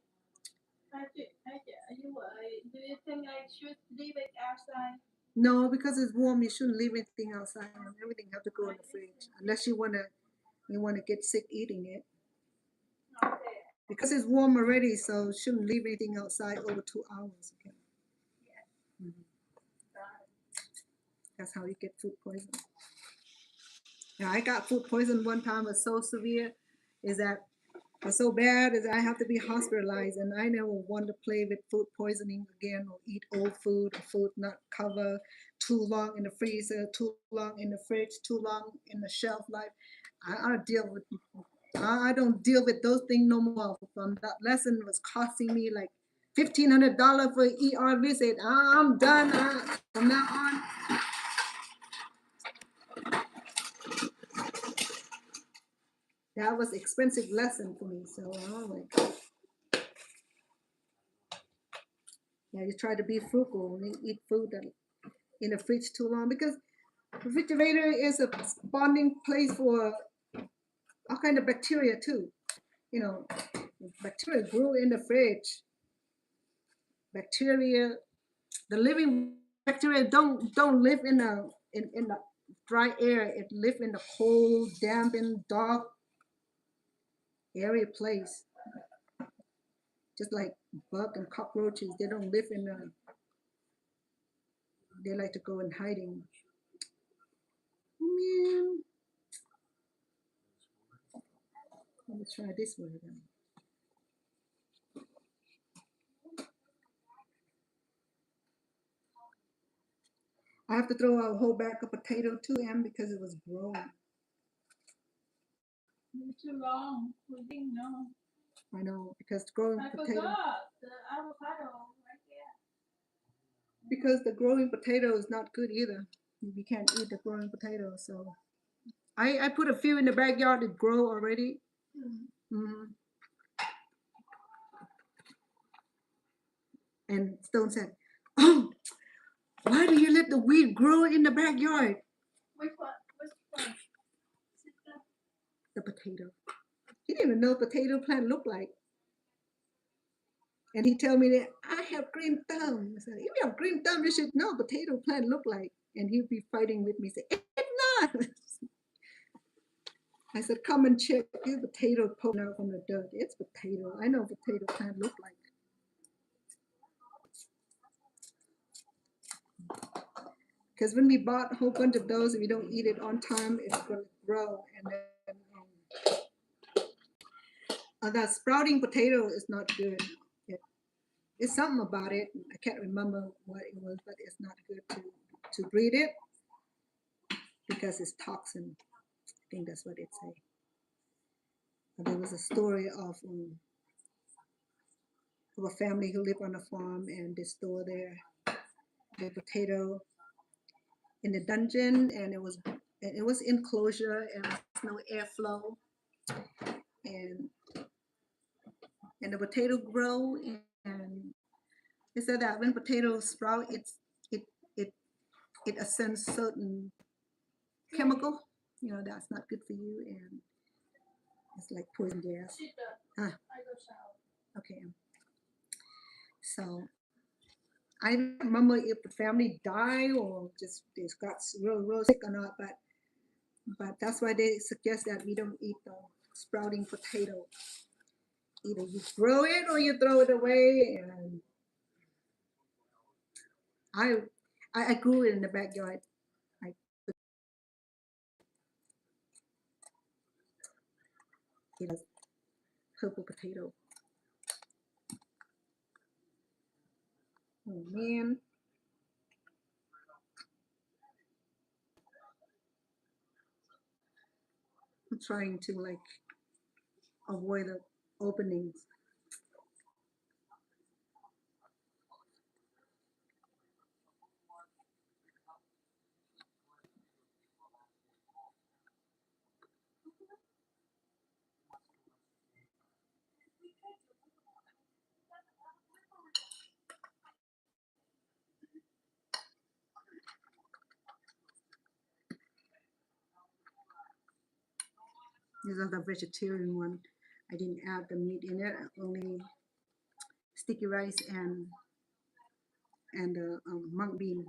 [SPEAKER 2] Do you think I should leave it outside?
[SPEAKER 1] No, because it's warm. You shouldn't leave anything outside. Everything have to go in the fridge, unless you wanna get sick eating it.
[SPEAKER 2] Okay.
[SPEAKER 1] Because it's warm already, so shouldn't leave anything outside over 2 hours. Okay. Mhm. That's how you get food poisoning. Now, I got food poison one time. It was so severe, is that was so bad is I have to be hospitalized, and I never want to play with food poisoning again or eat old food or food not covered too long in the freezer, too long in the fridge, too long in the shelf life. I deal with I don't deal with those things no more. From that lesson was costing me like $1,500 for ER visit. I'm done. From now on. That was expensive lesson for me. So I'm like, yeah, you try to be frugal and eat food that in the fridge too long, because refrigerator is a bonding place for all kind of bacteria too. You know, bacteria grew in the fridge. Bacteria, the living bacteria don't live in the dry air. It live in the cold, damp, and dark, airy place. Just like bug and cockroaches, they don't live in the. They like to go in hiding. Man, let me try this one then. I have to throw out a whole bag of potato too, because it was growing.
[SPEAKER 2] It's too long. We didn't know.
[SPEAKER 1] I know, because growing
[SPEAKER 2] I
[SPEAKER 1] potato.
[SPEAKER 2] forgot the avocado right there.
[SPEAKER 1] Because the growing potato is not good either. You can't eat the growing potato. So I put a few in the backyard that grow already. Mm-hmm. And Stone said, "Oh, why do you let the weed grow in the backyard?"
[SPEAKER 2] Which one? Which one?
[SPEAKER 1] The potato. He didn't even know potato plant looked like. And he told me that I have green thumb. I said, if you have green thumb, you should know potato plant look like. And he'd be fighting with me. Say, it's not. I said, come and check. This potato poking out from the dirt. It's potato. I know potato plant look like. Because when we bought a whole bunch of those, if you don't eat it on time, it's going to grow. And then that sprouting potato is not good. It's something about it. I can't remember what it was, but it's not good to breed it because it's toxin. I think that's what it say. There was a story of a family who lived on a farm, and they store their potato in the dungeon, and it was enclosure and there's no airflow, and the potato grow, and they said that when potatoes sprout, it ascends certain chemical, that's not good for you, and it's like poison gas. Huh? Okay. So I don't remember if the family died or just they got real sick or not, but that's why they suggest that we don't eat the sprouting potato. Either you grow it or you throw it away. And I I grew it in the backyard. I eat a purple potato. Oh man. I'm trying to like avoid the openings. These are the vegetarian one. I didn't add the meat in it, only sticky rice and mung bean.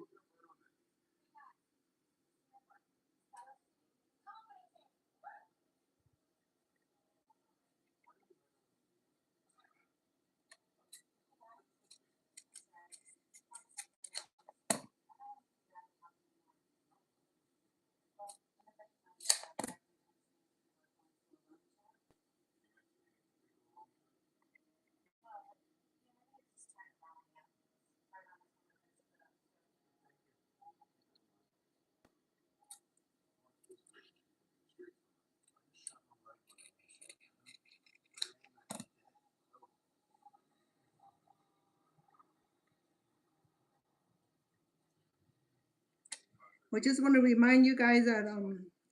[SPEAKER 1] We just want to remind you guys that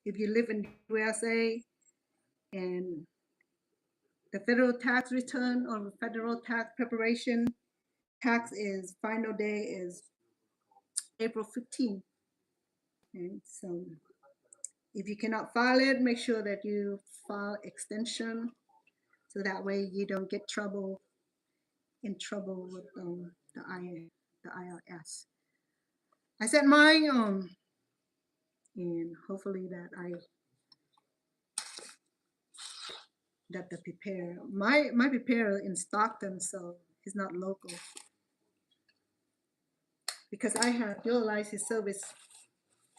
[SPEAKER 1] if you live in USA and the federal tax return or federal tax preparation tax is final day is April 15th. And so if you cannot file it, make sure that you file extension so that way you don't get in trouble with the IRS. I sent mine and hopefully that the preparer my preparer in Stockton, so he's not local because I had utilized his service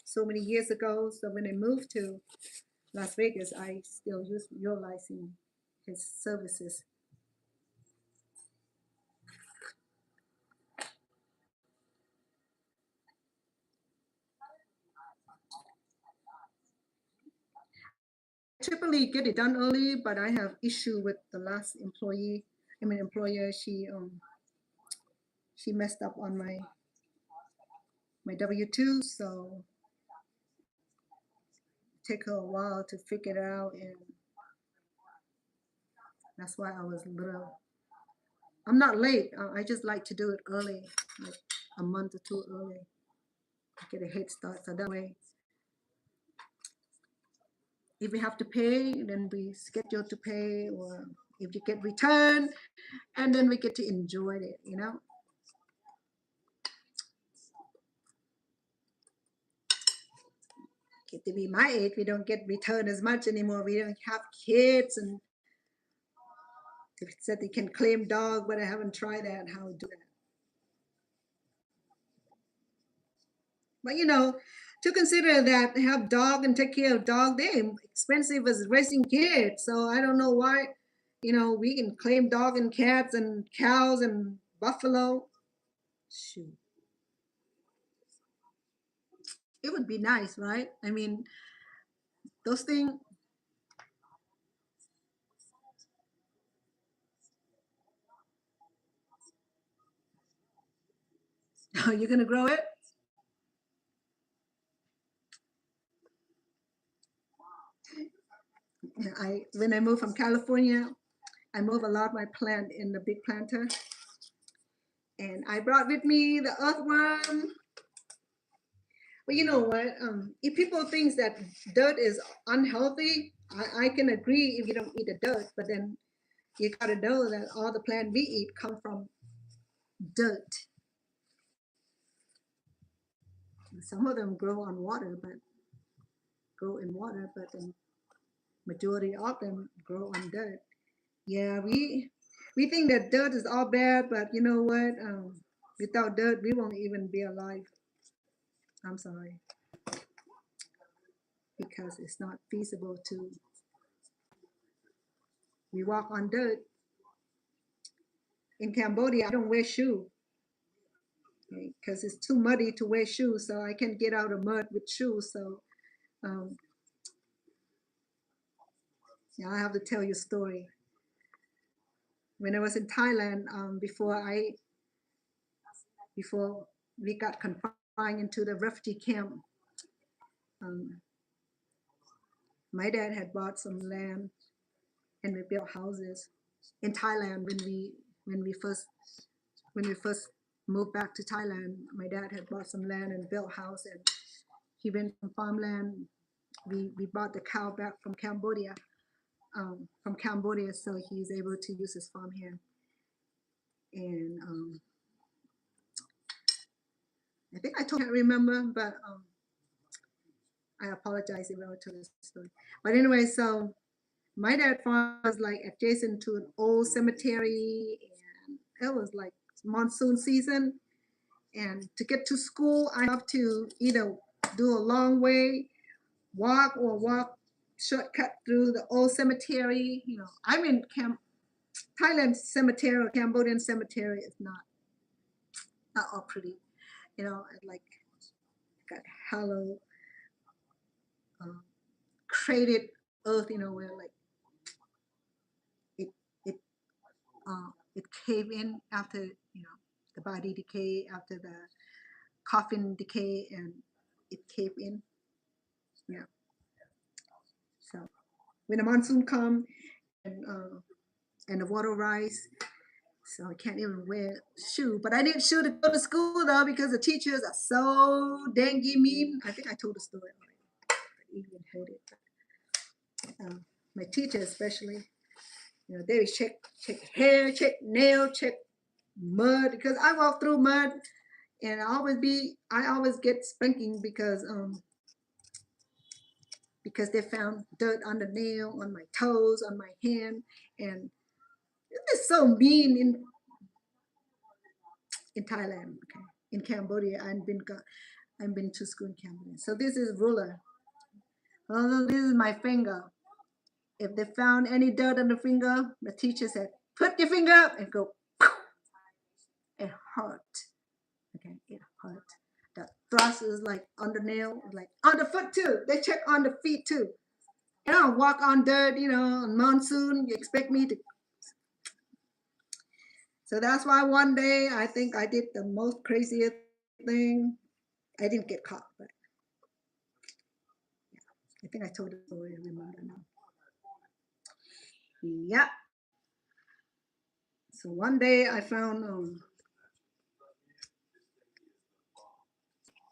[SPEAKER 1] so many years ago. So when I moved to Las Vegas, I still utilizing his services. Typically get it done early, but I have issue with the last employer. She messed up on my W-2, so it took her a while to figure it out, and that's why I was a little. I'm not late. I just like to do it early, like a month or two early, get a head start. So that way, if we have to pay, then we schedule to pay, or if you get returned, and then we get to enjoy it, you know. Get to be my age, we don't get returned as much anymore. We don't have kids, and they said they can claim dog, but I haven't tried that. How to do that? But you know, to consider that have dog and take care of dog, they're expensive as raising kids. So I don't know why, we can claim dog and cats and cows and buffalo. Shoot, it would be nice, right? I mean, those things. You're gonna grow it. When I moved from California, I moved a lot of my plant in the big planter, and I brought with me the earthworm. But you know what? If people think that dirt is unhealthy, I can agree if you don't eat the dirt. But then you gotta know that all the plant we eat come from dirt. Some of them grow on water, but the majority of them grow on dirt. Yeah, we think that dirt is all bad, but you know what? Without dirt, we won't even be alive. I'm sorry, because it's not feasible to. We walk on dirt. In Cambodia, I don't wear shoes because it's too muddy to wear shoes, so I can't get out of mud with shoes. So, um, yeah, I have to tell you a story. When I was in Thailand, before we got confined into the refugee camp, um, my dad had bought some land and we built houses in Thailand when we first moved back to Thailand. My dad had bought some land and built a house, and he went from farmland. We bought the cow back from Cambodia, so he's able to use his farm here. And I think I can't remember, but I apologize if I were to this story. But anyway, so my dad farm was like adjacent to an old cemetery, and it was like monsoon season. And to get to school, I have to either do a long way, walk shortcut through the old cemetery. You know, I'm in Thailand cemetery or Cambodian cemetery is not all pretty. You know, like got hollow, crated earth. You know, where like it it it cave in after the body decay, after the coffin decay, and it cave in. Yeah. So when the monsoon come and the water rise, so I can't even wear shoe. But I need shoe to go to school though because the teachers are so dangy mean. I think I told the story already. I even heard it. My teacher especially, they would check hair, check nail, check mud, because I walk through mud and I always get spanking because they found dirt on the nail, on my toes, on my hand, and it's so mean in Thailand. Okay, in Cambodia, I've been to school in Cambodia. So this is ruler. Oh, this is my finger. If they found any dirt on the finger, the teacher said, "Put your finger up," and go. It hurt. Okay, it hurt. The thrust is like on the nail, like on the foot too. They check on the feet too. I don't walk on dirt, on monsoon. You expect me to? So that's why one day I think I did the most craziest thing. I didn't get caught, but yeah, I think I told the story. I remember now. Yeah. So one day I found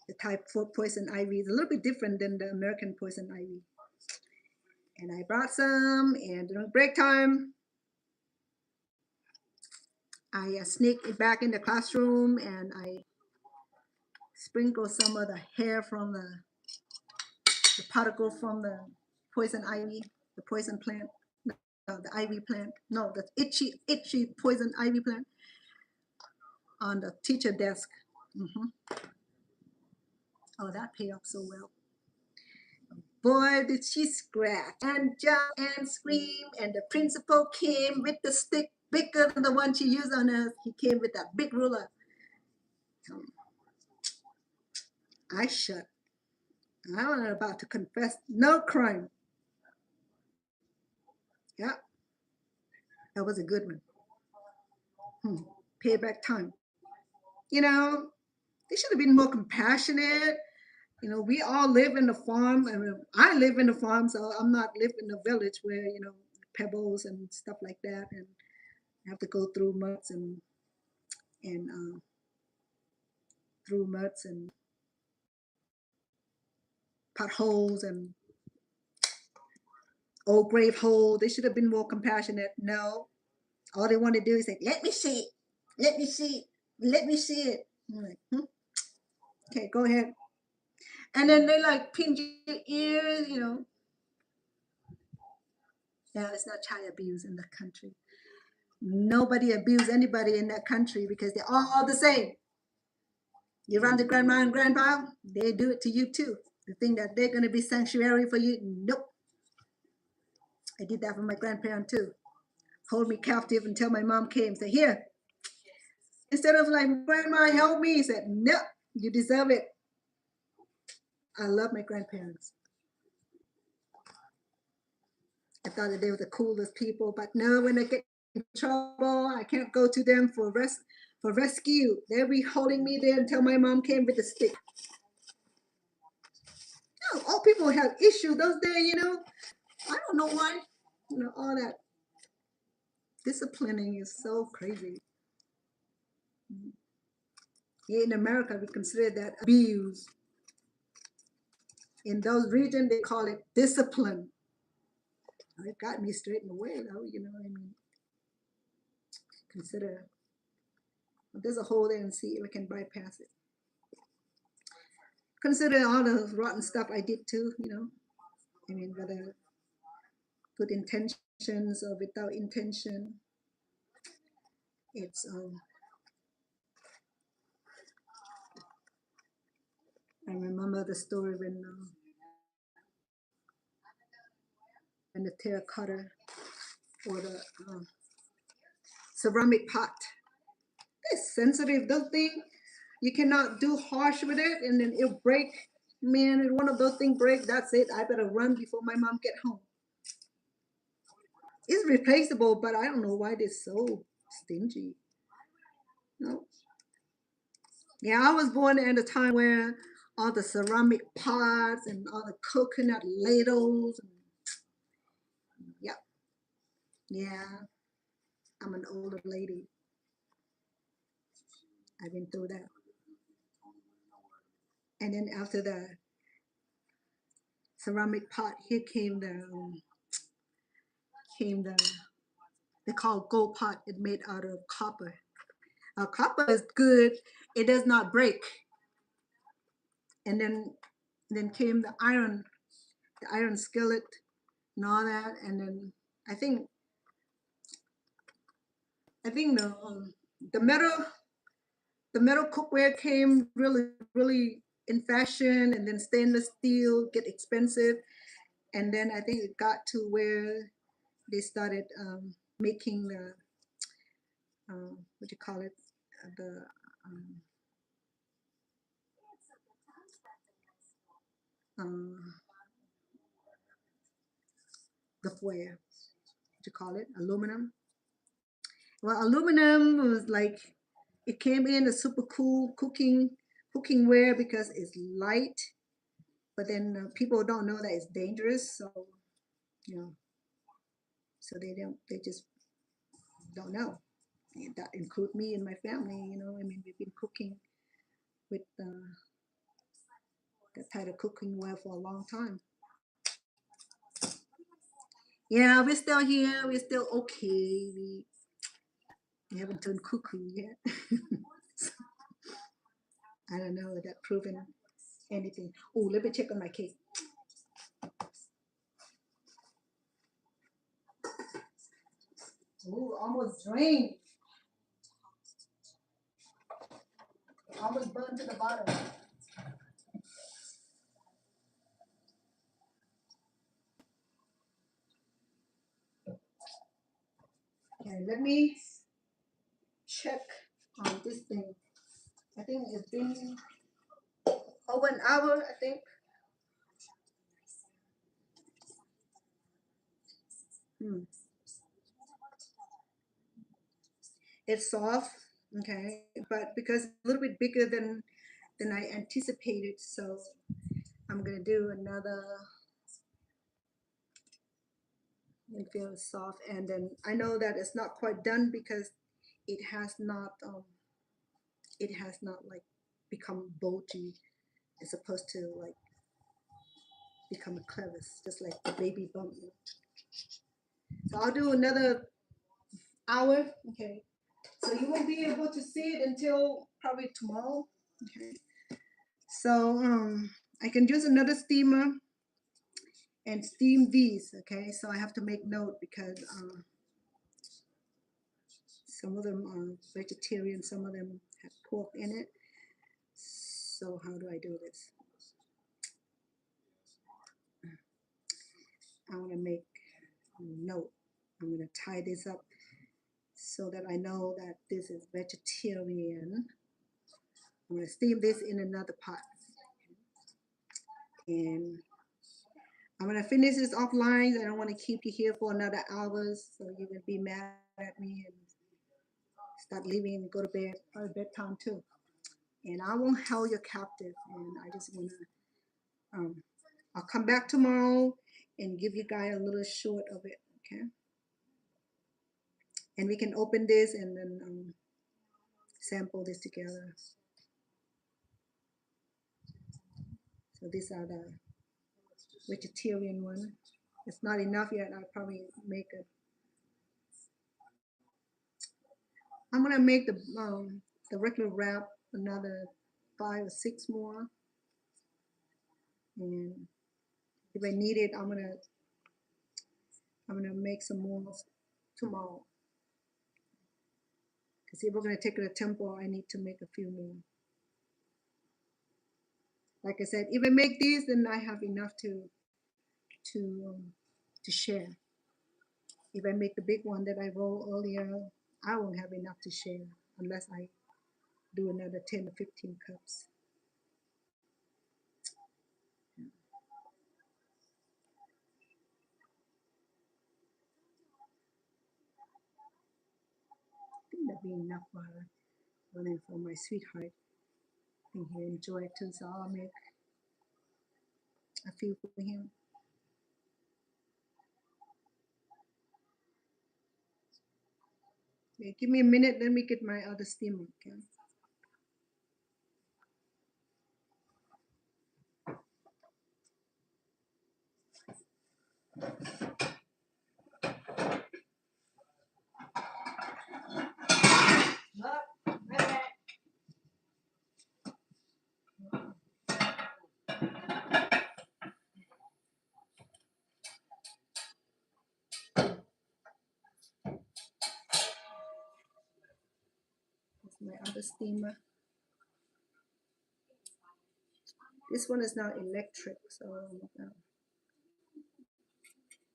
[SPEAKER 1] the type 4 poison ivy. It's a little bit different than the American poison ivy. And I brought some, and during break time, I sneaked it back in the classroom and I sprinkled some of the hair from the particle from the poison ivy, the poison plant, the ivy plant, no, the itchy poison ivy plant on the teacher desk. Oh, that paid off so well. Boy, did she scratch and jump and scream, and the principal came with the stick bigger than the one she used on us. He came with that big ruler. I shut. I was about to confess no crime. Yeah, that was a good one. Payback time. They should have been more compassionate. We all live in the farm. I live in the farm, so I'm not live in a village where, pebbles and stuff like that, and I have to go through muds and potholes and old grave hole. They should have been more compassionate. No, all they want to do is say, "Let me see it, let me see it, let me see it." I'm like, okay, go ahead. And then they like pinch your ears, you know. Yeah, it's not child abuse in the country. Nobody abuse anybody in that country because they're all the same. You run to grandma and grandpa, they do it to you too. You think that they're going to be sanctuary for you? Nope. I did that for my grandparents too. Hold me captive until my mom came. Say, here. Instead of like, grandma, help me. He said, no, you deserve it. I love my grandparents. I thought that they were the coolest people, but no, when I get in trouble, I can't go to them for rescue. They'll be holding me there until my mom came with a stick. You know, all people have issues those days, you know. I don't know why. You know, all that disciplining is so crazy. Here in America, we consider that abuse. In those regions, they call it discipline. It got me straight in the way, though, you know what I mean? Consider, there's a hole there and see if I can bypass it. Consider all the rotten stuff I did too, you know? I mean, whether good intentions or without intention, it's, I remember the story when the terracotta or the ceramic pot, it's sensitive, those things, you cannot do harsh with it and then it'll break. Man, if one of those things break, that's it. I better run before my mom get home. It's replaceable, but I don't know why they're so stingy. No. Yeah, I was born at a time where all the ceramic pots and all the coconut ladles. Yep. Yeah. I'm an older lady. I've been through that. And then after the ceramic pot, here came the they call gold pot. It's made out of copper. Copper is good. It does not break. And then came the iron skillet and all that. And then I think the metal cookware came really in fashion, and then stainless steel get expensive. And then I think it got to where they started making the what do you call it, the the foil, what you call it, aluminum. Well, aluminum was like, it came in a super cool cooking ware because it's light, but then people don't know that it's dangerous, so you know, so they just don't know. And that include me and my family, you know. I mean, we've been cooking with that type of cooking ware for a long time. Yeah, we're still here. We're still okay. We haven't turned cuckoo yet. So, I don't know if that proven anything. Oh, let me check on my cake. Oh, almost drained. Almost burned to the bottom. Okay, let me check on this thing. I think it's been over an hour, I think. It's soft, okay, but because it's a little bit bigger than I anticipated, so I'm gonna do another. It feels soft, and then I know that it's not quite done because it has not like become bulgy. It's supposed to like become a crevice, just like the baby bump. So I'll do another hour, okay. So you won't be able to see it until probably tomorrow, okay. So I can use another steamer and steam these, okay? So I have to make note because some of them are vegetarian, some of them have pork in it. So how do I do this? I want to make a note. I'm going to tie this up so that I know that this is vegetarian. I'm going to steam this in another pot. And I'm going to finish this offline. I don't want to keep you here for another hours, so you will be mad at me and start leaving and go to bed, or bedtime too. And I won't hold you captive. And I just want to, I'll come back tomorrow and give you guys a little short of it, okay? And we can open this and then sample this together. So these are the vegetarian one. It's not enough yet. I'll probably make it. I'm gonna make the regular wrap another 5 or 6 more. And if I need it, I'm gonna make some more tomorrow. Because if we're gonna take it to the temple, I need to make a few more. Like I said, if I make these, then I have enough to share. If I make the big one that I rolled earlier, I won't have enough to share unless I do another 10 or 15 cups. I think that'll be enough for her. And then for my sweetheart, I think he'll enjoy it too, so I'll make a few for him. Okay, give me a minute, let me get my other steamer, okay? That's my other steamer. This one is not electric, so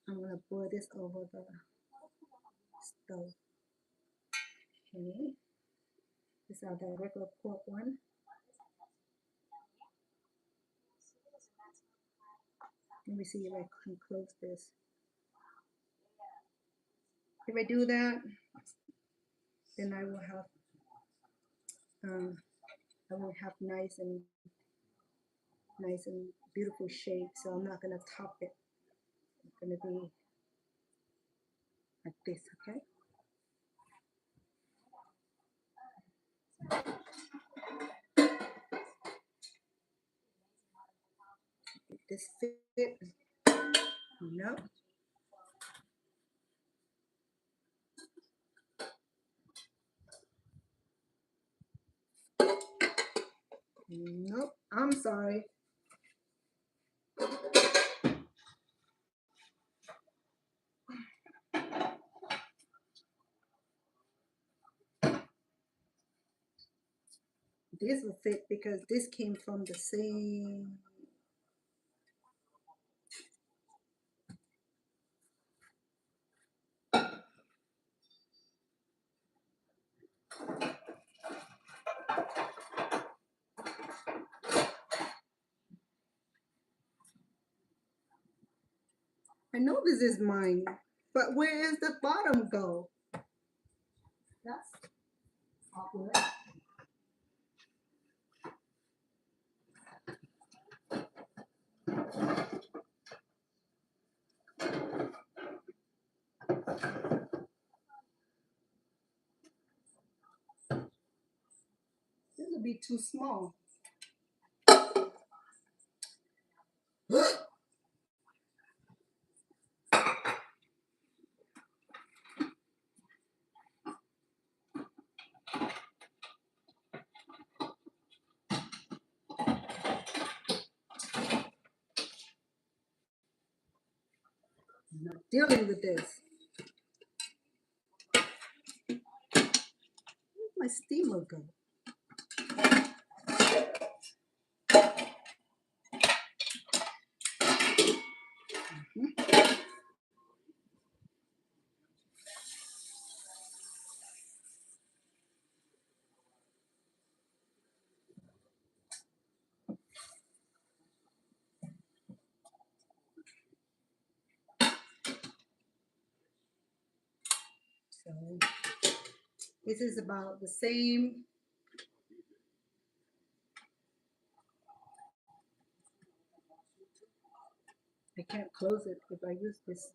[SPEAKER 1] I'm gonna pour this over the stove. Okay. These are the regular pork one. Let me see if I can close this. If I do that, then I will have nice and beautiful shape. So I'm not gonna top it. It's gonna be like this, okay? Did this fit? No. Nope. I'm sorry. This will fit because this came from the same. I know this is mine, but where is the bottom go? That's awkward. This will be too small. dealing with this. Where'd my steamer go? So this is about the same. I can't close it if I use this.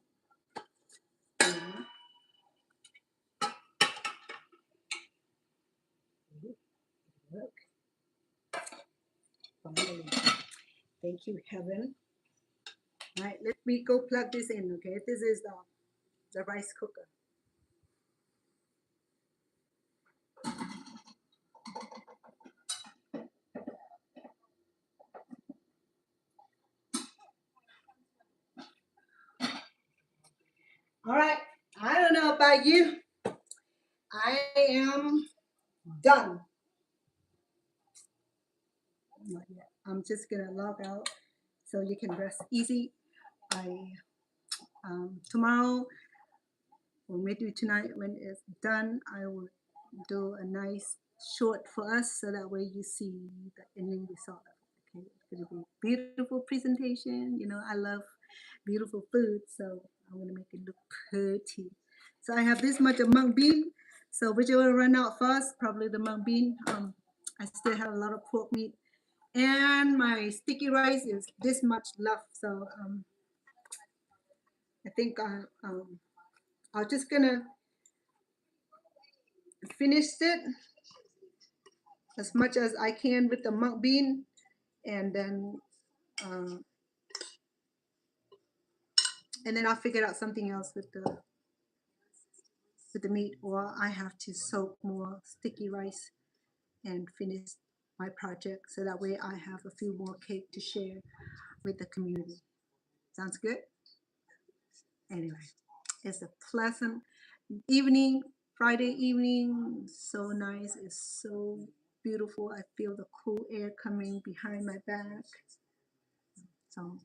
[SPEAKER 1] Look. Finally. Thank you, heaven. All right, let me go plug this in, okay? This is the rice cooker. All right, I don't know about you. I am done. Not yet. I'm just gonna log out so you can rest easy. Tomorrow, or maybe tonight when it's done, I will do a nice short for us so that way you see the ending result. Okay, it's gonna be beautiful presentation. You know, I love beautiful food, so I want to make it look pretty. So I have this much of mung bean. So which will run out first, probably the mung bean. I still have a lot of pork meat, and my sticky rice is this much left. So I think I'm just gonna finish it as much as I can with the mung bean, and then I'll figure out something else with the meat, or I have to soak more sticky rice and finish my project so that way I have a few more cake to share with the community. Sounds good? Anyway, it's a pleasant evening, Friday evening. So nice. It's so beautiful. I feel the cool air coming behind my back. So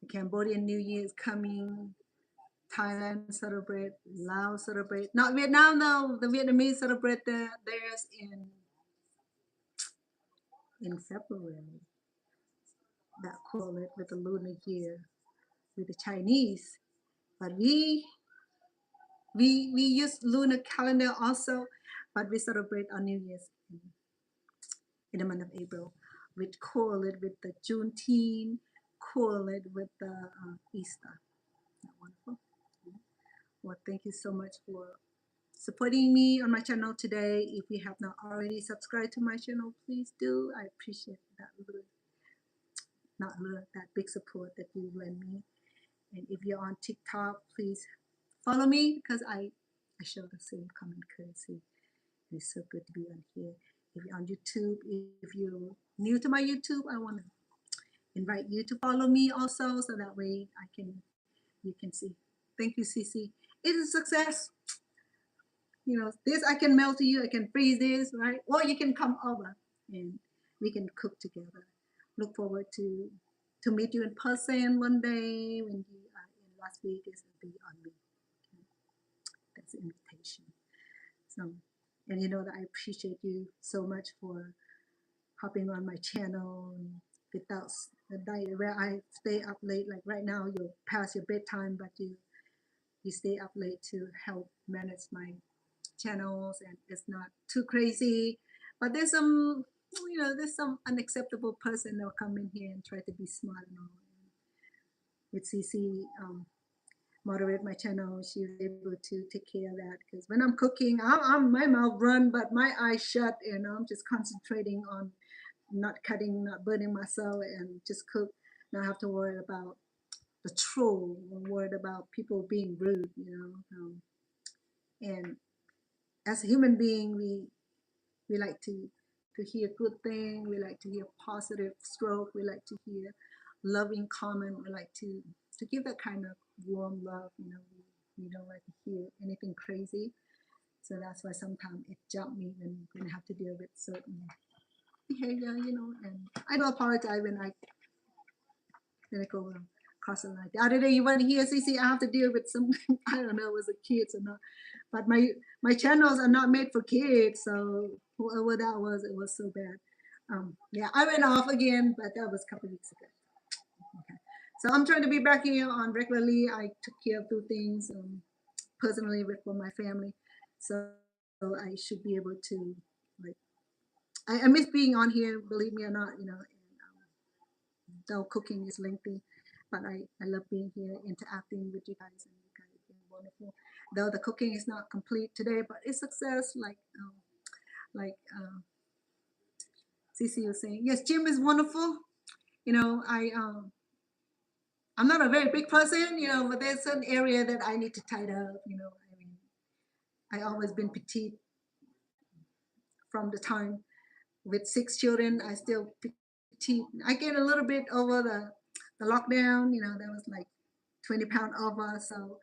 [SPEAKER 1] the Cambodian New Year is coming. Thailand celebrate, Laos celebrate. Not Vietnam though. The Vietnamese celebrate theirs in February. That correlate with the lunar year with the Chinese. But we use lunar calendar also, but we celebrate our New Year's in the month of April, which correlate with the Juneteenth, correlate with the Easter. Isn't that wonderful? Well, thank you so much for supporting me on my channel today. If you have not already subscribed to my channel, please do. I appreciate that that big support that you lend me. And if you're on TikTok, please follow me because I show the same common courtesy. It's so good to be on here. If you're on YouTube, if you're new to my YouTube, I want to invite you to follow me also so that way you can see. Thank you, Cece. It's a success. You know, this I can mail to you, I can freeze this, right? Or you can come over and we can cook together. Look forward to meet you in person one day when you are in Las Vegas and be on me. Okay? That's the invitation. So, and you know that I appreciate you so much for hopping on my channel without the night where I stay up late. Like right now, you're past your bedtime, but you stay up late to help manage my channels, and it's not too crazy. But there's some, you know, there's some unacceptable person that'll come in here and try to be smart and all. With CC moderate my channel, she's able to take care of that because when I'm cooking, I'm my mouth run, but my eyes shut, and I'm just concentrating on not cutting, not burning myself, and just cook. Not have to worry about the troll, or worried about people being rude, you know. And as a human being, we like to hear good thing. We like to hear positive stroke. We like to hear loving comment. We like to give that kind of warm love. We don't like to hear anything crazy. So that's why sometimes it jump me when I have to deal with certain behavior, and I do apologize when I go across the line. The other day you want to hear CC, I have to deal with some I don't know, was it kids or not. But my channels are not made for kids, so whoever that was, it was so bad. Yeah, I went off again, but that was a couple weeks ago. Okay. So I'm trying to be back here on regularly. I took care of two things personally for my family. So I should be able to, like, I miss being on here, believe me or not, though cooking is lengthy, but I love being here, interacting with you guys, and you guys have been wonderful. Though the cooking is not complete today, but it's success, like Cece was saying. Yes, Jim is wonderful. I'm not a very big person, but there's certain area that I need to tidy up. I mean, I always been petite from the time with 6 children. I still petite. I get a little bit over the lockdown. There was like 20 pound over, so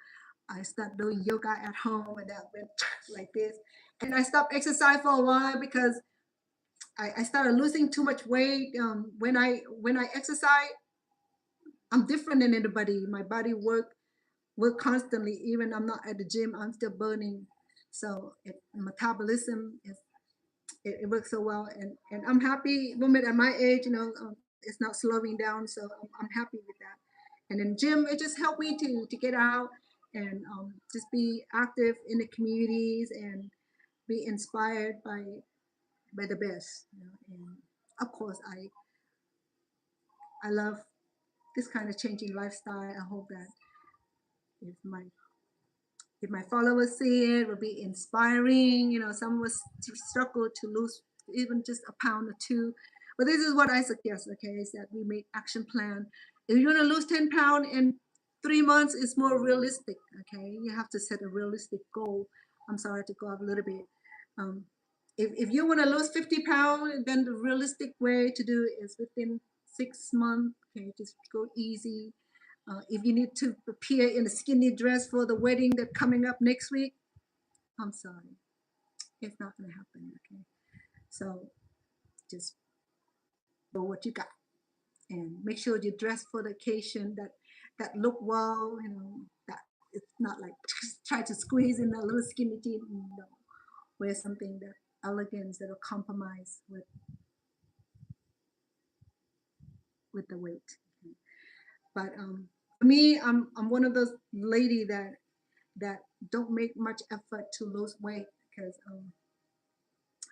[SPEAKER 1] I started doing yoga at home, and that went like this. And I stopped exercise for a while because I started losing too much weight. When I exercise, I'm different than anybody. My body work constantly. Even I'm not at the gym, I'm still burning. So metabolism it works so well, and I'm happy. Women at my age, it's not slowing down, so I'm happy with that. And then gym, it just helped me to get out and just be active in the communities and be inspired by the best. And of course, I love this kind of changing lifestyle. I hope that if my followers see it, will be inspiring. Some of us struggle to lose even just a pound or two. But this is what I suggest, okay, is that we make action plan. If you want to lose 10 pounds in 3 months, it's more realistic, okay? You have to set a realistic goal. I'm sorry to go off a little bit. If you want to lose 50 pounds, then the realistic way to do it is within 6 months, okay? Just go easy. If you need to appear in a skinny dress for the wedding that's coming up next week, I'm sorry, it's not going to happen. Okay, so just know what you got and make sure you dress for the occasion that look well. That it's not like try to squeeze in a little skinny jean. No, wear something that elegance that'll compromise with the weight. Okay. But for me, I'm one of those lady that don't make much effort to lose weight because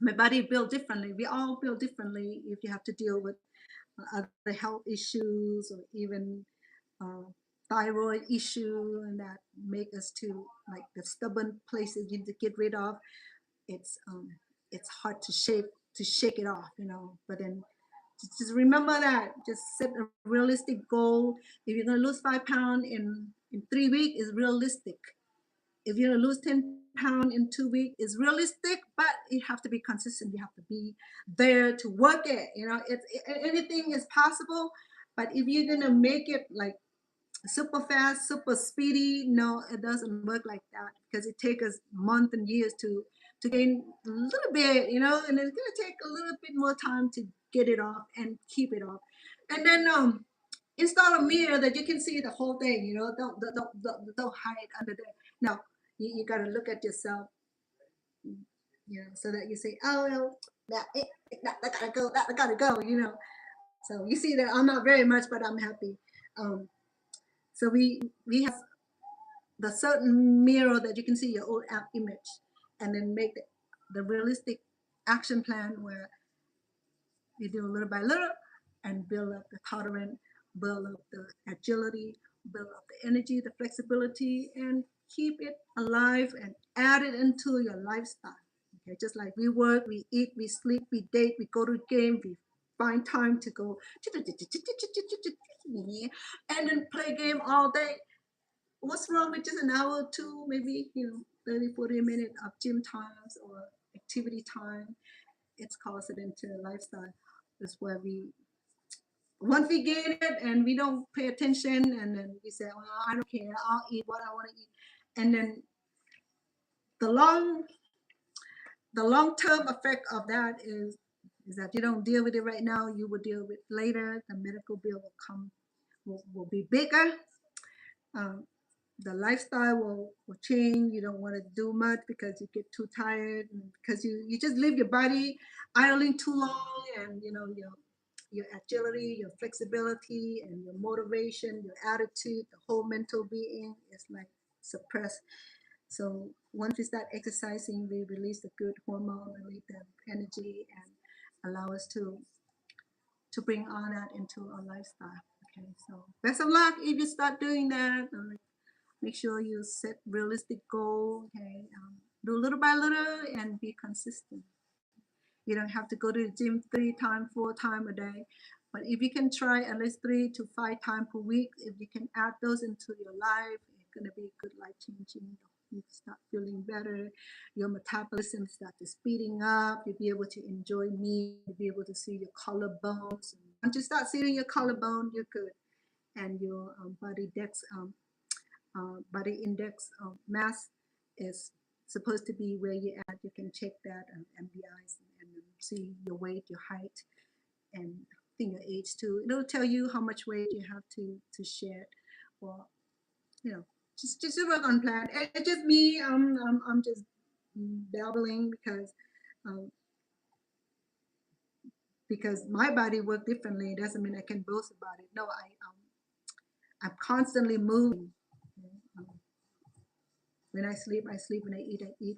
[SPEAKER 1] my body built differently. We all build differently. If you have to deal with other health issues or even uh, thyroid issue, and that make us to like the stubborn places you need to get rid of. It's hard to shake it off, But then just remember that. Just set a realistic goal. If you're gonna lose 5 pounds in 3 weeks, is realistic. If you're gonna lose 10 pounds in 2 weeks, it's realistic, but you have to be consistent. You have to be there to work it. Anything is possible, but if you're gonna make it like super fast, super speedy, no, it doesn't work like that because it takes us months and years to gain a little bit, and it's gonna take a little bit more time to get it off and keep it off. And then install a mirror that you can see the whole thing, don't hide under there. No, you got to look at yourself, so that you say, oh, no, that gotta go, that gotta go. So you see that I'm not very much, but I'm happy. So we have the certain mirror that you can see your own image, and then make the realistic action plan where you do little by little and build up the tolerance, build up the agility, build up the energy, the flexibility, and keep it alive and add it into your lifestyle. Okay, just like we work, we eat, we sleep, we date, we go to the game, we find time to go and then play game all day. What's wrong with just an hour or two, maybe 30, 40 minutes of gym times or activity time? It's caused it into a lifestyle. That's where we once we get it and we don't pay attention, and then we say, well, I don't care, I'll eat what I want to eat. And then the long term effect of that is that you don't deal with it right now, you will deal with it later. The medical bill will come, will be bigger. Um, the lifestyle will change. You don't want to do much because you get too tired, and because you just leave your body idling too long, and you know your agility, your flexibility, and your motivation, your attitude, the whole mental being is like suppressed. So once we start exercising, we release the good hormone, release the energy, and allow us to bring all that into our lifestyle. Okay, so best of luck if you start doing that. Make sure you set realistic goal. Okay, do little by little and be consistent. You don't have to go to the gym 3 times, 4 times a day, but if you can try at least 3 to 5 times per week, if you can add those into your life, it's gonna be good life changing. You start feeling better, your metabolism start to speeding up, you'll be able to enjoy meat, you'll be able to see your collarbones. Once you start seeing your collarbone, you're good. And your body index mass is supposed to be where you're at. You can check that MBIs and see your weight, your height, and I think your age too. It'll tell you how much weight you have to shed, or you know, just work on plan. It's just me. I'm just babbling um, because my body works differently. It doesn't mean I can boast about it. No, I'm constantly moving. Um, when I sleep, I sleep. When I eat, I eat.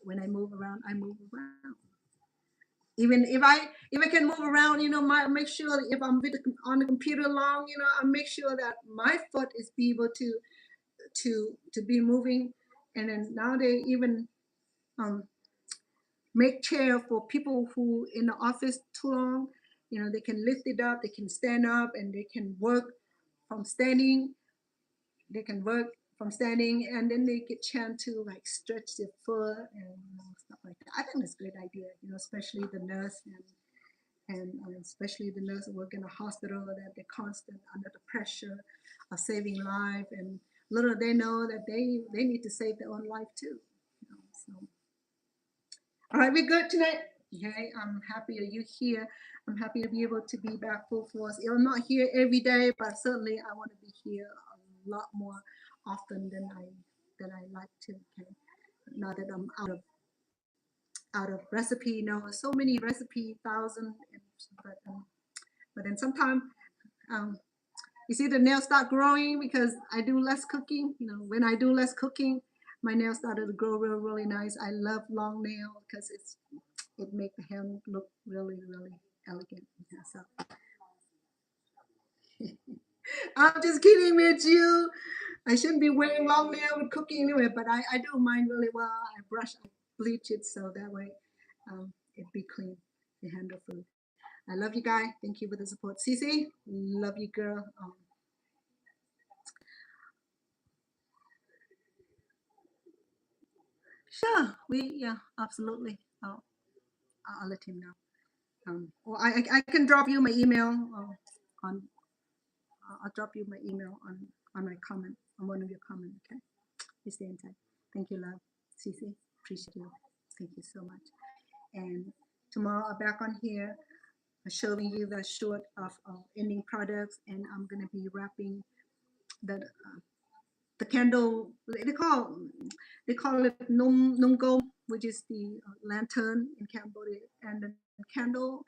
[SPEAKER 1] When I move around, I move around. Even if I can move around, you know, make sure if I'm on the computer long, you know, I make sure that my foot is be able to be moving. And then now they even um, make chair for people who in the office too long. You know, they can lift it up, they can stand up, and they can work from standing. They can work from standing, and then they get chance to like stretch their foot and stuff like that. I think that's a great idea. You know, especially the nurse and especially the nurse who work in a hospital that they're constant under the pressure of saving life, and little they know that they need to save their own life too. You know, so all right, we're good tonight. Okay, I'm happy that you're here. I'm happy to be able to be back full force. I'm not here every day, but certainly I want to be here a lot more often than I like to. Okay, now that I'm out of recipe, you know, so many recipe, thousand, but then sometimes um, you see the nails start growing because I do less cooking. You know, when I do less cooking, my nails started to grow really nice. I love long nails because it makes the hand look really elegant. Yeah, so I'm just kidding with you. I shouldn't be wearing long nails with cooking anyway, but I do mine really well. I brush, I bleach it so that way it be clean to handle food. I love you guys. Thank you for the support. Cece, love you, girl. Sure, yeah, absolutely. I'll let him know. Or I can drop you my email on. I'll drop you my email on my comment on one of your comments. Okay, you stay in touch. Thank you, love. Cece, appreciate you. Thank you so much. And tomorrow I'm back on here showing you the short of ending products, and I'm gonna be wrapping the candle. They call it nung gom, which is the lantern in Cambodia, and the candle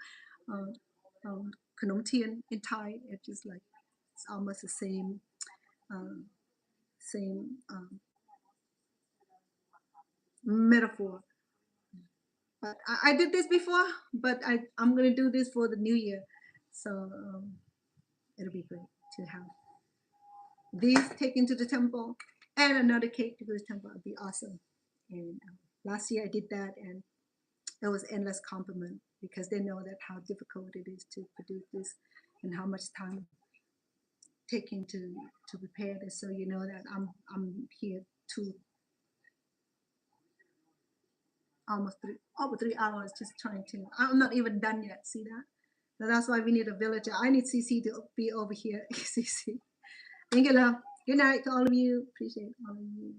[SPEAKER 1] uh, Khanom Tien in Thai. It's just like it's almost the um, same metaphor. But I did this before, but I'm gonna do this for the new year, so it'll be great to have these taken to the temple and another cake to the temple. It'd be awesome. And last year I did that, and it was endless compliment because they know that how difficult it is to produce this and how much time taking to prepare this. So you know that I'm here to almost over 3 hours just trying to. I'm not even done yet. See that? So that's why we need a villager. I need CC to be over here. CC. Thank you, love. Good night to all of you. Appreciate all of you.